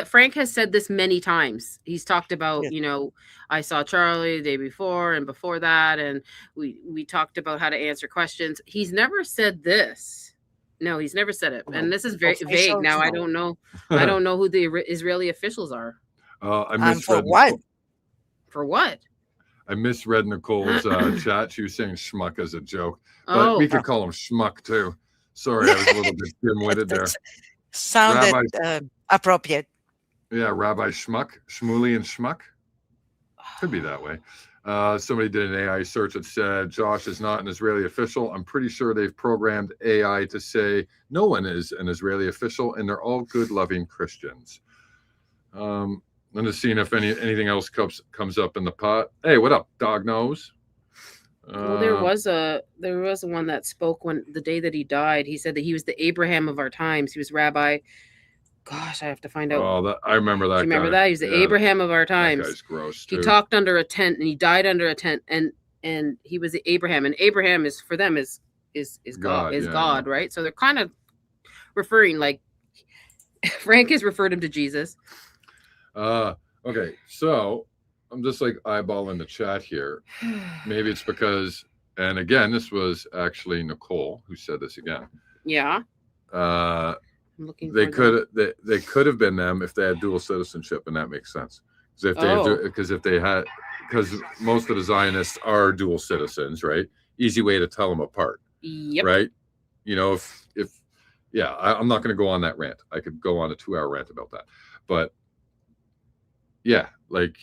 Frank has said this many times. He's talked about, I saw Charlie the day before and before that, and we talked about how to answer questions. He's never said this. No, he's never said it, and this is very vague. Now I don't know. I don't know who the Israeli officials are. I misread. For what? For what? I misread Nicole's chat. She was saying schmuck as a joke, but we could call him schmuck too. Sorry, I was a little bit dim-witted there. Sounded appropriate. Yeah, Rabbi Schmuck, Shmuley and Schmuck. Could be that way. Somebody did an AI search that said Josh is not an Israeli official. I'm pretty sure they've programmed AI to say no one is an Israeli official, and they're all good, loving Christians. I'm just seeing if anything else comes up in the pot. Hey, what up, dog nose? Well, there was one that spoke the day that he died. He said that he was the Abraham of our times. He was Rabbi. Gosh, I have to find out. Oh, I remember that. Do you remember that? He was the Abraham of our times. That guy's gross too. He talked under a tent, and he died under a tent, and he was the Abraham. And Abraham is for them is God, right? So they're kind of referring, like, Frank has referred him to Jesus. Okay, so I'm just like eyeballing the chat here. Maybe it's because, and again, this was actually Nicole who said this again. Yeah. They could have been them if they had dual citizenship, and that makes sense. Because most of the Zionists are dual citizens, right? Easy way to tell them apart. Yep. Right. I'm not going to go on that rant. I could go on a 2-hour rant about that, but yeah, like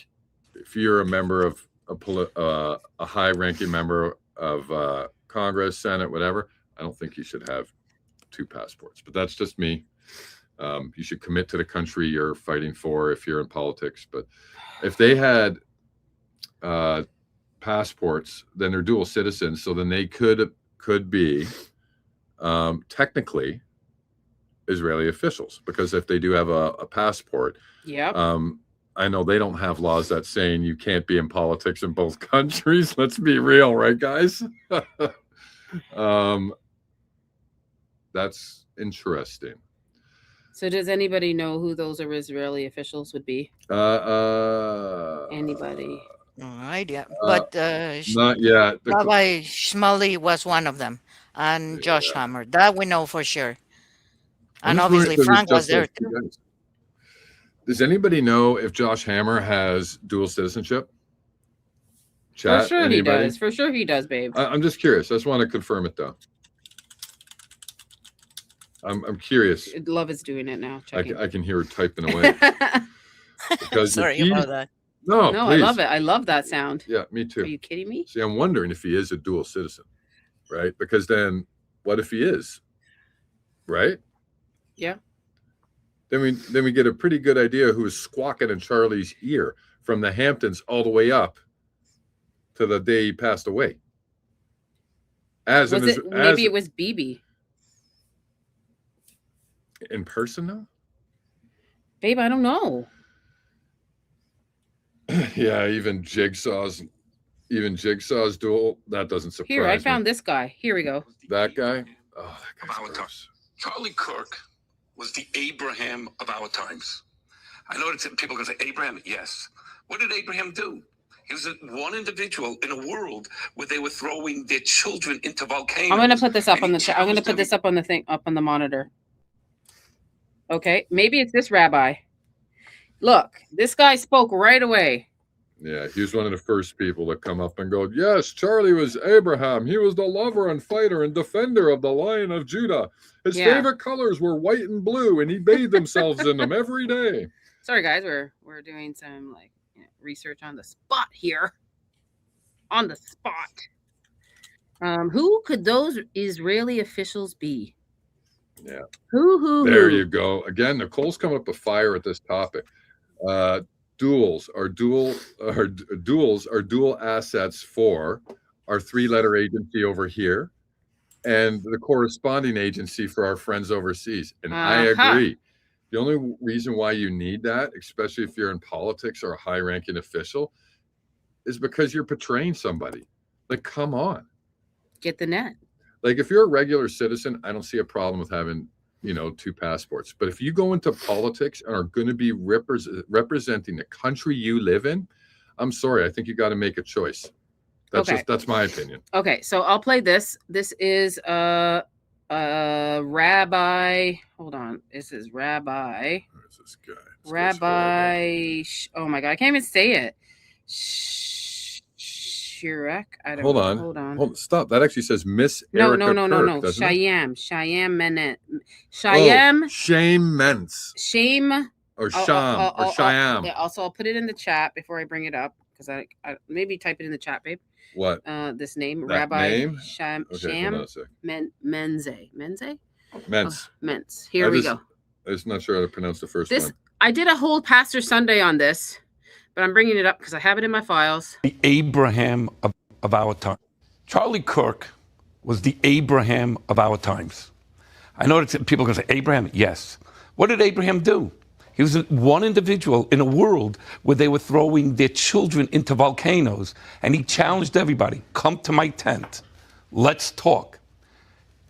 if you're a member of a high-ranking member of Congress, Senate, whatever, I don't think you should have 2 passports, but that's just me. You should commit to the country you're fighting for if you're in politics. But if they had passports, then they're dual citizens. So then they could be technically Israeli officials, because if they do have a passport, I know they don't have laws that saying you can't be in politics in both countries. Let's be real, right, guys? That's interesting. So does anybody know who those Israeli officials would be? Anybody? No idea. But not yet. Rabbi Shmuley was one of them, and Josh Hammer. That we know for sure. And obviously Frank was there too. Does anybody know if Josh Hammer has dual citizenship? Chat, For sure anybody? he does. For sure he does, babe. I'm just curious. I just want to confirm it though. I'm curious. Love is doing it now. I can hear her typing away. Because sorry about that. No, please. I love it. I love that sound. Yeah, me too. Are you kidding me? See, I'm wondering if he is a dual citizen, right? Because then what if he is? Right? Yeah. Then we get a pretty good idea who's squawking in Charlie's ear from the Hamptons all the way up to the day he passed away. Maybe it was BB. In person though? Babe, I don't know. Yeah, even Jigsaw's dual. That doesn't surprise me. Here, I found this guy. Here we go. That guy? Oh, that guy's gross. Charlie Kirk was the Abraham of our times. I know that people are going to say, Abraham, yes. What did Abraham do? He was one individual in a world where they were throwing their children into volcanoes. I'm going to put this up on the chat. I'm going to put this up on the thing, up on the monitor. Okay, maybe it's this rabbi. Look, this guy spoke right away. Yeah, he was one of the first people to come up and go, yes, Charlie was Abraham. He was the lover and fighter and defender of the Lion of Judah. His favorite colors were white and blue, and he bathed himself in them every day. Sorry, guys, we're doing some research on the spot here. On the spot. Who could those Israeli officials be? Yeah. Who? There you go. Again, Nicole's coming up with fire at this topic. Duals are dual assets for our 3-letter agency over here and the corresponding agency for our friends overseas. And I agree. The only reason why you need that, especially if you're in politics or a high-ranking official, is because you're portraying somebody. Like, come on. Get the net. Like, if you're a regular citizen, I don't see a problem with having 2 passports. But if you go into politics and are going to be representing the country you live in, I'm sorry. I think you got to make a choice. That's my opinion. Okay, so I'll play this. This is Rabbi. Hold on. This is Rabbi. Where's this guy? Rabbi. Oh my God, I can't even say it. Shirek. I don't know. Hold on. Stop. That actually says Miss Erika Kirk. No. Shayam Menet. Shame Mentz. Shame. Or Sham. Or Shyam. Also, I'll put it in the chat before I bring it up because I maybe type it in the chat, babe. What? This name, that Rabbi name? Sham Menze. Mentz. Here we go. I'm just not sure how to pronounce the first one. I did a whole Pastor Sunday on this, but I'm bringing it up because I have it in my files. The Abraham of our time. Charlie Kirk was the Abraham of our times. I know that people are going to say, Abraham, yes. What did Abraham do? He was one individual in a world where they were throwing their children into volcanoes, and he challenged everybody, come to my tent. Let's talk.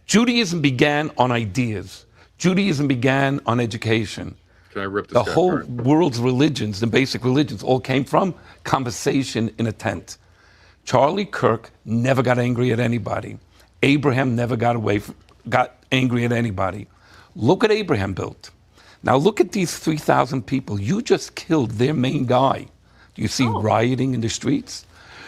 Judaism began on ideas. Judaism began on education. Can I rip this The guy whole apart? world's religions, the basic religions, all came from conversation in a tent. Charlie Kirk never got angry at anybody. Abraham never got angry at anybody. Look what Abraham built. Now look at these 3,000 people. You just killed their main guy. Do you see rioting in the streets?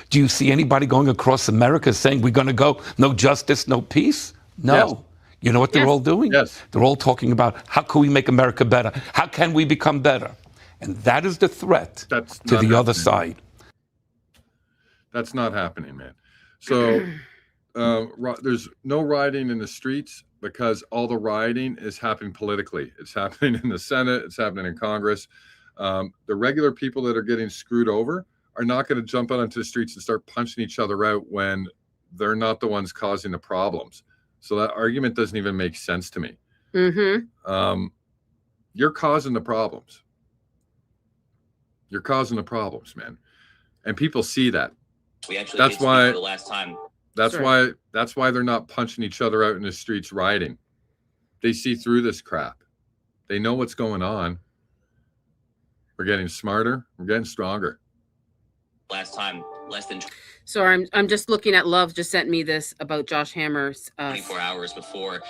Do you see anybody going across America saying we're going to go, no justice, no peace? No. Yes. You know what they're all doing? Yes. They're all talking about how can we make America better? How can we become better? And that is the threat to the other side. That's not happening, man. So there's no rioting in the streets because all the rioting is happening politically. It's happening in the Senate. It's happening in Congress. The regular people that are getting screwed over are not going to jump out onto the streets and start punching each other out when they're not the ones causing the problems. So that argument doesn't even make sense to me. You're causing the problems. You're causing the problems, man. And people see that. That's why the last time. That's why they're not punching each other out in the streets rioting. They see through this crap. They know what's going on. We're getting smarter. We're getting stronger. Last time, less than. So I'm just looking at Love just sent me this about Josh Hammer's 24 hours before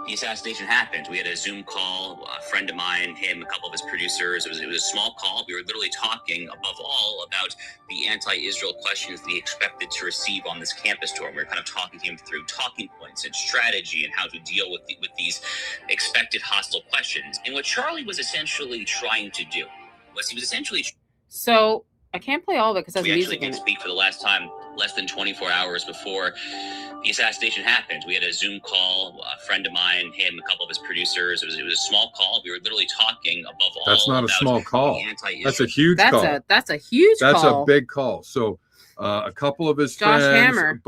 the assassination happened. We had a Zoom call, a friend of mine, him, a couple of his producers. It was a small call. We were literally talking, above all, about the anti-Israel questions that he expected to receive on this campus tour. We were kind of talking to him through talking points and strategy and how to deal with these expected hostile questions. And what Charlie was essentially trying to do was he was essentially... So I can't play all of it because that's we music actually in did it. speak for the last time less than 24 hours before the assassination happened. We had a Zoom call, a friend of mine, him, a couple of his producers. It was a small call. We were literally talking, above all, That's not a small call. That's a huge call. That's a huge That's call. a big call. So a couple of his Josh friends, Hammer. a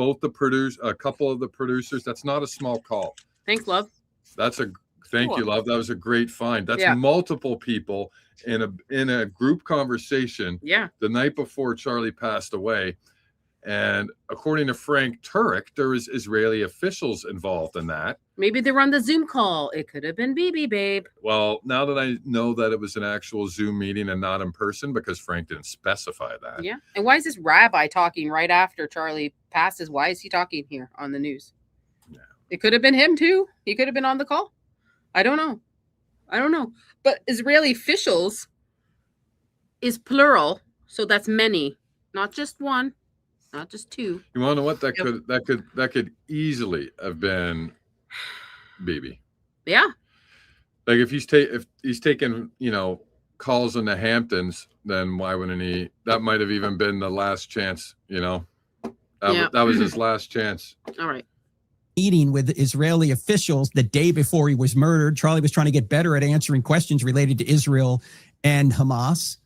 couple of the producers. That's not a small call. Thanks, Love. Thank you, Love. That was a great find. That's Yeah. multiple people in a group conversation. Yeah. The night before Charlie passed away. And according to Frank Turk, there was Israeli officials involved in that. Maybe they were on the Zoom call. It could have been BB, babe. Well, now that I know that it was an actual Zoom meeting and not in person, because Frank didn't specify that. Yeah. And why is this rabbi talking right after Charlie passes? Why is he talking here on the news? Yeah. It could have been him too. He could have been on the call. I don't know. But Israeli officials is plural, so that's many, not just one, not just two. You want to know what that could easily have been BB. Yeah. Like if he's taking, calls in the Hamptons, then why wouldn't he? That might have even been the last chance, That was his last chance. All right. Meeting with Israeli officials the day before he was murdered. Charlie was trying to get better at answering questions related to Israel and Hamas.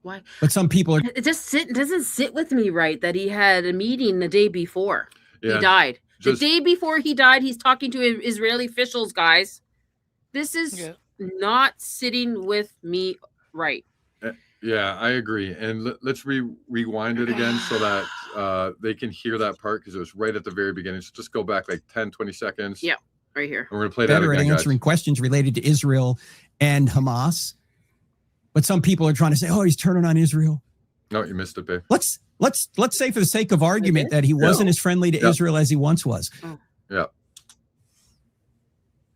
Why? But some people are... It doesn't sit with me right that he had a meeting the day before he died. The day before he died, he's talking to Israeli officials, guys. This is not sitting with me right. Yeah, I agree. And let's rewind it again so that they can hear that part, because it was right at the very beginning. So just go back like 10, 20 seconds. Yeah, right here. And we're going to play that better again, at answering questions related to Israel and Hamas. But some people are trying to say, oh, he's turning on Israel. No, you missed it, babe. Let's say for the sake of argument that he wasn't as friendly to Israel as he once was. Oh. Yeah.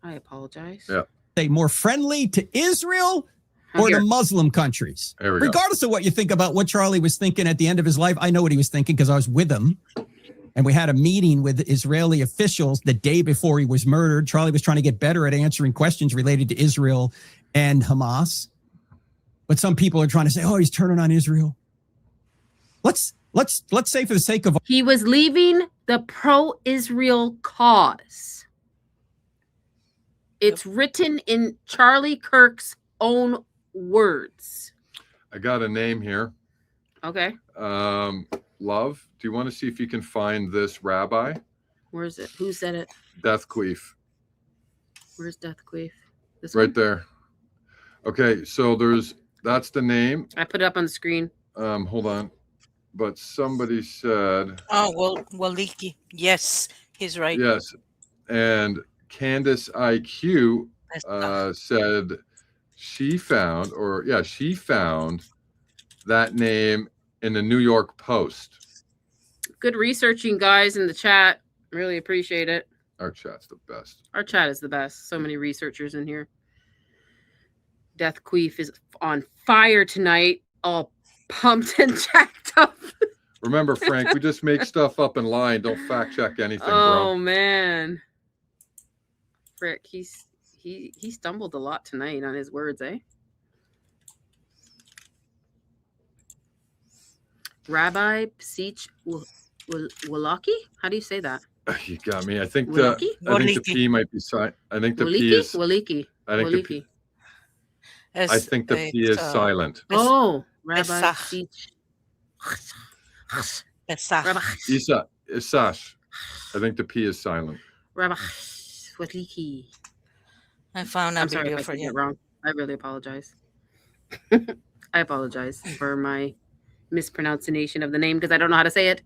I apologize. Yeah. Say more friendly to Israel or the Muslim countries. There we go. Regardless of what you think about what Charlie was thinking at the end of his life, I know what he was thinking because I was with him. And we had a meeting with Israeli officials the day before he was murdered. Charlie was trying to get better at answering questions related to Israel and Hamas. But some people are trying to say, oh, he's turning on Israel. Let's say for the sake of... He was leaving the pro-Israel cause. It's written in Charlie Kirk's own words. I got a name here. Okay. Love, do you want to see if you can find this rabbi? Where is it? Who said it? Death Queef. Where's Death Queef? This right one? There. Okay, so that's the name. I put it up on the screen. Hold on. But somebody said... Oh, well, Williki. Yes, he's right. Yes. And Candace IQ said she found that name in the New York Post. Good researching, guys, in the chat. Really appreciate it. Our chat's the best. Our chat is the best. So many researchers in here. Death Queef is on fire tonight, all pumped and jacked up. Remember, Frank, we just make stuff up in line. Don't fact check anything, Oh bro. man. Frick, he stumbled a lot tonight on his words, eh? Rabbi Williki? How do you say that? You got me. I think Williki? the P might be silent. I think the P is. Williki. I think the P, I think the P is silent. Oh, Rabbi Pesach. Pesach. Rabbi Isash. I think the P is silent. Rabbi Williki. I found a I'm sorry video if I for said you. it wrong. I really apologize. I apologize for my mispronunciation of the name because I don't know how to say it.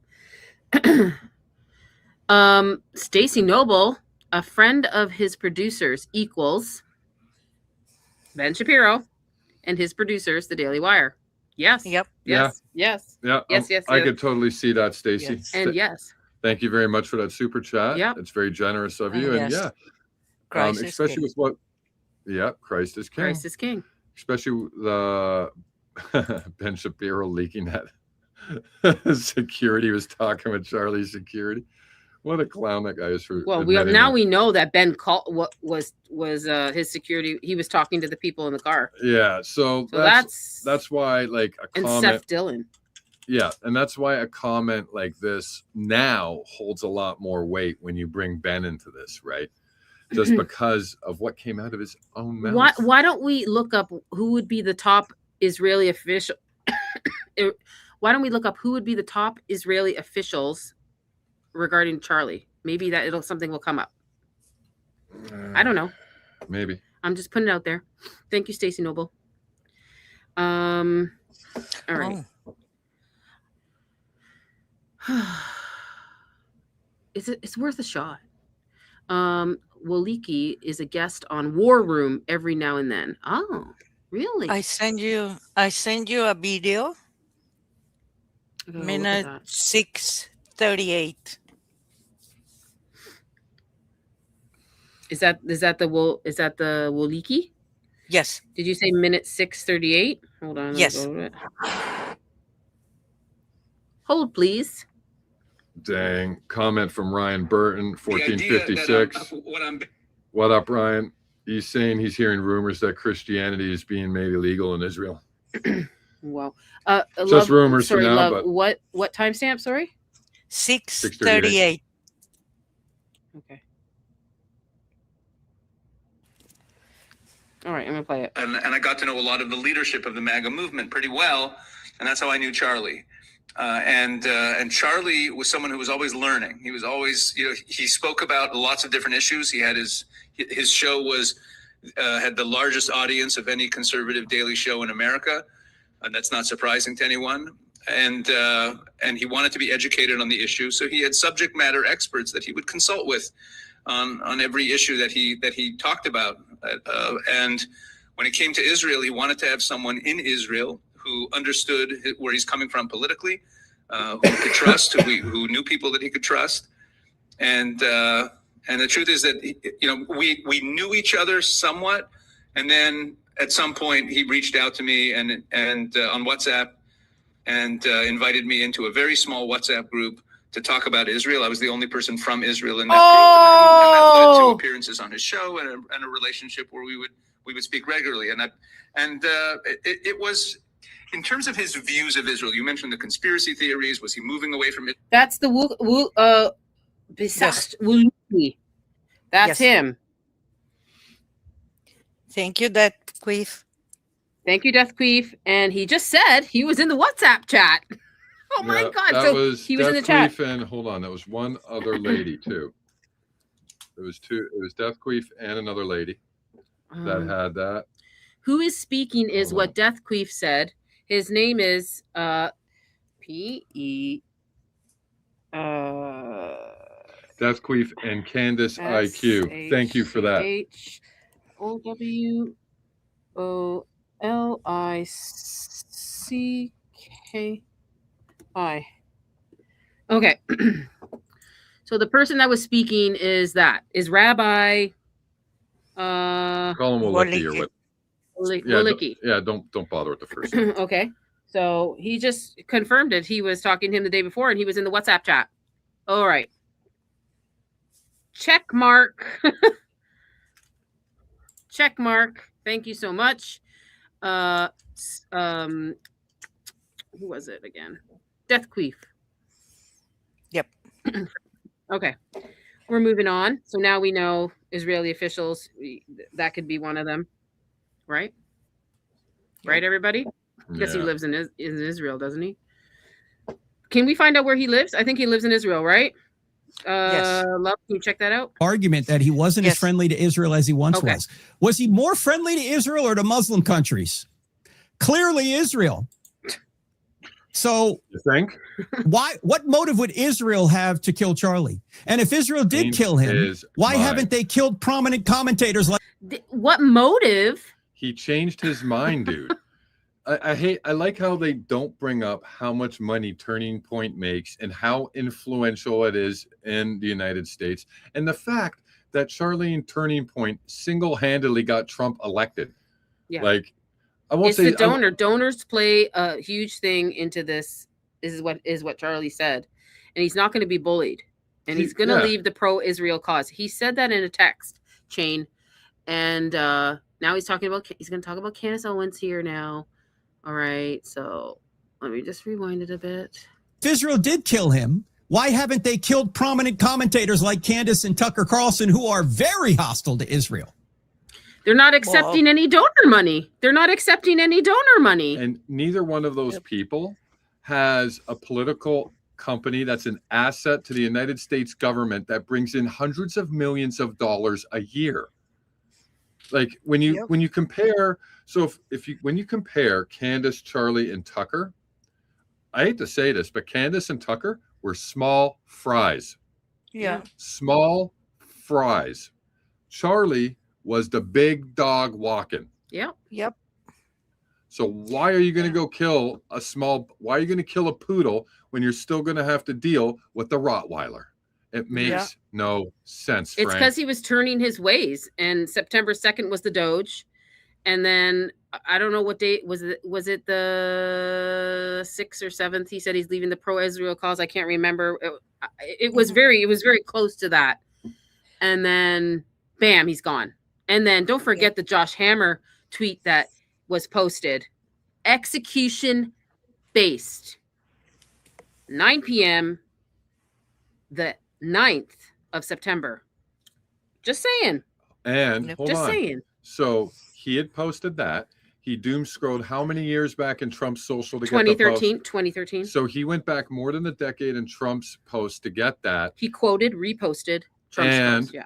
Stacy Noble, a friend of his producers, equals Ben Shapiro and his producers, The Daily Wire. Yes. Yep. Yes. Yes. Yeah. Yes. I could totally see that, Stacy. Yes. And yes. Thank you very much for that super chat. Yep. It's very generous of you. And Yes. yeah, Christ is especially king. with what. Yeah, Christ is king. Christ is king. Especially the Ben Shapiro leaking that security was talking with Charlie's security. What a clown that guy is for. Well, we know that Ben what was his security. He was talking to the people in the car. Yeah, so that's why like a and comment. Seth Dillon. Yeah, and that's why a comment like this now holds a lot more weight when you bring Ben into this, right? Just because of what came out of his own mouth. Why don't we look up who would be the top Israeli official? Why don't we look up who would be the top Israeli officials regarding Charlie? Maybe something will come up. I don't know. Maybe. I'm just putting it out there. Thank you, Stacy Noble. All right. It's worth a shot. Williki is a guest on War Room every now and then. Oh, really? I send you a video. Minute 6:38. Is that the Williki? Yes. Did you say minute 6:38? Hold on. Yes. Hold, please. Dang. Comment from Ryan Burton, 1456. What up, Ryan? He's saying he's hearing rumors that Christianity is being made illegal in Israel. Well, just rumors for now. Love, but what timestamp? Sorry, 6:38. Okay. All right, I'm gonna play it. And I got to know a lot of the leadership of the MAGA movement pretty well, and that's how I knew Charlie. And Charlie was someone who was always learning. He was always, he spoke about lots of different issues. He had his show had the largest audience of any conservative daily show in America. And that's not surprising to anyone. And he wanted to be educated on the issue. So he had subject matter experts that he would consult with on every issue that he talked about. And when it came to Israel, he wanted to have someone in Israel who understood where he's coming from politically, who he could trust, who knew people that he could trust. And the truth is that, we knew each other somewhat. And then at some point he reached out to me and on WhatsApp and invited me into a very small WhatsApp group to talk about Israel. I was the only person from Israel in that group. And that led to appearances on his show and a relationship where we would speak regularly. And it was, in terms of his views of Israel, you mentioned the conspiracy theories. Was he moving away from it? That's the Williki. That's him. Thank you, Death Queef. Thank you, Death Queef. And he just said he was in the WhatsApp chat. Oh my God! He was in the chat. And hold on, that was one other lady too. It was two. It was Death Queef and another lady that had that. Who is speaking is what Death Queef said. His name is P.E. Death Queef and Candace IQ. Thank you for that. HOWOLICKI. Okay. So the person that was speaking is Rabbi Call him Williki or what? Williki. Yeah, don't bother with the first name. Okay. So he just confirmed it. He was talking to him the day before and he was in the WhatsApp chat. All right. Check mark. Check mark. Thank you so much. Who was it again? Death Queef. Yep. Okay. We're moving on. So now we know Israeli officials. That could be one of them, right? Right, everybody? I guess he lives in Israel, doesn't he? Can we find out where he lives? I think he lives in Israel, right? Yes. Love, can you check that out? Argument that he wasn't as friendly to Israel as he once was. Was he more friendly to Israel or to Muslim countries? Clearly Israel. So you think? What motive would Israel have to kill Charlie? And if Israel did kill him, why haven't they killed prominent commentators like what motive? He changed his mind, dude. I like how they don't bring up how much money Turning Point makes and how influential it is in the United States. And the fact that Charlie and Turning Point single-handedly got Trump elected. Yeah. Like, I won't it's say the donor. Donors play a huge thing into this. This is what Charlie said. And he's not going to be bullied. And he's going to leave the pro-Israel cause. He said that in a text chain. And now he's going to talk about Candace Owens here now. All right, so let me just rewind it a bit. If Israel did kill him, why haven't they killed prominent commentators like Candace and Tucker Carlson, who are very hostile to Israel? They're not accepting any donor money. And neither one of those people has a political company that's an asset to the United States government that brings in hundreds of millions of dollars a year. Like when you compare, so when you compare Candace, Charlie, and Tucker, I hate to say this, but Candace and Tucker were small fries. Yeah. Small fries. Charlie was the big dog walking. Yep. So why are you going to go kill why are you going to kill a poodle when you're still going to have to deal with the Rottweiler? It makes no sense, Frank. It's because he was turning his ways. And September 2nd was the Doge. And then I don't know what date was it. Was it the 6th or 7th? He said he's leaving the pro-Israel cause. I can't remember. It was very close to that. And then bam, he's gone. And then don't forget the Josh Hammer tweet that was posted. Execution based. 9 p.m. the 9th of September. Just saying. And hold on. Saying. So he had posted that. He doom scrolled how many years back in Trump's social to 2013, get the post? 2013. So he went back more than a decade in Trump's post to get that. He quoted, reposted Trump's post. Yeah.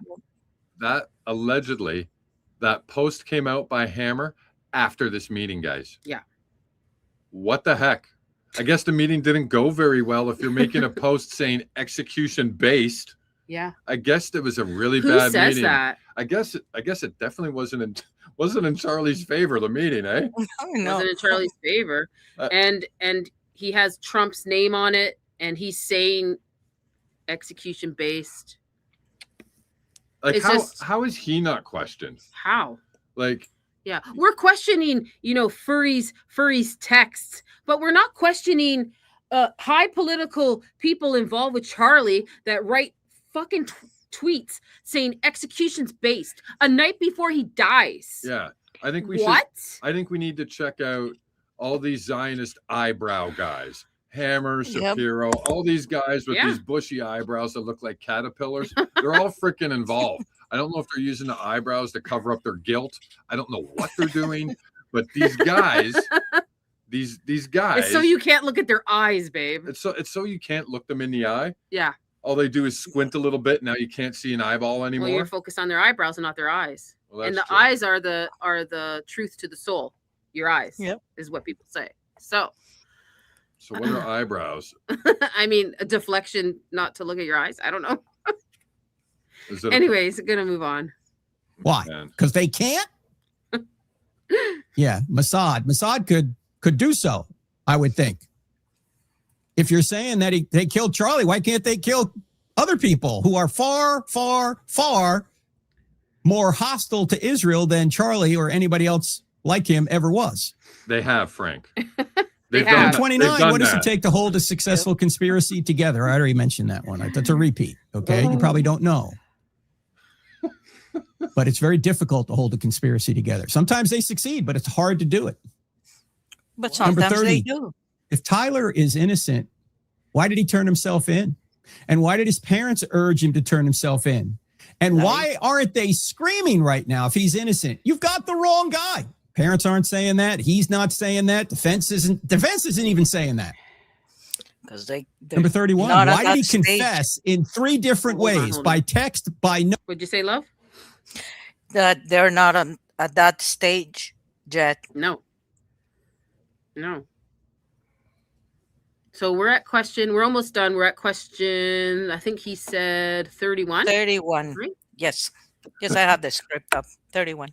That allegedly, that post came out by Hammer after this meeting, guys. Yeah. What the heck? I guess the meeting didn't go very well if you're making a post saying execution based. Yeah. I guess it was a really Who bad says meeting. that? I guess it definitely wasn't in Charlie's favor, the meeting, eh? Wasn't in Charlie's favor. And he has Trump's name on it, and he's saying execution based. Like how is he not questioned? How? Like, yeah, we're questioning, Furry's texts, but we're not questioning high political people involved with Charlie that write fucking tweets saying execution's based a night before he dies. Yeah, I think we I think we need to check out all these Zionist eyebrow guys. Hammer, Shapiro, all these guys with these bushy eyebrows that look like caterpillars. They're all freaking involved. I don't know if they're using the eyebrows to cover up their guilt. I don't know what they're doing, but these guys, these guys. It's so you can't look at their eyes, babe. It's so you can't look them in the eye. Yeah. All they do is squint a little bit. Now you can't see an eyeball anymore. Well, you're focused on their eyebrows and not their eyes. Well, and the true. eyes are the truth to the soul. Your eyes is what people say. So what are eyebrows? I mean, a deflection not to look at your eyes. I don't know. Anyways, gonna move on. Why? Because they can't? Yeah, Mossad. Mossad could do so, I would think. If you're saying that they killed Charlie, why can't they kill other people who are far, far, far more hostile to Israel than Charlie or anybody else like him ever was? They have, Frank. They've done 29. What does it take to hold a successful conspiracy together? I already mentioned that one. That's a repeat. Okay. You probably don't know. But it's very difficult to hold a conspiracy together. Sometimes they succeed, but it's hard to do it. But sometimes they do. If Tyler is innocent, why did he turn himself in? And why did his parents urge him to turn himself in? And why aren't they screaming right now if he's innocent? You've got the wrong guy. Parents aren't saying that. He's not saying that. Defense isn't even saying that. Because Number 31. Why did he confess in 3 different ways? By text, by no. What'd you say, love? That they're not at that stage yet. No. So we're almost done. We're at question, I think he said 31. 31. Right? Yes. Yes, I have the script up. 31.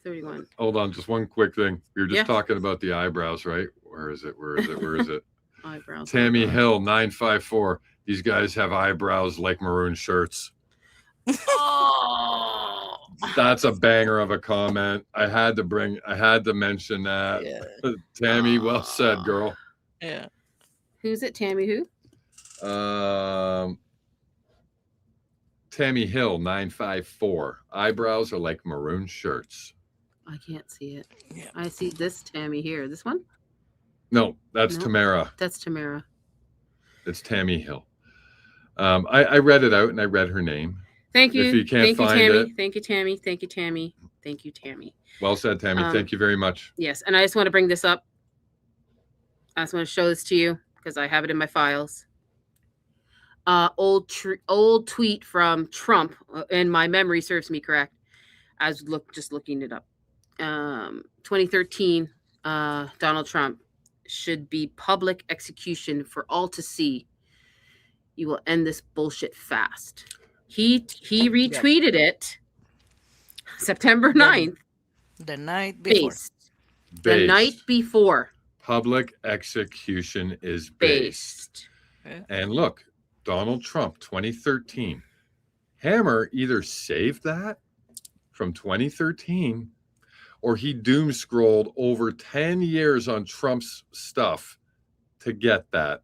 31. Hold on, just one quick thing. You're just talking about the eyebrows, right? Where is it? Eyebrows. Tammy Hill 954. These guys have eyebrows like maroon shirts. Oh. That's a banger of a comment. I had to mention that. Yeah. Tammy, well said, girl. Yeah. Who's it? Tammy who? Tammy Hill 954. Eyebrows are like maroon shirts. I can't see it. Yeah. I see this Tammy here. This one? No, that's Tamara. That's Tamara. It's Tammy Hill. I read it out and I read her name. Thank you. If you can't find Tammy. it. Thank you, Tammy. Thank you, Tammy. Thank you, Tammy. Well said, Tammy. Thank you very much. Yes, and I just want to bring this up. I just want to show this to you because I have it in my files. Old tweet from Trump, and my memory serves me correct. I was just looking it up. 2013, Donald Trump should be public execution for all to see. You will end this bullshit fast. He retweeted it September 9th. The night before. The night before. Public execution is based. And look, Donald Trump, 2013. Hammer either saved that from 2013 or he doom scrolled over 10 years on Trump's stuff to get that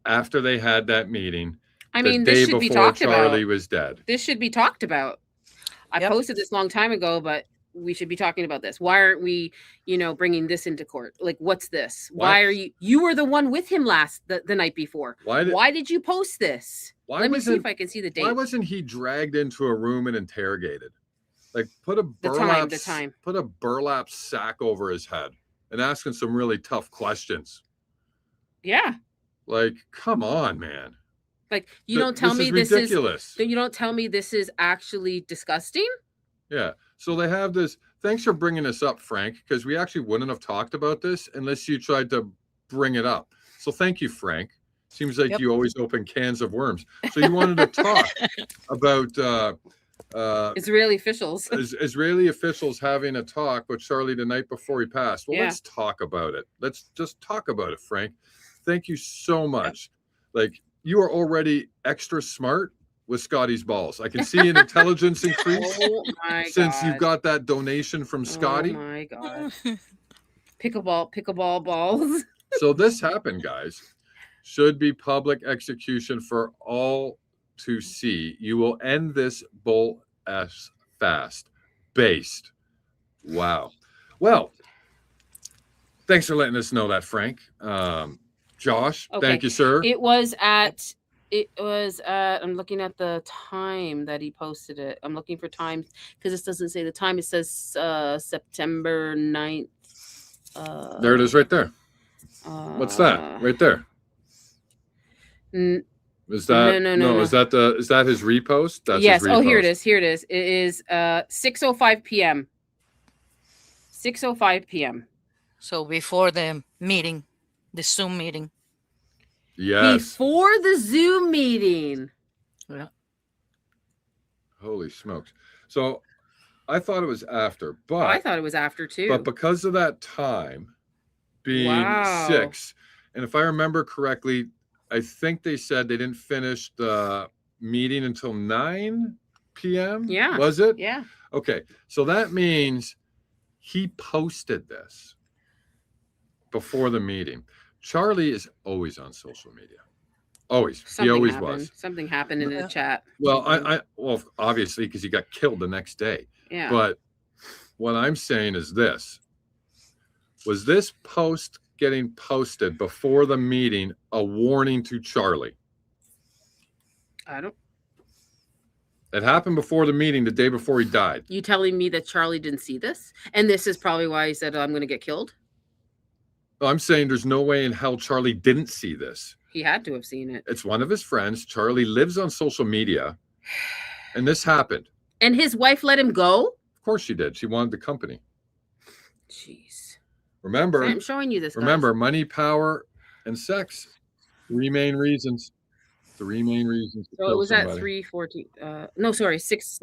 after they had that meeting. I mean, this should be talked about. Charlie was dead. This should be talked about. I posted this a long time ago, but we should be talking about this. Why aren't we, bringing this into court? Like, what's this? Why are you were the one with him the night before. Why did you post this? Let me see if I can see the date. Why wasn't he dragged into a room and interrogated? Like, put a burlap sack over his head and ask him some really tough questions. Yeah. Like, come on, man. Like, you don't tell me this is ridiculous. You don't tell me this is actually disgusting. Yeah. So they have this. Thanks for bringing this up, Frank, because we actually wouldn't have talked about this unless you tried to bring it up. So thank you, Frank. Seems like you always open cans of worms. So you wanted to talk about Israeli officials. Israeli officials having a talk with Charlie the night before he passed. Well, let's talk about it. Let's just talk about it, Frank. Thank you so much. Like, you are already extra smart with Scotty's balls. I can see an intelligence increase since you got that donation from Scotty. Oh my God. Pickleball balls. So this happened, guys. Should be public execution for all to see. You will end this bull ass fast. Based. Wow. Well, thanks for letting us know that, Frank. Josh, thank you, sir. It was at, I'm looking at the time that he posted it. I'm looking for times because this doesn't say the time. It says September 9th. There it is right there. What's that? Right there. Is that no. Is that his repost? That's yes. His repost. Oh, here it is. Here it is. It is 6:05 p.m. 6:05 p.m. So before the meeting, the Zoom meeting. Yes. Before the Zoom meeting. Yeah. Holy smokes. So I thought it was after, but I thought it was after too. But because of that time being 6, and if I remember correctly, I think they said they didn't finish the meeting until 9 p.m. Yeah. Was it? Yeah. Okay. So that means he posted this before the meeting. Charlie is always on social media. Always. He always was. Something happened in the chat. Well, well, obviously, because he got killed the next day. Yeah. But what I'm saying is this. Was this post getting posted before the meeting a warning to Charlie? I don't. It happened before the meeting, the day before he died. You telling me that Charlie didn't see this? And this is probably why he said, I'm going to get killed? Well, I'm saying there's no way in hell Charlie didn't see this. He had to have seen it. It's one of his friends. Charlie lives on social media. And this happened. And his wife let him go? Of course she did. She wanted the company. Jeez. Remember, I'm showing you this. Remember, money, power, and sex. 3 main reasons. 3 main reasons. So it was at 3:14. No, sorry, 6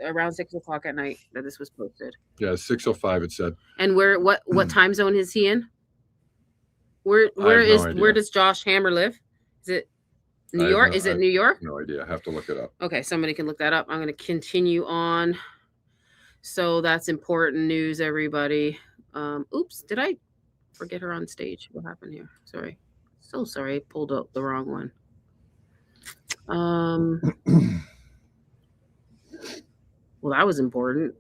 around 6 o'clock at night that this was posted. Yeah, 6:05 it said. And what time zone is he in? Where does Josh Hammer live? Is it New York? Is it New York? No idea. I have to look it up. Okay, somebody can look that up. I'm going to continue on. So that's important news, everybody. Oops, did I forget her on stage? What happened here? Sorry. So sorry, I pulled up the wrong one. Well, that was important.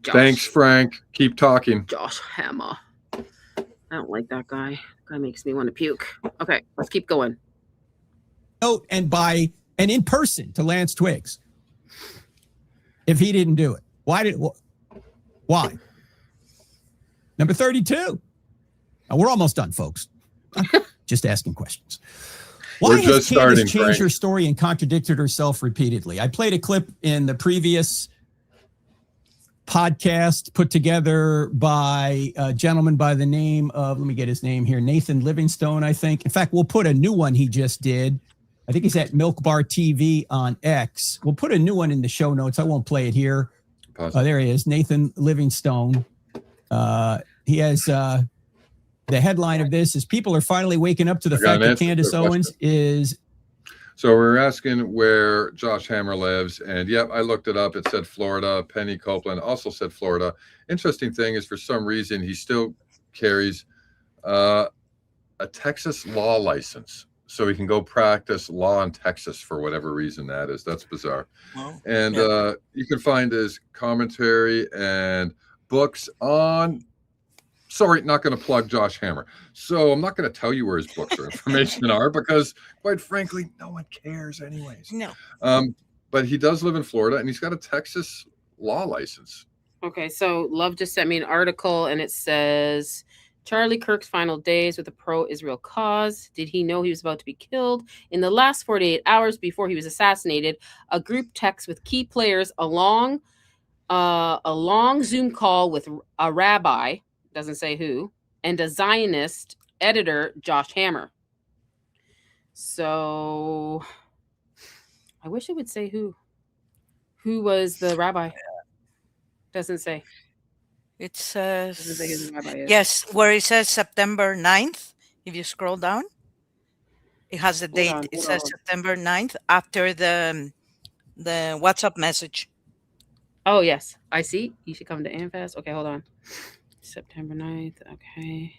Thanks, Frank. Keep talking. Josh Hammer. I don't like that guy. That guy makes me want to puke. Okay, let's keep going. Note and in person to Lance Twiggs. If he didn't do it, why? Number 32. Now, we're almost done, folks. Just asking questions. Why has Candace changed her story and contradicted herself repeatedly? I played a clip in the previous podcast put together by a gentleman by the name of, let me get his name here, Nathan Livingstone, I think. In fact, we'll put a new one he just did. I think he's at Milk Bar TV on X. We'll put a new one in the show notes. I won't play it here. There he is, Nathan Livingstone. He has the headline of this is people are finally waking up to the fact that Candace Owens is. So we're asking where Josh Hammer lives. And yep, I looked it up. It said Florida. Penny Copeland also said Florida. Interesting thing is for some reason, he still carries a Texas law license. So he can go practice law in Texas for whatever reason that is. That's bizarre. Wow. And you can find his commentary and books on. Sorry, not going to plug Josh Hammer. So I'm not going to tell you where his books or information are because, quite frankly, no one cares anyways. No. But he does live in Florida and he's got a Texas law license. Okay, so Love just sent me an article and it says Charlie Kirk's final days with the pro-Israel cause. Did he know he was about to be killed? In the last 48 hours before he was assassinated, a group text with key players a long Zoom call with a rabbi, doesn't say who, and a Zionist editor, Josh Hammer. So I wish it would say who. Who was the rabbi? Doesn't say. It says, Doesn't say who the rabbi is. yes, where it says September 9th. If you scroll down, it has the date. It says September 9th after the WhatsApp message. Oh, yes. I see. You should come to AmFest. Okay, hold on. September 9th. Okay.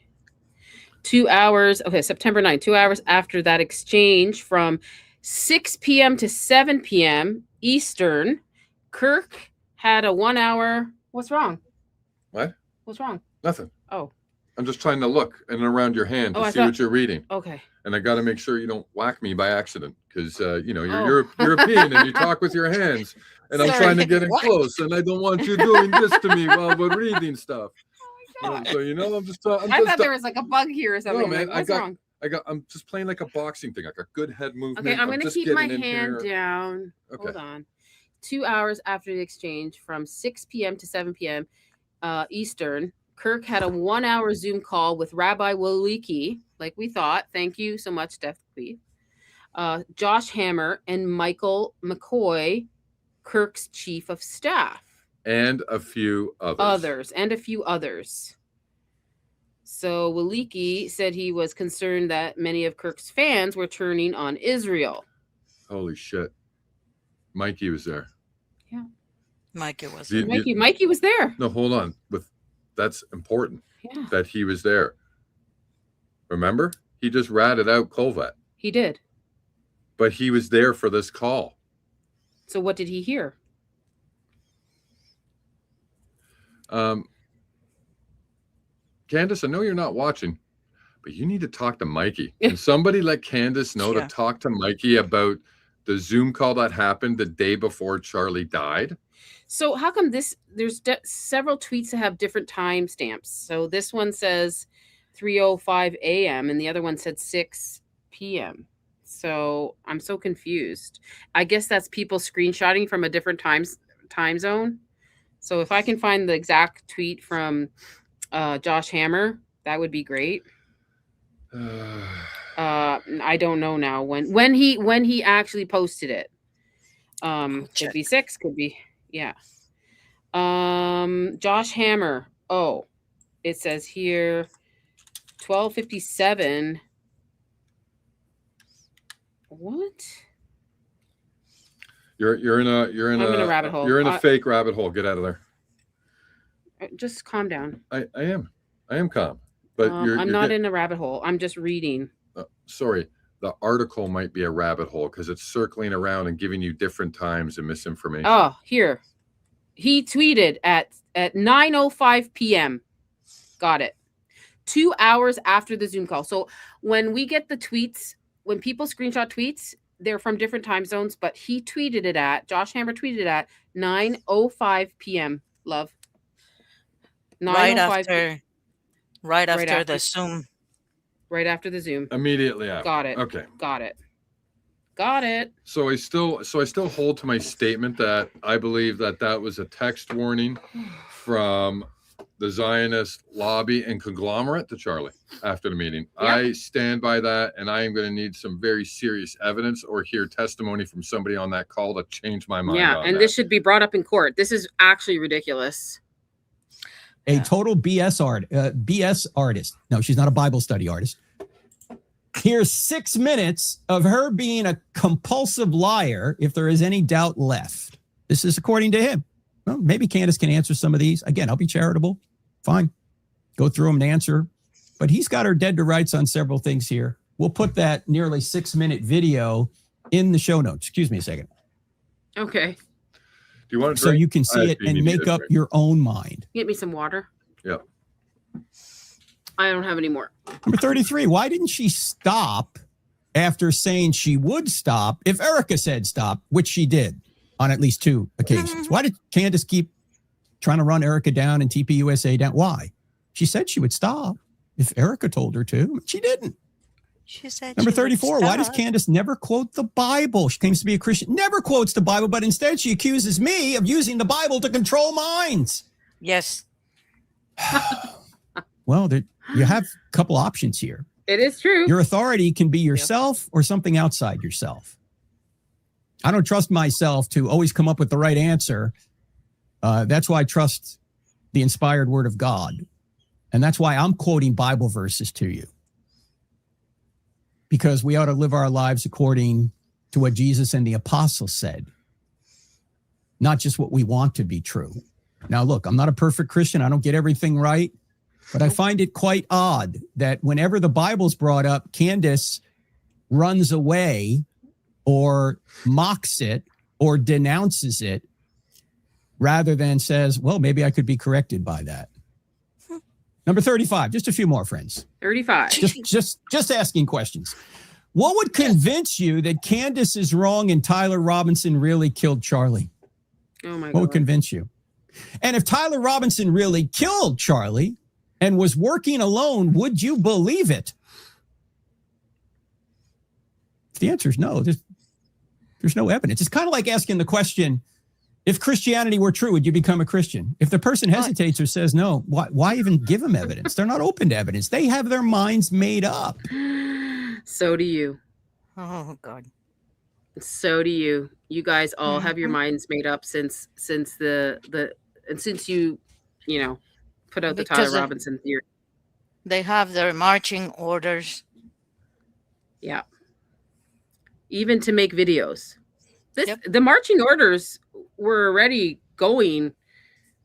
2 hours. Okay, September 9th. 2 hours after that exchange from 6 p.m. to 7 p.m. Eastern, Kirk had a 1 hour. What's wrong? What? What's wrong? Nothing. Oh. I'm just trying to look and around your hand to see what you're reading. Okay. And I got to make sure you don't whack me by accident because, you're European and you talk with your hands. And I'm trying to get in close and I don't want you doing this to me while we're reading stuff. So, I'm just talking. I thought there was like a bug here or something. No, man, What's wrong? I'm just playing like a boxing thing, like a good head movement. Okay, I'm going to keep my hand here. down. Okay. Hold on. 2 hours after the exchange from 6 p.m. to 7 p.m. Eastern, Kirk had a 1 hour Zoom call with Rabbi Williki, like we thought. Thank you so much, Steph Queef. Josh Hammer and Michael McCoy, Kirk's chief of staff. And a few others. So Williki said he was concerned that many of Kirk's fans were turning on Israel. Holy shit. Mikey was there. Yeah. Mikey was there. Mikey was there. No, hold on. That's important. Yeah. That he was there. Remember? He just ratted out Colvat. He did. But he was there for this call. So what did he hear? Candace, I know you're not watching, but you need to talk to Mikey. And somebody let Candace know to talk to Mikey about the Zoom call that happened the day before Charlie died. So how come there's several tweets that have different timestamps? So this one says 3:05 a.m. and the other one said 6 p.m. So I'm so confused. I guess that's people screenshotting from a different time zone. So if I can find the exact tweet from Josh Hammer, that would be great. I don't know now when he actually posted it. Could be 6, could be Josh Hammer. Oh, it says here 12:57. What? You're in a rabbit hole. You're in a fake rabbit hole. Get out of there. Just calm down. I am calm, but I'm not in a rabbit hole. I'm just reading. Sorry, the article might be a rabbit hole because it's circling around and giving you different times and misinformation. Oh, here. He tweeted at 9:05 p.m. Got it. 2 hours after the Zoom call. So when we get the tweets, when people screenshot tweets, they're from different time zones, but Josh Hammer tweeted it at 9:05 p.m. Love. Right after the Zoom. Right after the Zoom. Immediately after. Got it. Okay. Got it. So I still hold to my statement that I believe that was a text warning from the Zionist lobby and conglomerate to Charlie after the meeting. Yep. I stand by that, and I am going to need some very serious evidence or hear testimony from somebody on that call to change my mind. Yeah, and this should be brought up in court. This is actually ridiculous. A total BS artist. No, she's not a Bible study artist. Here's 6 minutes of her being a compulsive liar, if there is any doubt left. This is according to him. Well, maybe Candace can answer some of these. Again, I'll be charitable. Fine. Go through them and answer. But he's got her dead to rights on several things here. We'll put that nearly 6-minute video in the show notes. Excuse me a second. Okay. Do you want to so you can see it and make up your own mind. Get me some water. Yeah. I don't have any more. Number 33. Why didn't she stop after saying she would stop if Erika said stop, which she did on at least 2 occasions? Why did Candace keep trying to run Erika down and TPUSA down? Why? She said she would stop if Erika told her to. She didn't. She said Number 34. Why does Candace never quote the Bible? She claims to be a Christian, never quotes the Bible, but instead she accuses me of using the Bible to control minds. Yes. Well, you have a couple options here. It is true. Your authority can be yourself or something outside yourself. I don't trust myself to always come up with the right answer. That's why I trust the inspired word of God. And that's why I'm quoting Bible verses to you. Because we ought to live our lives according to what Jesus and the apostles said, not just what we want to be true. Now, look, I'm not a perfect Christian. I don't get everything right, but I find it quite odd that whenever the Bible's brought up, Candace runs away or mocks it or denounces it rather than says, well, maybe I could be corrected by that. Number 35, just a few more, friends. 35. Just asking questions. What would convince you that Candace is wrong and Tyler Robinson really killed Charlie? Oh my God. What would convince you? And if Tyler Robinson really killed Charlie and was working alone, would you believe it? If the answer is no, there's no evidence. It's kind of like asking the question, if Christianity were true, would you become a Christian? If the person hesitates or says no, why even give them evidence? They're not open to evidence. They have their minds made up. So do you. Oh, God. So do you. You guys all have your minds made up since you put out the Tyler Robinson theory. They have their marching orders. Yeah. Even to make videos. The marching orders were already going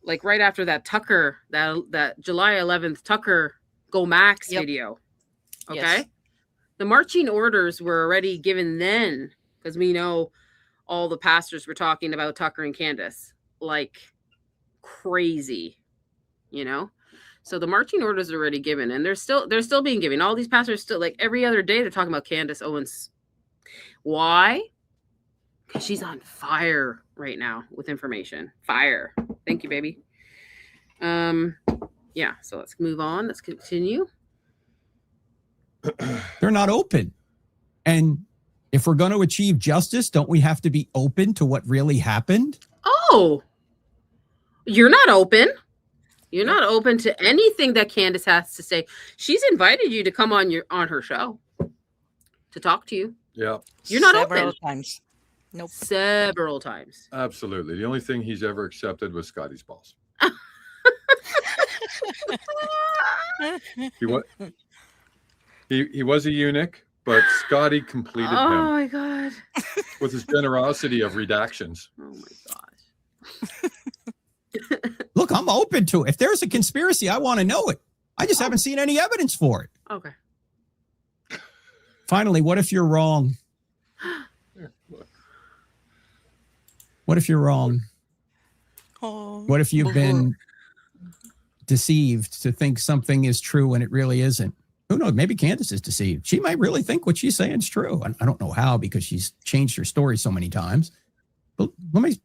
like right after that Tucker, that July 11th Tucker Go Max video. Okay. Yes. The marching orders were already given then because we know all the pastors were talking about Tucker and Candace like crazy, So the marching orders are already given, and they're still being given. All these pastors still, like every other day, they're talking about Candace Owens. Why? Because she's on fire right now with information. Fire. Thank you, baby. Yeah. So let's move on. Let's continue. They're not open, and if we're going to achieve justice, don't we have to be open to what really happened? Oh, you're not open. You're not open to anything that Candace has to say. She's invited you to come on her show to talk to you. Yeah. You're not Several open. times. Nope. Several times. Absolutely. The only thing he's ever accepted was Scotty's balls. He was a eunuch, but Scotty completed Oh him my God. with his generosity of redactions. Oh my gosh. Look, I'm open to it. If there's a conspiracy, I want to know it. I just haven't seen any evidence for it. Okay. Finally, what if you're wrong? What if you're wrong? Oh, What if you've been deceived to think something is true when it really isn't? Who knows? Maybe Candace is deceived. She might really think what she's saying is true. I don't know how, because she's changed her story so many times. But let me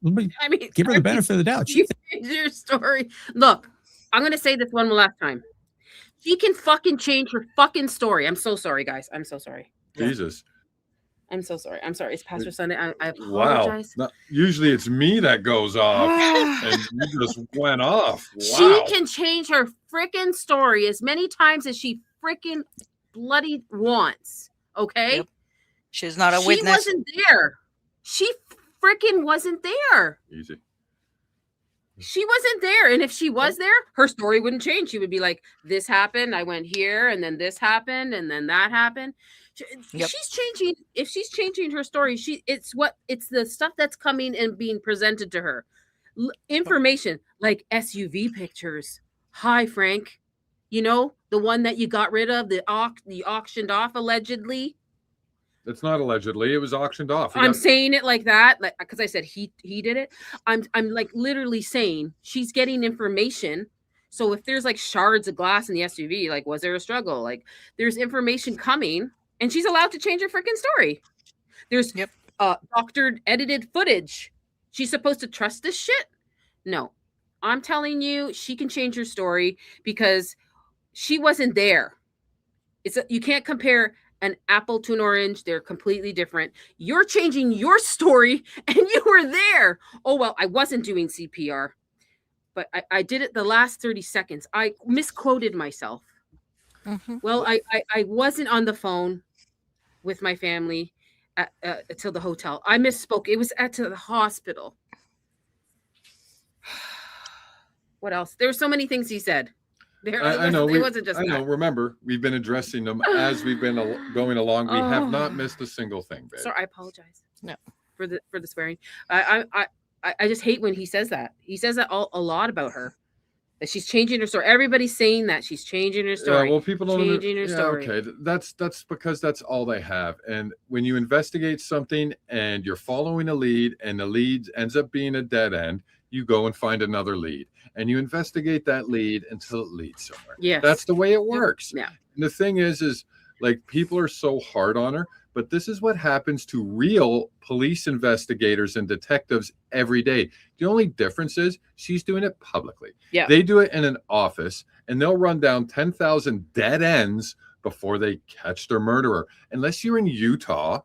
give her the benefit of the doubt. You changed your story. Look, I'm going to say this one last time. She can fucking change her fucking story. I'm so sorry, guys. I'm so sorry. Jesus. I'm so sorry. I'm sorry. It's Pastor Sunday. I Wow. apologize. Usually it's me that goes off, and you just went off. Wow. She can change her freaking story as many times as she freaking bloody wants. Okay? Yep. She's not a witness. She wasn't there. She freaking wasn't there. Easy. She wasn't there. And if she was there, her story wouldn't change. She would be like, this happened, I went here, and then this happened, and then that happened. She's changing. If she's changing her story, it's the stuff that's coming and being presented to her. Information like SUV pictures. Hi, Frank. You know, the one that you got rid of, the auctioned off allegedly. It's not allegedly. It was auctioned off. I'm saying it like that, like, because I said he did it. I'm like literally saying she's getting information. So if there's like shards of glass in the SUV, like, was there a struggle? Like, there's information coming, and she's allowed to change her freaking story. There's doctored, edited footage. She's supposed to trust this shit? No, I'm telling you, she can change her story because she wasn't there. You can't compare an apple to an orange. They're completely different. You're changing your story, and you were there. Oh, well, I wasn't doing CPR, but I did it the last 30 seconds. I misquoted myself. Mm-hmm. Well, I wasn't on the phone with my family till the hotel. I misspoke. It was at the hospital. What else? There were so many things he said. I know. It wasn't just I know. Remember, we've been addressing them as we've been going along. We have not missed a single thing, babe. Sorry, I apologize. No, for the swearing. I just hate when he says that. He says that a lot about her. That she's changing her story. Everybody's saying that she's changing her story. Yeah, well, people don't changing her story. Okay, that's because that's all they have. And when you investigate something and you're following a lead, and the lead ends up being a dead end, you go and find another lead, and you investigate that lead until it leads somewhere. Yeah, that's the way it works. Yeah. And the thing is like, people are so hard on her, but this is what happens to real police investigators and detectives every day. The only difference is she's doing it publicly. Yeah. They do it in an office, and they'll run down 10,000 dead ends before they catch their murderer. Unless you're in Utah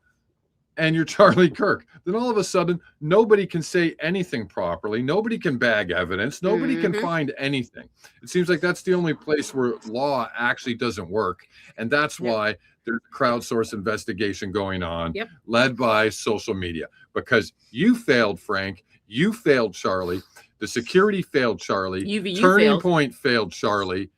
and you're Charlie Kirk, then all of a sudden nobody can say anything properly. Nobody can bag evidence. Nobody can find anything. It seems like that's the only place where law actually doesn't work. And that's why there's a crowdsourced investigation going on, led by social media, because you failed, Frank. You failed, Charlie. The security failed, Charlie. Turning Point failed, Charlie.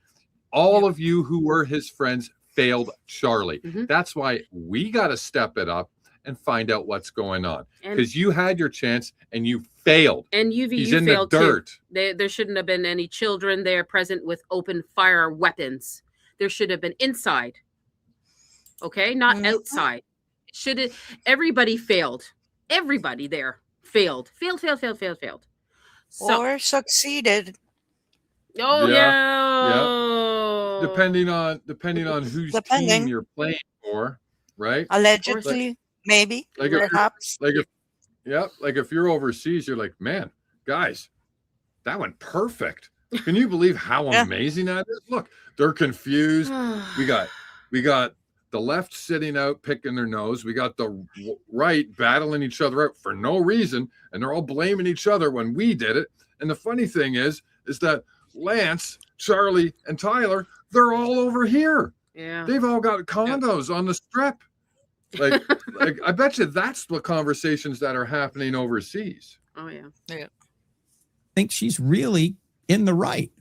All of you who were his friends failed, Charlie. That's why we got to step it up and find out what's going on, because you had your chance and you failed. And He's you in failed the dirt. Too. There shouldn't have been any children there present with open fire weapons. There should have been inside. Okay, not outside. Should it? Everybody failed. Everybody there failed. Failed. So, or succeeded. Oh yeah. Depending on whose team Depending. you're playing for, right? Allegedly, maybe, Like if perhaps. like if you're overseas, you're like, man, guys, that went perfect. Can you believe how amazing that is? Look, they're confused. we got the left sitting out picking their nose. We got the right battling each other out for no reason, and they're all blaming each other when we did it. And the funny thing is that Lance, Charlie, and Tyler, they're all over here. Yeah. They've all got condos on the strip. Like I bet you that's the conversations that are happening overseas. Oh yeah. Yeah. I think she's really in the right.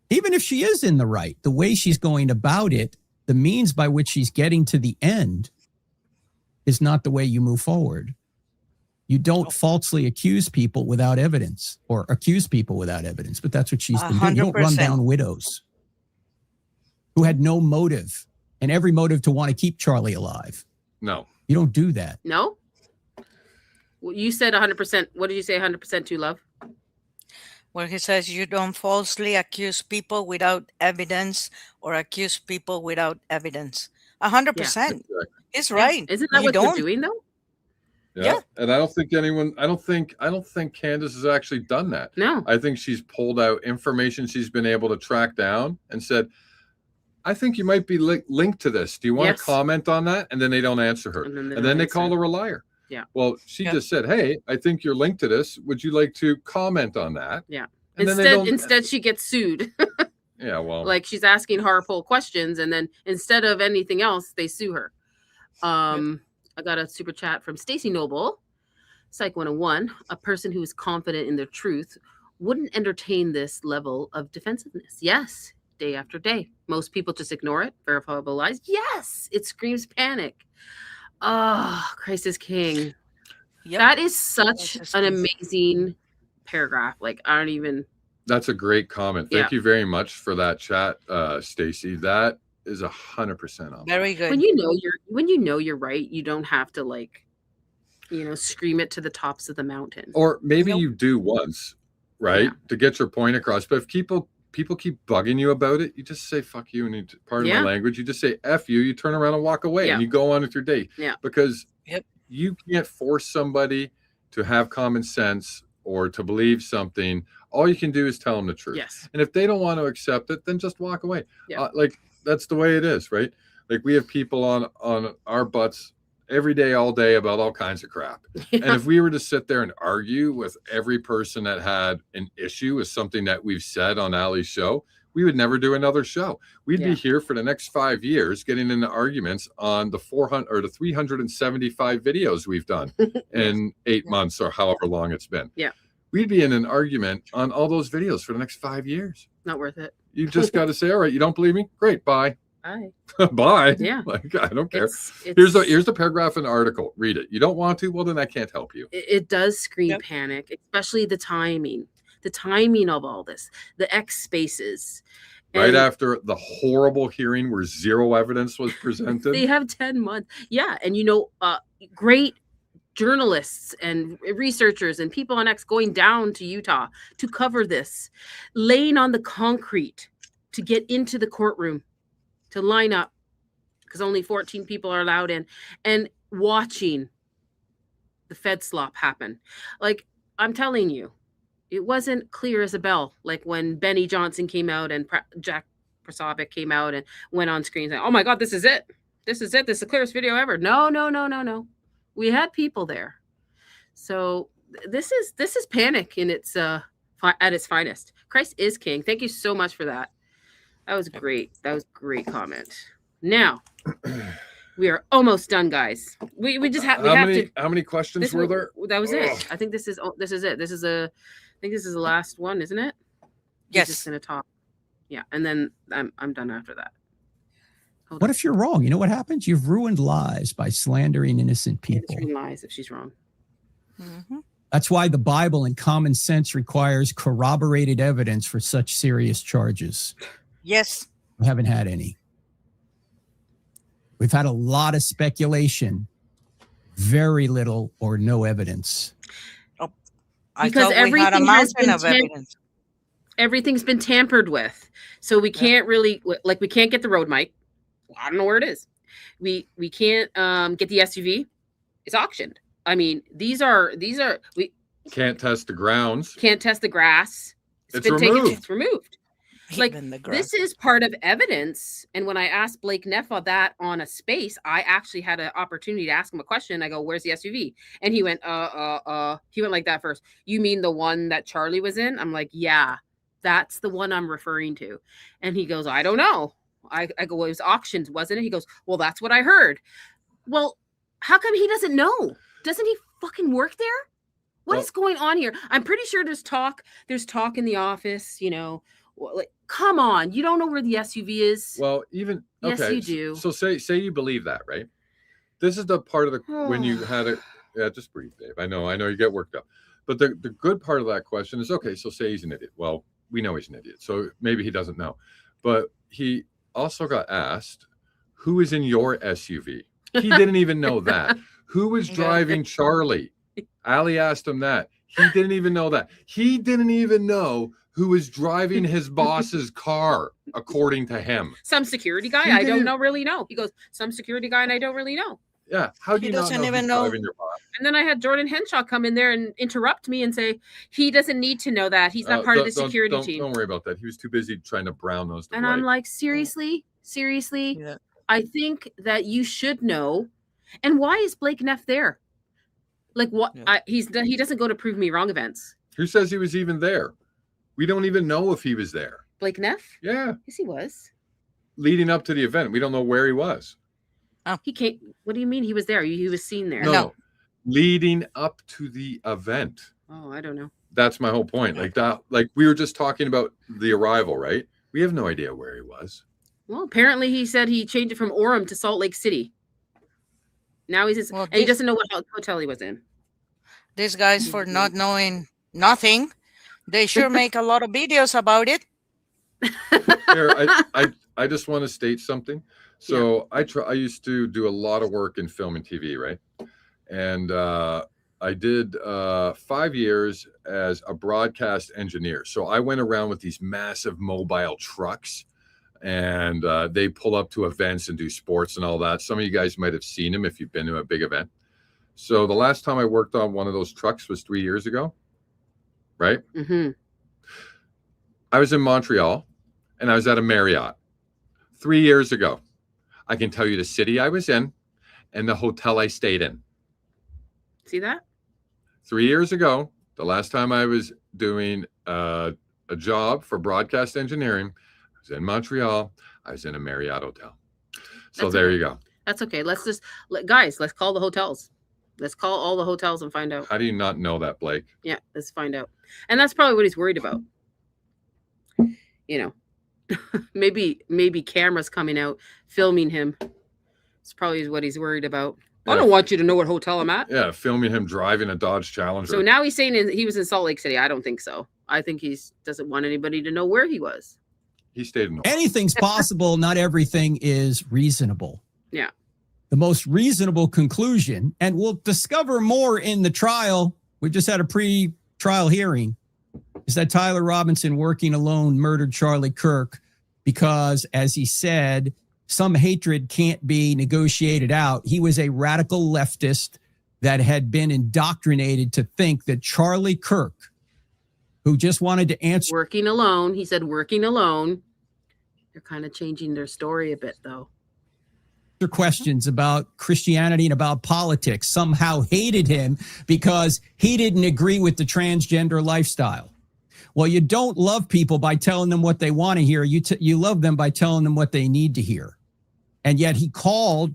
Even if she is in the right, the way she's going about it, the means by which she's getting to the end is not the way you move forward. You don't falsely accuse people without evidence, or accuse people without evidence, but that's what she's been doing. You don't run 100%. down widows who had no motive, and every motive to want to keep Charlie alive. No. You don't do that. No? Well, you said 100%. What did you say 100% to, love? Where he says you don't falsely accuse people without evidence or accuse people without evidence. 100%. He's right. Isn't that You what don't. they're doing though? Yeah. And I don't think Candace has actually done that. No. I think she's pulled out information she's been able to track down and said, I think you might be linked to this. Do you want to comment on that? And then they don't answer her. And then they call her a liar. Yeah. Well, she just said, hey, I think you're linked to this. Would you like to comment on that? Yeah. And then Instead she gets sued. Yeah, well. Like she's asking horrible questions, and then instead of anything else, they sue her. I got a super chat from Stacy Noble. Psych 101, a person who is confident in their truth wouldn't entertain this level of defensiveness. Yes, day after day. Most people just ignore it. Verifiable lies. Yes, it screams panic. Oh, Christ is king. That is such an amazing paragraph. Like, I don't even. That's a great comment. Thank you very much for that chat, Stacy. That is 100% on. Very good. When you know you're right, you don't have to scream it to the tops of the mountain. Or maybe you do once, right, to get your point across. But if people keep bugging you about it, you just say fuck you, and pardon my language, you just say F you, you turn around and walk away and you go on with your day. Yeah. Because you can't force somebody to have common sense or to believe something. All you can do is tell them the truth. Yes. And if they don't want to accept it, then just walk away. Yeah. Like that's the way it is, right? Like we have people on our butts every day, all day about all kinds of crap. Yeah. And if we were to sit there and argue with every person that had an issue with something that we've said on Ali's show, we would never do another show. We'd be here for the next 5 years getting into arguments on the 400 or the 375 videos we've done in 8 months or however long it's been. Yeah. We'd be in an argument on all those videos for the next 5 years. Not worth it. You just got to say, all right, you don't believe me? Great, bye. Bye. Bye. Yeah. Like, I don't care. It's- Here's the paragraph in the article. Read it. You don't want to? Well, then I can't help you. It does scream panic, especially the timing of all this, the X spaces. Right after the horrible hearing where zero evidence was presented. They have 10 months. Yeah. And, great journalists and researchers and people on X going down to Utah to cover this, laying on the concrete to get into the courtroom, to line up because only 14 people are allowed in, and watching the Fed slop happen. Like, I'm telling you, it wasn't clear as a bell. Like when Benny Johnson came out and Jack Prasovic came out and went on screen saying, oh my God, this is it. This is it. This is the clearest video ever. No. We had people there. So this is panic in its at its finest. Christ is king. Thank you so much for that. That was great. That was a great comment. Now we are almost done, guys. We just have how many questions were there? That was it. I think this is it. I think this is the last one, isn't it? Yes. He's just gonna talk. Yeah, and then I'm done after that. What if you're wrong? You know what happens? You've ruined lives by slandering innocent people. It's lies if she's wrong. Mm-hmm. That's why the Bible and common sense requires corroborated evidence for such serious charges. Yes. We haven't had any. We've had a lot of speculation, very little or no evidence. I thought we had a mountain of evidence. everything's been tampered with. So we can't really, like, we can't get the road mic. I don't know where it is. We can't get the SUV. It's auctioned. I mean, these are we Can't test the grounds. can't test the grass. It's been taken. removed. It's removed. Like, Even the this grass. is part of evidence. And when I asked Blake Neffa that on a space, I actually had an opportunity to ask him a question. I go, "Where's the SUV?" And he went, he went like that first. "You mean the one that Charlie was in?" I'm like, "Yeah, that's the one I'm referring to." And he goes, "I don't know." I go, "Well, it was auctioned, wasn't it?" He goes, "Well, that's what I heard." Well, how come he doesn't know? Doesn't he fucking work there? What is going on here? I'm pretty sure there's talk in the office, you know. Like, come on, you don't know where the SUV is. Well, even Yes, okay. you do. So say you believe that, right? This is the part of the when you had it. Yeah, just breathe, Dave. I know you get worked up, but the good part of that question is, okay, so say he's an idiot. Well, we know he's an idiot, so maybe he doesn't know, but he also got asked, "Who is in your SUV?" He didn't even know that. Who was driving Charlie? Ali asked him that. He didn't even know that. He didn't even know who was driving his boss's car, according to him. Some security guy, He I don't didn't- really know. He goes, "Some security guy, and I don't really know." Yeah, how do He you not doesn't know even who's know. driving your boss? And then I had Jordan Henshaw come in there and interrupt me and say, "He doesn't need to know that. He's not part of the security team." Don't worry about that. He was too busy trying to brown nose the And right. I'm like, seriously? Yeah. I think that you should know. And why is Blake Neff there? Like, what? He doesn't go to prove me wrong events. Who says he was even there? We don't even know if he was there. Blake Neff? Yeah, Yes, he was. leading up to the event, we don't know where he was. He came. What do you mean he was there? He was seen there. No, leading up to the event. Oh, I don't know. That's my whole point. Like that. Like we were just talking about the arrival, right? We have no idea where he was. Well, apparently he said he changed it from Orem to Salt Lake City. Now he's and he doesn't know what hotel he was in. These guys, for not knowing nothing, they sure make a lot of videos about it. Here, I just want to state something. So I used to do a lot of work in film and TV, right? And I did 5 years as a broadcast engineer. So I went around with these massive mobile trucks, and they pull up to events and do sports and all that. Some of you guys might have seen them if you've been to a big event. So the last time I worked on one of those trucks was 3 years ago, right? Mm-hmm. I was in Montreal, and I was at a Marriott 3 years ago. I can tell you the city I was in and the hotel I stayed in. See that? 3 years ago, the last time I was doing a job for broadcast engineering, I was in Montreal. I was in a Marriott hotel. So there you go. That's okay. Let's call the hotels. Let's call all the hotels and find out. How do you not know that, Blake? Yeah, let's find out. And that's probably what he's worried about. You know, maybe cameras coming out filming him. It's probably what he's worried about. I don't want you to know what hotel I'm at. Yeah, filming him driving a Dodge Challenger. So now he's saying he was in Salt Lake City. I don't think so. I think he doesn't want anybody to know where he was. He stayed in. Anything's possible. Not everything is reasonable. Yeah. The most reasonable conclusion, and we'll discover more in the trial. We just had a pre-trial hearing. Is that Tyler Robinson, working alone, murdered Charlie Kirk because, as he said, some hatred can't be negotiated out. He was a radical leftist that had been indoctrinated to think that Charlie Kirk, who just wanted to answer. Working alone. He said working alone. They're kind of changing their story a bit, though. Questions about Christianity and about politics, somehow hated him because he didn't agree with the transgender lifestyle. Well, you don't love people by telling them what they want to hear. You love them by telling them what they need to hear. And yet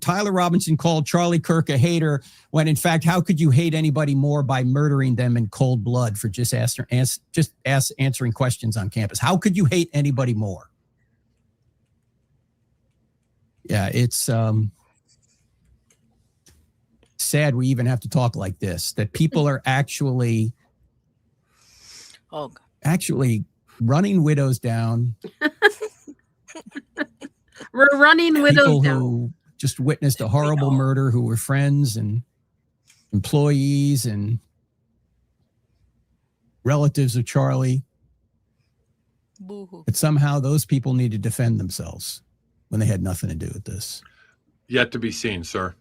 Tyler Robinson called Charlie Kirk a hater when, in fact, how could you hate anybody more by murdering them in cold blood for just answering questions on campus? How could you hate anybody more? Yeah, it's sad we even have to talk like this, that people are actually running widows down. We're running widows people down. Who just witnessed a horrible murder, who were friends and employees and relatives of Charlie. Boo-hoo. That somehow those people need to defend themselves when they had nothing to do with this. Yet to be seen, sir.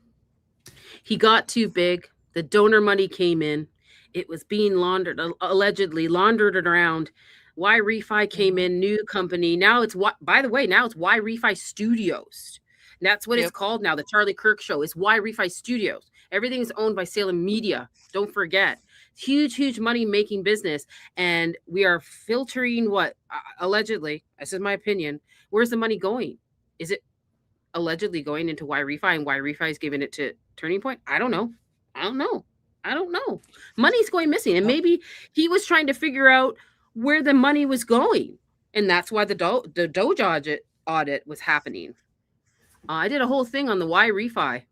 He got too big. The donor money came in. It was being laundered, allegedly laundered around. Why Refi came in, new company. Now it's what, by the way, now it's Why Refi Studios. That's what it's called now. The Charlie Kirk show is Why Refi Studios. Everything is owned by Salem Media. Don't forget. Huge money making business. And we are filtering what allegedly, this is my opinion. Where's the money going? Is it allegedly going into Why Refi, and Why Refi is giving it to Turning Point? I don't know. Money's going missing. And maybe he was trying to figure out where the money was going. And that's why the Doge audit was happening. I did a whole thing on the Why Refi,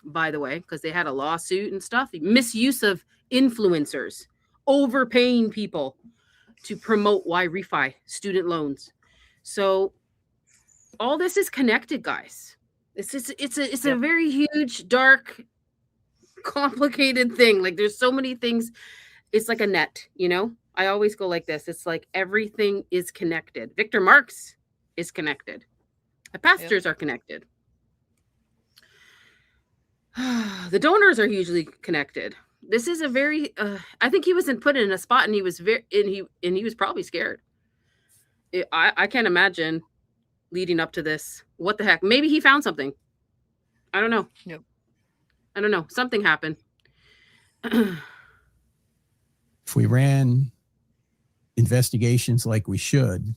by the way, because they had a lawsuit and stuff. Misuse of influencers, overpaying people to promote Why Refi student loans. So all this is connected, guys. It's a very huge, dark, complicated thing. Like there's so many things. It's like a net, you know? I always go like this. It's like everything is connected. Victor Marx is connected. The pastors are connected. The donors are hugely connected. This is a very I think he wasn't put in a spot, and he was he was probably scared. I can't imagine leading up to this. What the heck? Maybe he found something. I don't know. Yep. I don't know. Something happened. If we ran investigations like we should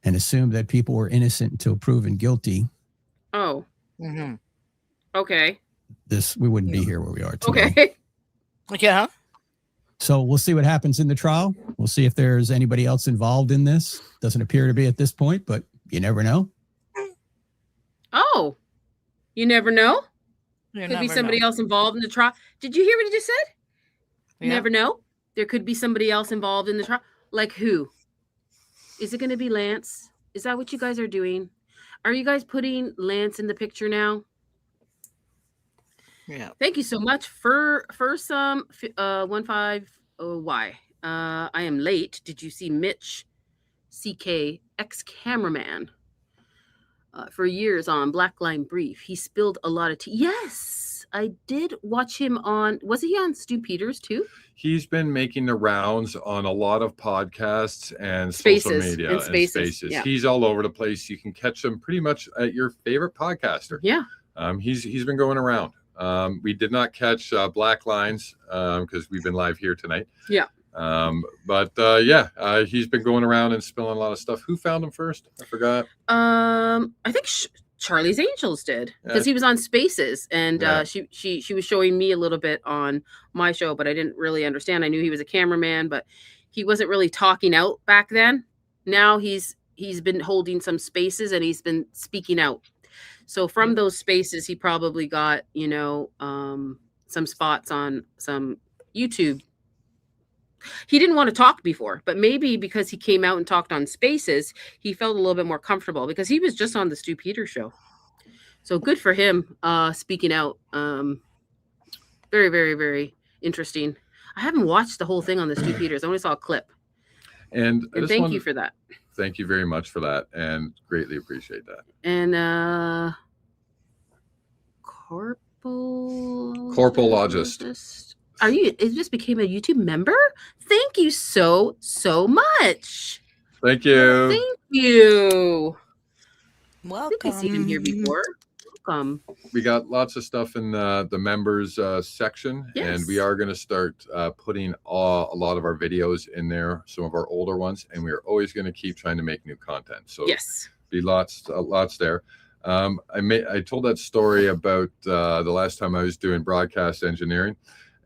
and assumed that people were innocent until proven guilty. Oh. Mm-hmm. Okay. We wouldn't be here where we are today. Okay. Yeah. So we'll see what happens in the trial. We'll see if there's anybody else involved in this. Doesn't appear to be at this point, but you never know. Oh, you never know? You could be never somebody know. else involved in the trial. Did you hear what he just said? You Yeah. never know. There could be somebody else involved in the trial. Like who? Is it going to be Lance? Is that what you guys are doing? Are you guys putting Lance in the picture now? Yeah. Thank you so much for some 150Y. I am late. Did you see Mitch CK ex-cameraman for years on Black Line Brief? He spilled a lot of tea. Yes, I did watch him on. Was he on Stu Peters too? He's been making the rounds on a lot of podcasts and Spaces, social media and Spaces, yeah. He's all over the place. You can catch him pretty much at your favorite podcaster. Yeah. He's been going around. We did not catch Black Lines because we've been live here tonight. Yeah. He's been going around and spilling a lot of stuff. Who found him first? I forgot. I think Charlie's Angels did, because he was on Spaces, and she was showing me a little bit on my show, but I didn't really understand. I knew he was a cameraman, but he wasn't really talking out back then. Now he's been holding some spaces and he's been speaking out. So from those spaces, he probably got, some spots on some YouTube. He didn't want to talk before, but maybe because he came out and talked on Spaces, he felt a little bit more comfortable, because he was just on the Stu Peters show. So good for him speaking out. Very, very, very interesting. I haven't watched the whole thing on the Stu Peters. I only saw a clip. And thank you for that. Thank you very much for that, and greatly appreciate that. And Corpologist. It just became a YouTube member? Thank you so much. Thank you. Thank you. Welcome. I think I've seen him here before. Welcome. We got lots of stuff in the members section, and we are going to start putting a lot of our videos in there, some of our older ones, and we are always going to keep trying to make new content. So be lots there. I told that story about the last time I was doing broadcast engineering,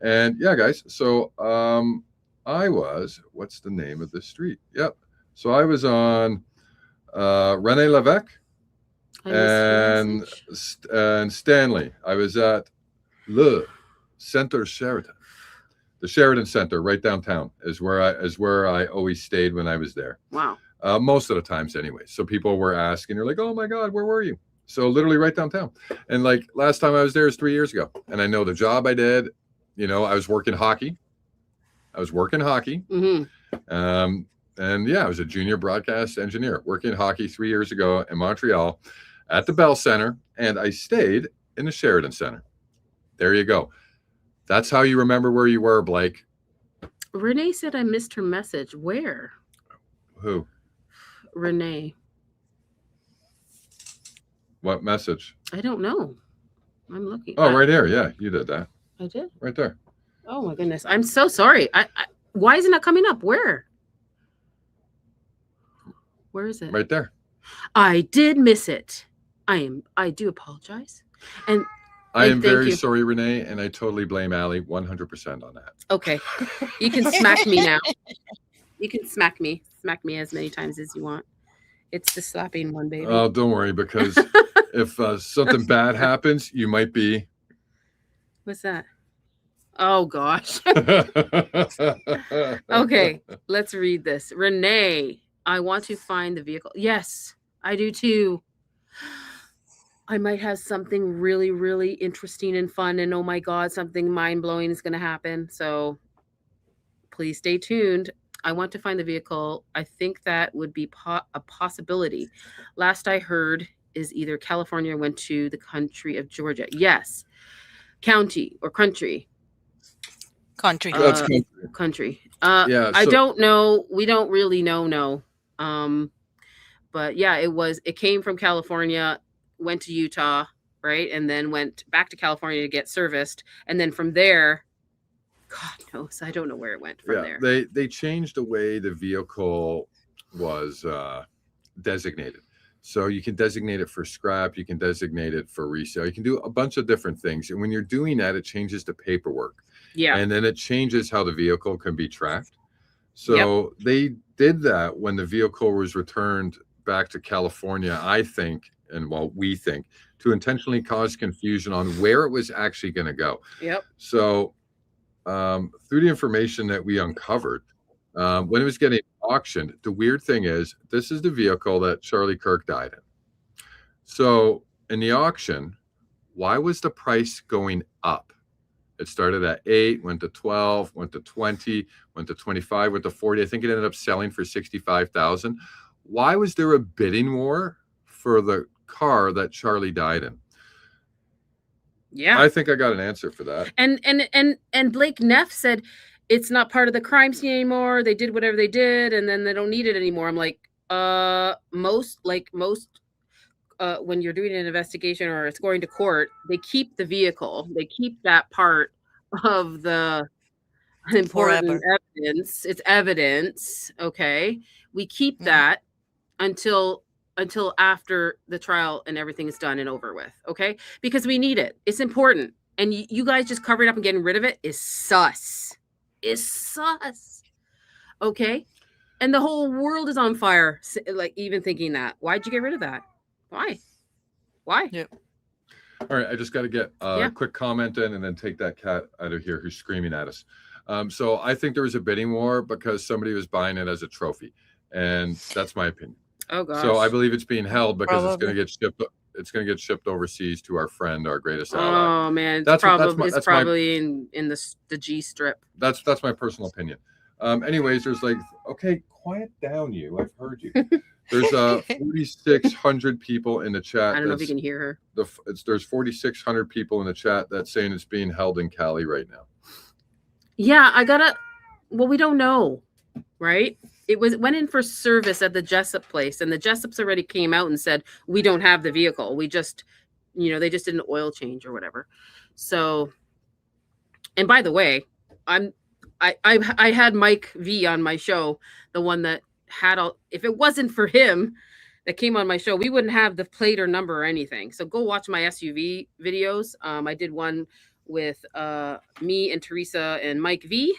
and yeah, guys. So I was, what's the name of the street? Yep. So I was on René Lévesque and Stanley. I was at Le Center Sheraton. The Sheraton Center right downtown is where I always stayed when I was there. Wow. Most of the times anyway. So people were asking, they're like, oh my God, where were you? So literally right downtown. And like last time I was there was 3 years ago. And I know the job I did, I was working hockey. Mm-hmm. And yeah, I was a junior broadcast engineer working hockey 3 years ago in Montreal at the Bell Center, and I stayed in the Sheridan Center. There you go. That's how you remember where you were, Blake. Renee said I missed her message. Where? Who? Renee. What message? I don't know. I'm looking. Oh, right here. Yeah, you did that. I did? Right there. Oh my goodness. I'm so sorry. Why isn't it coming up? Where? Where is it? Right there. I did miss it. I do apologize. And I am thank very you. sorry, Renee, and I totally blame Allie 100% on that. Okay. You can smack me now. You can smack me. Smack me as many times as you want. It's the slapping one, baby. Oh, don't worry, because if something bad happens, you might be. What's that? Oh, gosh. Okay, let's read this. Renee, I want to find the vehicle. Yes, I do too. I might have something really, really interesting and fun. And oh my God, something mind-blowing is going to happen. So please stay tuned. I want to find the vehicle. I think that would be a possibility. Last I heard is either California went to the country of Georgia. Yes. County or country. Country. That's country. Country. Yeah, I so- don't know. We don't really know. No. But yeah, it came from California, went to Utah, right? And then went back to California to get serviced. And then from there, God knows, I don't know where it went from there. They changed the way the vehicle was designated. So you can designate it for scrap, you can designate it for resale, you can do a bunch of different things. And when you're doing that, it changes the paperwork. Yeah. And then it changes how the vehicle can be tracked. So they did that when the vehicle was returned back to California, I think, and well, we think, to intentionally cause confusion on where it was actually going to go. Yep. So through the information that we uncovered, when it was getting auctioned, the weird thing is this is the vehicle that Charlie Kirk died in. So in the auction, why was the price going up? It started at 8, went to 12, went to 20, went to 25, went to 40. I think it ended up selling for $65,000. Why was there a bidding war for the car that Charlie died in? Yeah. I think I got an answer for that. And Blake Neff said it's not part of the crime scene anymore. They did whatever they did, and then they don't need it anymore. I'm like, most when you're doing an investigation or it's going to court, they keep the vehicle. They keep that part of the important evidence. It's evidence. Okay. We keep that until after the trial and everything is done and over with. Okay. Because we need it. It's important. And you guys just covering up and getting rid of it is sus. Is sus. Okay. And the whole world is on fire. Like even thinking that. Why'd you get rid of that? Why? Yeah. All right, I just got to get a quick comment in and then take that cat out of here who's screaming at us. So I think there was a bidding war because somebody was buying it as a trophy, and that's my opinion. Oh gosh. So I believe it's being held because it's going to get shipped. It's going to get shipped overseas to our friend, our greatest ally. Oh man, That's probably in the G strip. That's my personal opinion. Anyways, there's like, okay, quiet down, you. I've heard you. There's 4,600 people in the chat. I don't know if you can hear her. There's 4,600 people in the chat that's saying it's being held in Cali right now. Yeah, well, we don't know, right? It went in for service at the Jessup place, and the Jessups already came out and said, we don't have the vehicle. We just, they just did an oil change or whatever. So, and by the way, I had Mike V on my show, the one that had if it wasn't for him that came on my show, we wouldn't have the plate or number or anything. So go watch my SUV videos. I did one with me and Teresa and Mike V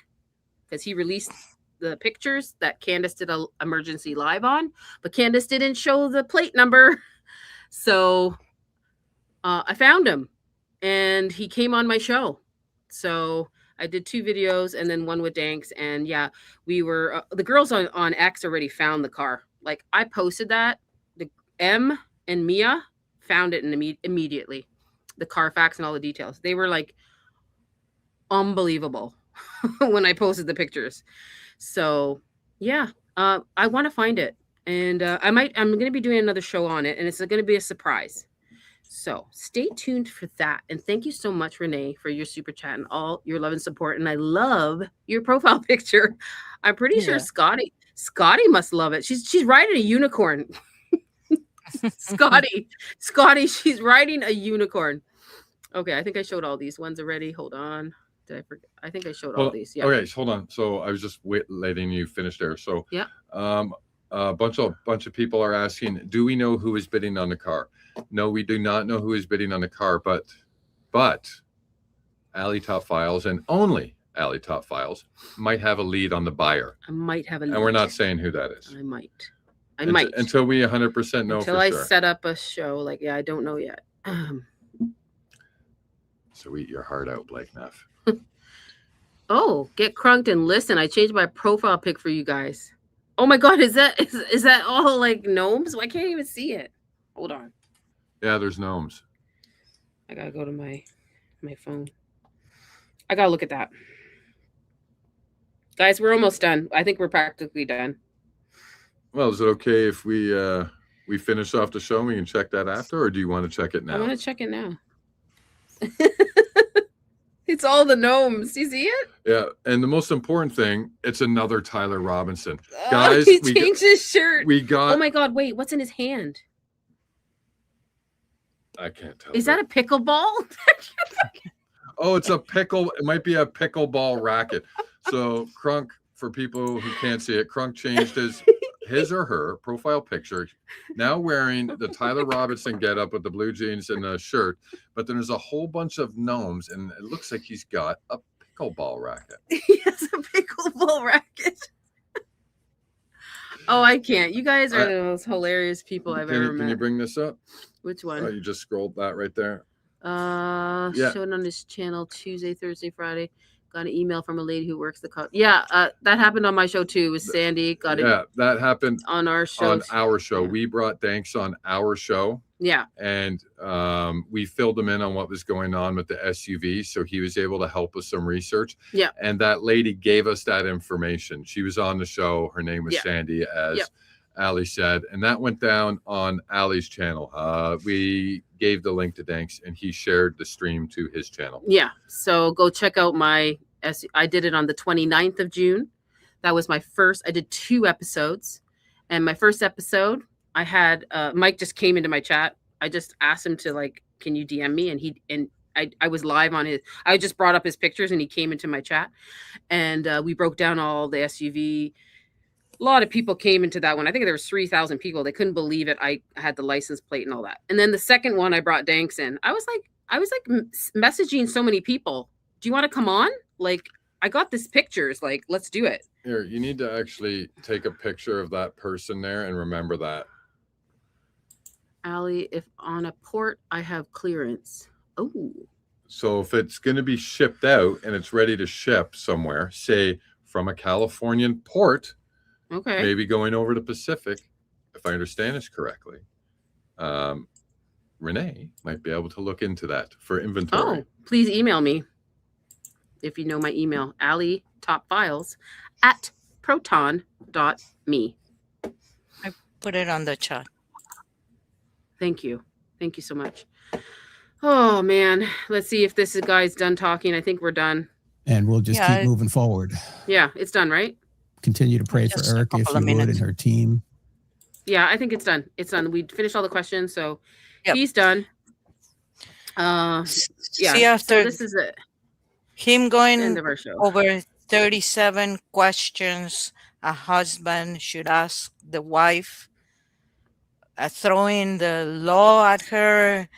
because he released the pictures that Candace did a emergency live on, but Candace didn't show the plate number. So I found him and he came on my show. So I did 2 videos and then one with Danks. And yeah, we were, the girls on X already found the car. Like I posted that, the M and Mia found it immediately. The Carfax and all the details. They were like unbelievable when I posted the pictures. So yeah, I want to find it, and I'm going to be doing another show on it, and it's going to be a surprise. So stay tuned for that. And thank you so much, Renee, for your super chat and all your love and support. And I love your profile picture. I'm pretty sure Scotty must love it. She's riding a unicorn. Scotty, she's riding a unicorn. Okay, I think I showed all these ones already. Hold on. Did I forget? I think I showed all these. Yeah. Okay, hold on. So I was just letting you finish there. So yeah. A bunch of people are asking, do we know who is bidding on the car? No, we do not know who is bidding on the car, but Alley Top Files and only Alley Top Files might have a lead on the buyer. I might have a lead. And we're not saying who that is. I might. Until we 100% know until for I sure. set up a show. Like, yeah, I don't know yet. So eat your heart out, Blake Neff. Oh, get crunked and listen. I changed my profile pic for you guys. Oh my God, is that all like gnomes? I can't even see it. Hold on. Yeah, there's gnomes. I gotta go to my phone. I gotta look at that. Guys, we're almost done. I think we're practically done. Well, is it okay if we finish off the show and we can check that after, or do you want to check it now? I want to check it now. It's all the gnomes. You see it? Yeah, and the most important thing, it's another Tyler Robinson. Guys, he changed his shirt. We got. Oh my God! Wait, what's in his hand? I can't tell. Is that a pickleball? Oh, it's a pickle. It might be a pickleball racket. So Crunk, for people who can't see it, Crunk changed his or her profile picture, now wearing the Tyler Robinson getup with the blue jeans and the shirt, but then there's a whole bunch of gnomes, and it looks like he's got a pickleball racket. He has a pickleball racket. Oh, I can't. You guys are the most hilarious people I've ever met. Can you bring this up? Which one? Oh, you just scrolled that right there. Yeah. Showed on this channel Tuesday, Thursday, Friday. Got an email from a lady who works the car. Yeah, that happened on my show too. With Sandy. That happened on our show. On our show, we brought Danks on our show. Yeah, and we filled him in on what was going on with the SUV, so he was able to help with some research. Yeah, and that lady gave us that information. She was on the show. Her name was Sandy, as Ali said, and that went down on Ali's channel. We gave the link to Danks, and he shared the stream to his channel. Yeah, so go check out I did it on the 29th of June. That was my first. I did 2 episodes, and my first episode, I had Mike just came into my chat. I just asked him to like, can you DM me? And I was live on his. I just brought up his pictures, and he came into my chat, and we broke down all the SUV. A lot of people came into that one. I think there was 3,000 people. They couldn't believe it. I had the license plate and all that. And then the second one, I brought Danks in. I was like messaging so many people. Do you want to come on? Like, I got this pictures. Like, let's do it. Here, you need to actually take a picture of that person there and remember that. Ali, if on a port, I have clearance. Oh. So if it's going to be shipped out and it's ready to ship somewhere, say from a Californian port, okay, maybe going over to Pacific, if I understand this correctly, Renee might be able to look into that for inventory. Oh, please email me if you know my email, alleytopfiles@proton.me. I put it on the chat. Thank you. Thank you so much. Oh, man. Let's see if this guy's done talking. I think we're done. And we'll just keep moving forward. Yeah, it's done, right? Continue to pray for Erika, if you would, and her team. Yeah, I think it's done. It's done. We finished all the questions, so he's done. Yeah. See, after so this is it. Him going End of our show. over 37 questions a husband should ask the wife, throwing the law at her,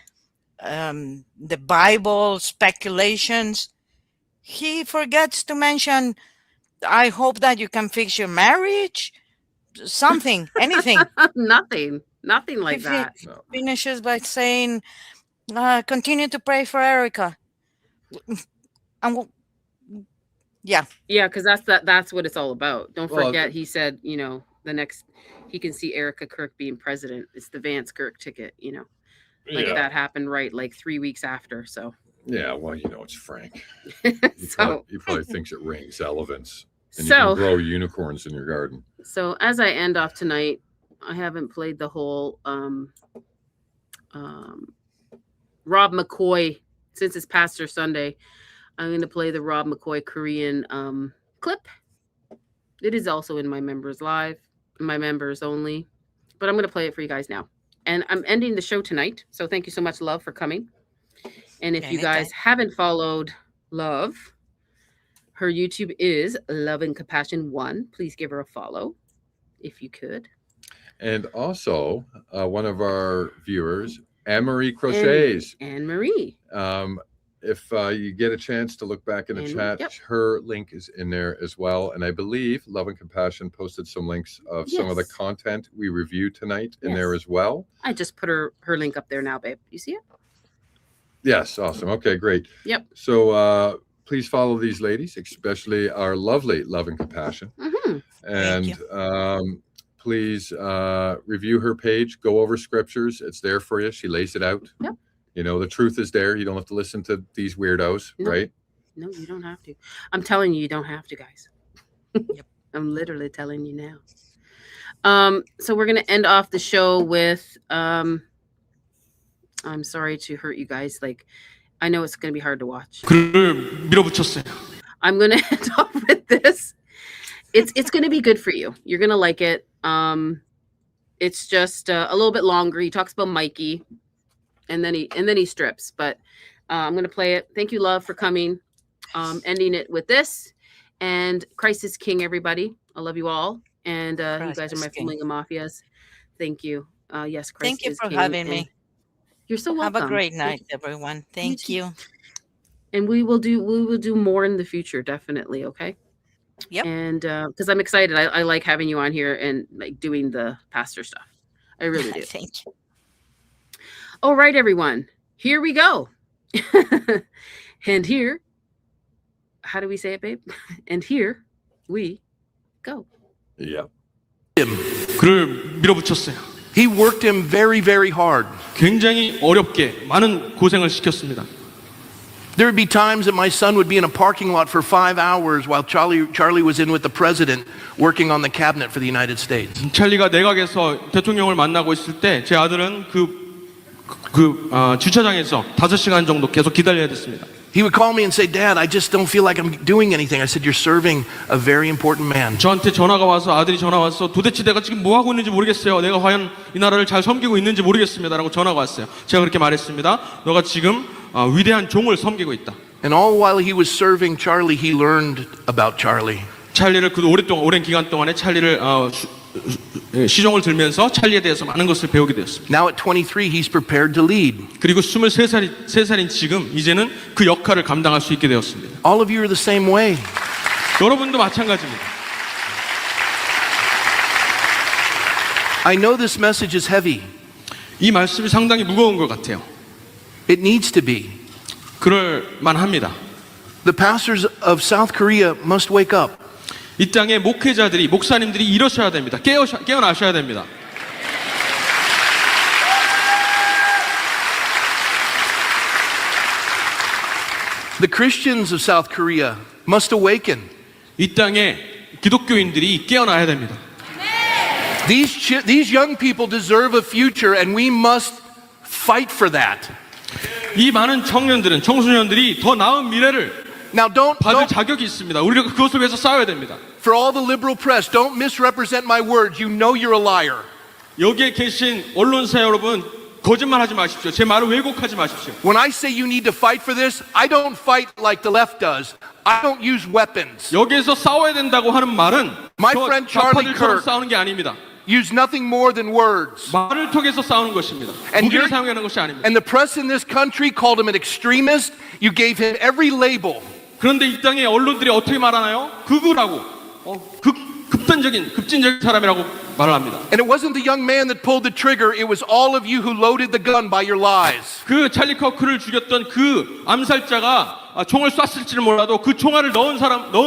the Bible speculations. He forgets to mention, I hope that you can fix your marriage. Something, anything. Nothing like that. He finishes by saying, continue to pray for Erika. Yeah, because that's what it's all about. Don't forget, he said, the next he can see Erika Kirk being president. It's the Vance Kirk ticket, that happened like 3 weeks after. So yeah, well, it's Frank. He probably thinks it rings relevance. And you can grow unicorns in your garden. So as I end off tonight, I haven't played the whole Rob McCoy since it's Pastor Sunday. I'm going to play the Rob McCoy Korean clip. It is also in my members live, my members only, but I'm going to play it for you guys now. And I'm ending the show tonight. So thank you so much, Love, for coming. And if you guys haven't followed Love, her YouTube is Love and Compassion 1. Please give her a follow if you could. And also one of our viewers, Anne-Marie Crochets. Anne-Marie. If you get a chance to look back in the chat, her link is in there as well. And I believe Love and Compassion posted some links of some of the content we reviewed tonight in there as well. I just put her link up there now, babe. You see it? Yes. Awesome. Okay, great. Yep. So please follow these ladies, especially our lovely Love and Compassion. And please review her page. Go over scriptures. It's there for you. She lays it out. Yep. You know, the truth is there. You don't have to listen to these weirdos, right? No, you don't have to. I'm telling you, you don't have to, guys. I'm literally telling you now. So we're going to end off the show with, I'm sorry to hurt you guys. Like, I know it's going to be hard to watch. I'm going to end off with this. It's going to be good for you. You're going to like it. It's just a little bit longer. He talks about Mikey. And then he strips, but I'm going to play it. Thank you, Love, for coming. Ending it with this. And Christ is King, everybody. I love you all. And you guys are my Flamingo Mafias. Thank you. Yes, Christ Thank you is for King. having me. You're so welcome. Have a great night, everyone. Thank you. And we will do more in the future, definitely. Okay. Yep. And because I'm excited. I like having you on here and like doing the pastor stuff. I really do. Thank you. All right, everyone, here we go. And here, how do we say it, babe? And here we go. Yeah. 그를 밀어붙였어요. He worked him very, very hard. 굉장히 어렵게 많은 고생을 시켰습니다. There would be times that my son would be in a parking lot for 5 hours while Charlie was in with the president working on the cabinet for the United States. 찰리가 내각에서 대통령을 만나고 있을 때 제 아들은 주차장에서 5시간 정도 계속 기다려야 됐습니다. He would call me and say, "Dad, I just don't feel like I'm doing anything." I said, "You're serving a very important man." 저한테 전화가 와서 아들이 전화 와서 도대체 내가 지금 뭐 하고 있는지 모르겠어요. 내가 과연 이 나라를 잘 섬기고 있는지 모르겠습니다라고 전화가 왔어요. 제가 그렇게 말했습니다. 너가 지금 위대한 종을 섬기고 있다. And all while he was serving Charlie, he learned about Charlie. 찰리를 그 오랜 기간 동안에 찰리를 시종을 들면서 찰리에 대해서 많은 것을 배우게 되었습니다. Now at 23, he's prepared to lead. 그리고 23살인 지금 이제는 그 역할을 감당할 수 있게 되었습니다. All of you are the same way. 여러분도 마찬가지입니다. I know this message is heavy. 이 말씀이 상당히 무거운 것 같아요. It needs to be. 그럴 만합니다. The pastors of South Korea must wake up. 이 땅의 목회자들이 목사님들이 일어서야 됩니다. 깨어나셔야 됩니다. The Christians of South Korea must awaken. 이 땅의 기독교인들이 깨어나야 됩니다. These young people deserve a future, and we must fight for that. 이 많은 청소년들이 더 나은 미래를 받을 자격이 있습니다. 우리가 그것을 위해서 싸워야 됩니다. For all the liberal press, don't misrepresent my words. You know you're a liar. 여기에 계신 언론사 여러분, 거짓말하지 마십시오. 제 말을 왜곡하지 마십시오. When I say you need to fight for this, I don't fight like the left does. I don't use weapons. 여기에서 싸워야 된다고 하는 말은 My friend Charlie Kirk 싸우는 게 아닙니다. use nothing more than words. 말을 통해서 싸우는 것입니다. 무기를 사용하는 것이 아닙니다. And the press in this country called him an extremist. You gave him every label. 그런데 이 땅의 언론들이 어떻게 말하나요? 극우라고, 급진적인 사람이라고 말을 합니다. And it wasn't the young man that pulled the trigger. It was all of you who loaded the gun by your lies. 그 찰리 커크를 죽였던 그 암살자가 총을 쐈을지는 몰라도 그 총알을 넣은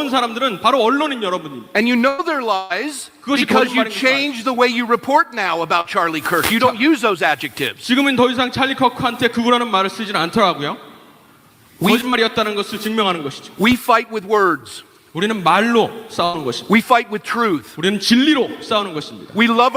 사람들은 바로 언론인 여러분입니다. And you know their lies because you changed the way you report now about Charlie Kirk. You don't use those adjectives. 지금은 더 이상 찰리 커크한테 극우라는 말을 쓰지는 않더라고요. 거짓말이었다는 것을 증명하는 것이죠. We fight with words. 우리는 말로 싸우는 것입니다. We fight with truth. 우리는 진리로 싸우는 것입니다. We love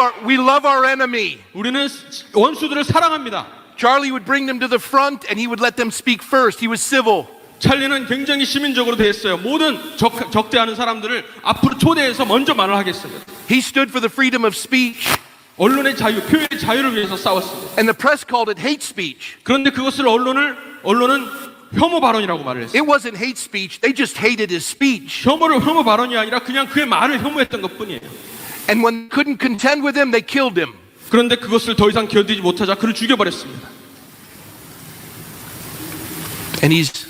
our enemy. 우리는 원수들을 사랑합니다. Charlie would bring them to the front and he would let them speak first. He was civil. 찰리는 굉장히 시민적으로 대했어요. 모든 적대하는 사람들을 앞으로 초대해서 먼저 말을 하겠습니다. He stood for the freedom of speech. 언론의 자유, 표현의 자유를 위해서 싸웠습니다. And the press called it hate speech. 그런데 그것을 언론은 혐오 발언이라고 말을 했어요. It wasn't hate speech. They just hated his speech. 혐오 발언이 아니라 그냥 그의 말을 혐오했던 것뿐이에요. And when they couldn't contend with him, they killed him. 그런데 그것을 더 이상 견디지 못하자 그를 죽여버렸습니다. And he's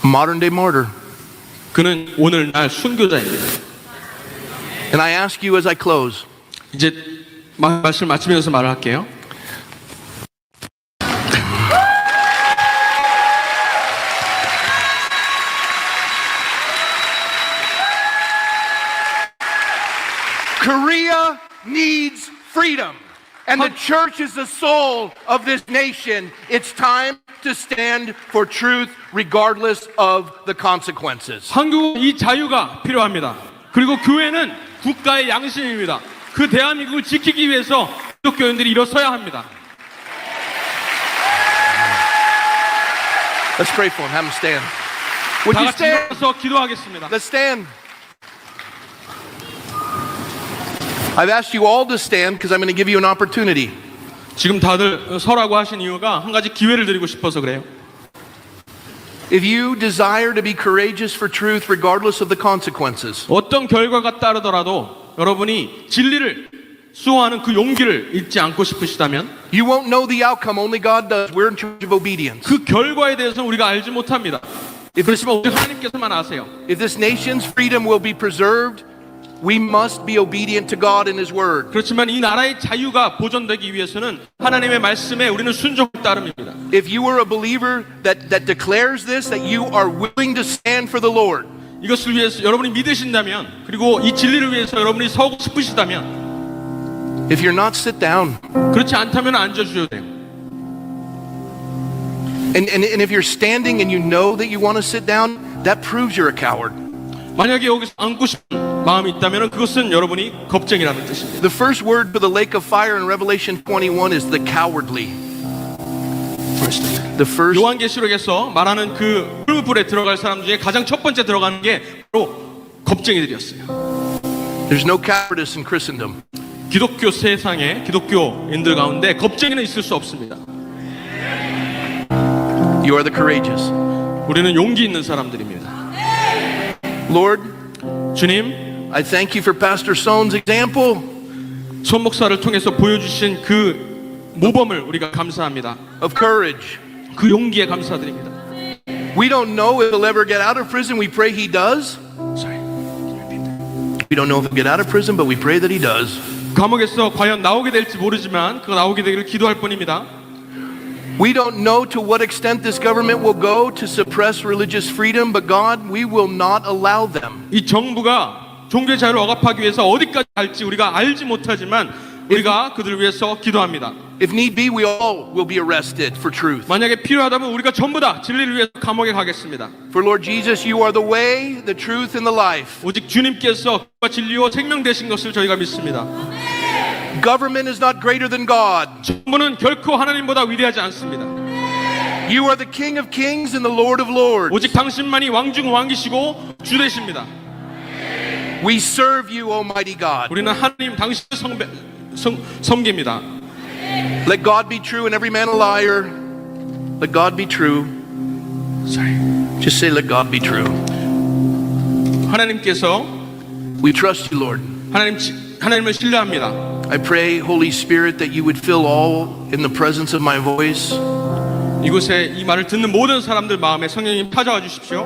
a modern day martyr. 그는 오늘날 순교자입니다. And I ask you as I close. 이제 말씀 마치면서 말을 할게요. Korea needs freedom. And the church is the soul of this nation. It's time to stand for truth regardless of the consequences. 한국은 이 자유가 필요합니다. 그리고 교회는 국가의 양심입니다. 그 대한민국을 지키기 위해서 기독교인들이 일어서야 합니다. Let's pray for him. Have him stand. Would 다 you 같이 stand? 일어나서 기도하겠습니다. Let's stand. I've asked you all to stand because I'm going to give you an opportunity. 지금 다들 서라고 하신 이유가 한 가지 기회를 드리고 싶어서 그래요. If you desire to be courageous for truth regardless of the consequences, 어떤 결과가 따르더라도 여러분이 진리를 수호하는 그 용기를 잃지 않고 싶으시다면 you won't know the outcome. Only God does. We're in charge of obedience. 그 결과에 대해서는 우리가 알지 못합니다. 그렇지만 우리 하나님께서만 아세요. If this nation's freedom will be preserved, we must be obedient to God and His Word. 그렇지만 이 나라의 자유가 보존되기 위해서는 하나님의 말씀에 우리는 순종할 따름입니다. If you are a believer that declares this, that you are willing to stand for the Lord, 이것을 위해서 여러분이 믿으신다면 그리고 이 진리를 위해서 여러분이 서고 싶으시다면 if you're not, sit down. 그렇지 않다면 앉아주셔도 돼요. And if you're standing and you know that you want to sit down, that proves you're a coward. 만약에 여기서 앉고 싶은 마음이 있다면 그것은 여러분이 겁쟁이라는 뜻입니다. The first word for the lake of fire in Revelation 21 is the cowardly. The first. 요한계시록에서 말하는 그 불불에 들어갈 사람 중에 가장 첫 번째 들어가는 게 바로 겁쟁이들이었어요. There's no cowardice in Christendom. 기독교 세상에 기독교인들 가운데 겁쟁이는 있을 수 없습니다. You are the courageous. 우리는 용기 있는 사람들입니다. Lord, 주님, I thank you for Pastor Sohn's example. 손 목사를 통해서 보여주신 그 모범을 우리가 감사합니다. Of courage. 그 용기에 감사드립니다. We don't know if he'll ever get out of prison. We pray he does. We don't know if he'll get out of prison, but we pray that he does. 감옥에서 과연 나오게 될지 모르지만 그가 나오게 되기를 기도할 뿐입니다. We don't know to what extent this government will go to suppress religious freedom, but God, we will not allow them. 이 정부가 종교 자유를 억압하기 위해서 어디까지 갈지 우리가 알지 못하지만 우리가 그들을 위해서 기도합니다. If need be, we all will be arrested for truth. 만약에 필요하다면 우리가 전부 다 진리를 위해서 감옥에 가겠습니다. For Lord Jesus, you are the way, the truth, and the life. 오직 주님께서 진리와 생명 되신 것을 저희가 믿습니다. Government is not greater than God. 정부는 결코 하나님보다 위대하지 않습니다. You are the King of Kings and the Lord of Lords. 오직 당신만이 왕중 왕이시고 주 되십니다. We serve you, Almighty God. 우리는 하나님 당신을 섬깁니다. Let God be true and every man a liar. Let God be true. Sorry. Just say, let God be true. 하나님께서 We trust you, Lord. 하나님을 신뢰합니다. I pray, Holy Spirit, that you would fill all in the presence of my voice. 이곳에 이 말을 듣는 모든 사람들 마음에 성령님 찾아와 주십시오.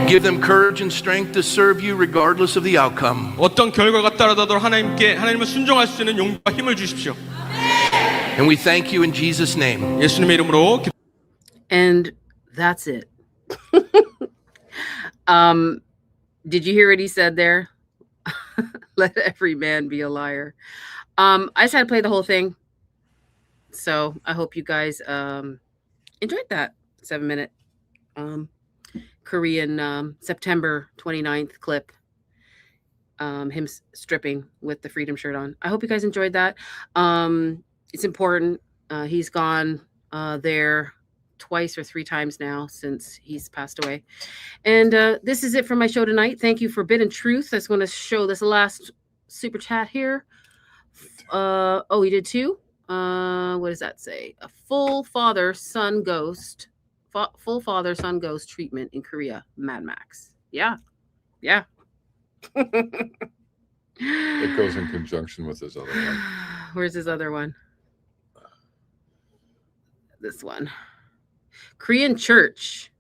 Give them courage and strength to serve you regardless of the outcome. 어떤 결과가 따르더라도 하나님을 순종할 수 있는 용기와 힘을 주십시오. And we thank you in Jesus' name. 예수님의 이름으로. And that's it. Did you hear what he said there? Let every man be a liar. I just had to play the whole thing. So I hope you guys enjoyed that 7-minute Korean September 29th clip. Him stripping with the freedom shirt on. I hope you guys enjoyed that. It's important. He's gone there twice or 3 times now since he's passed away. And this is it for my show tonight. Thank you for Bit and Truth. I just want to show this last super chat here. Oh, he did 2. What does that say? A full father-son ghost treatment in Korea. Mad Max. Yeah. It goes in conjunction with his other one. Where's his other one? This one. Korean church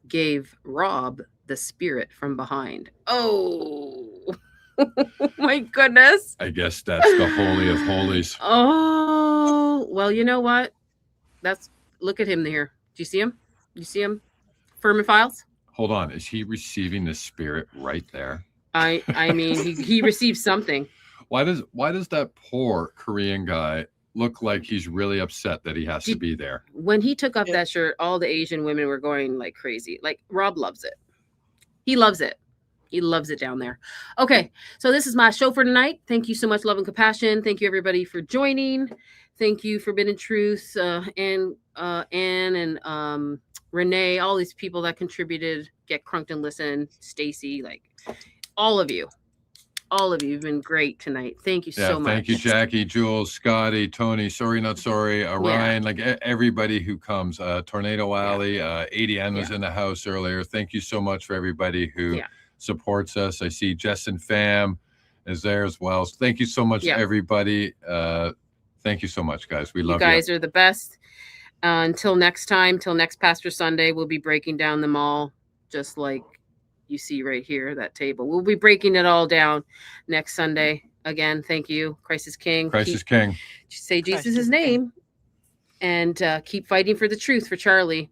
gave Rob the spirit from behind. Oh, my goodness. I guess that's the Holy of Holies. Oh, well, you know what? Look at him here. Do you see him? You see him? Furman Files? Hold on. Is he receiving the spirit right there? I mean, he received something. Why does that poor Korean guy look like he's really upset that he has to be there? When he took off that shirt, all the Asian women were going like crazy. Like, Rob loves it. He loves it. He loves it down there. Okay, so this is my show for tonight. Thank you so much, Love and Compassion. Thank you, everybody, for joining. Thank you for Bit and Truth, and Anne and Renee, all these people that contributed. Get Crunked and Listen, Stacy, like all of you. All of you have been great tonight. Thank you so much. Thank you, Jackie, Jules, Scotty, Tony, Sorry Not Sorry, Ryan, like everybody who comes. Tornado Alley, 80N was in the house earlier. Thank you so much for everybody who supports us. I see Jess and Fam is there as well. So thank you so much, everybody. Thank you so much, guys. We love you. You guys are the best. Until next time, till next Pastor Sunday, we'll be breaking down the mall, just like you see right here, that table. We'll be breaking it all down next Sunday. Again, thank you. Christ is King. Christ is King. Say Jesus' name. And keep fighting for the truth for Charlie.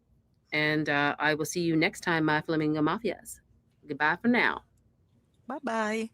And I will see you next time, my Flamingo Mafias. Goodbye for now. Bye-bye.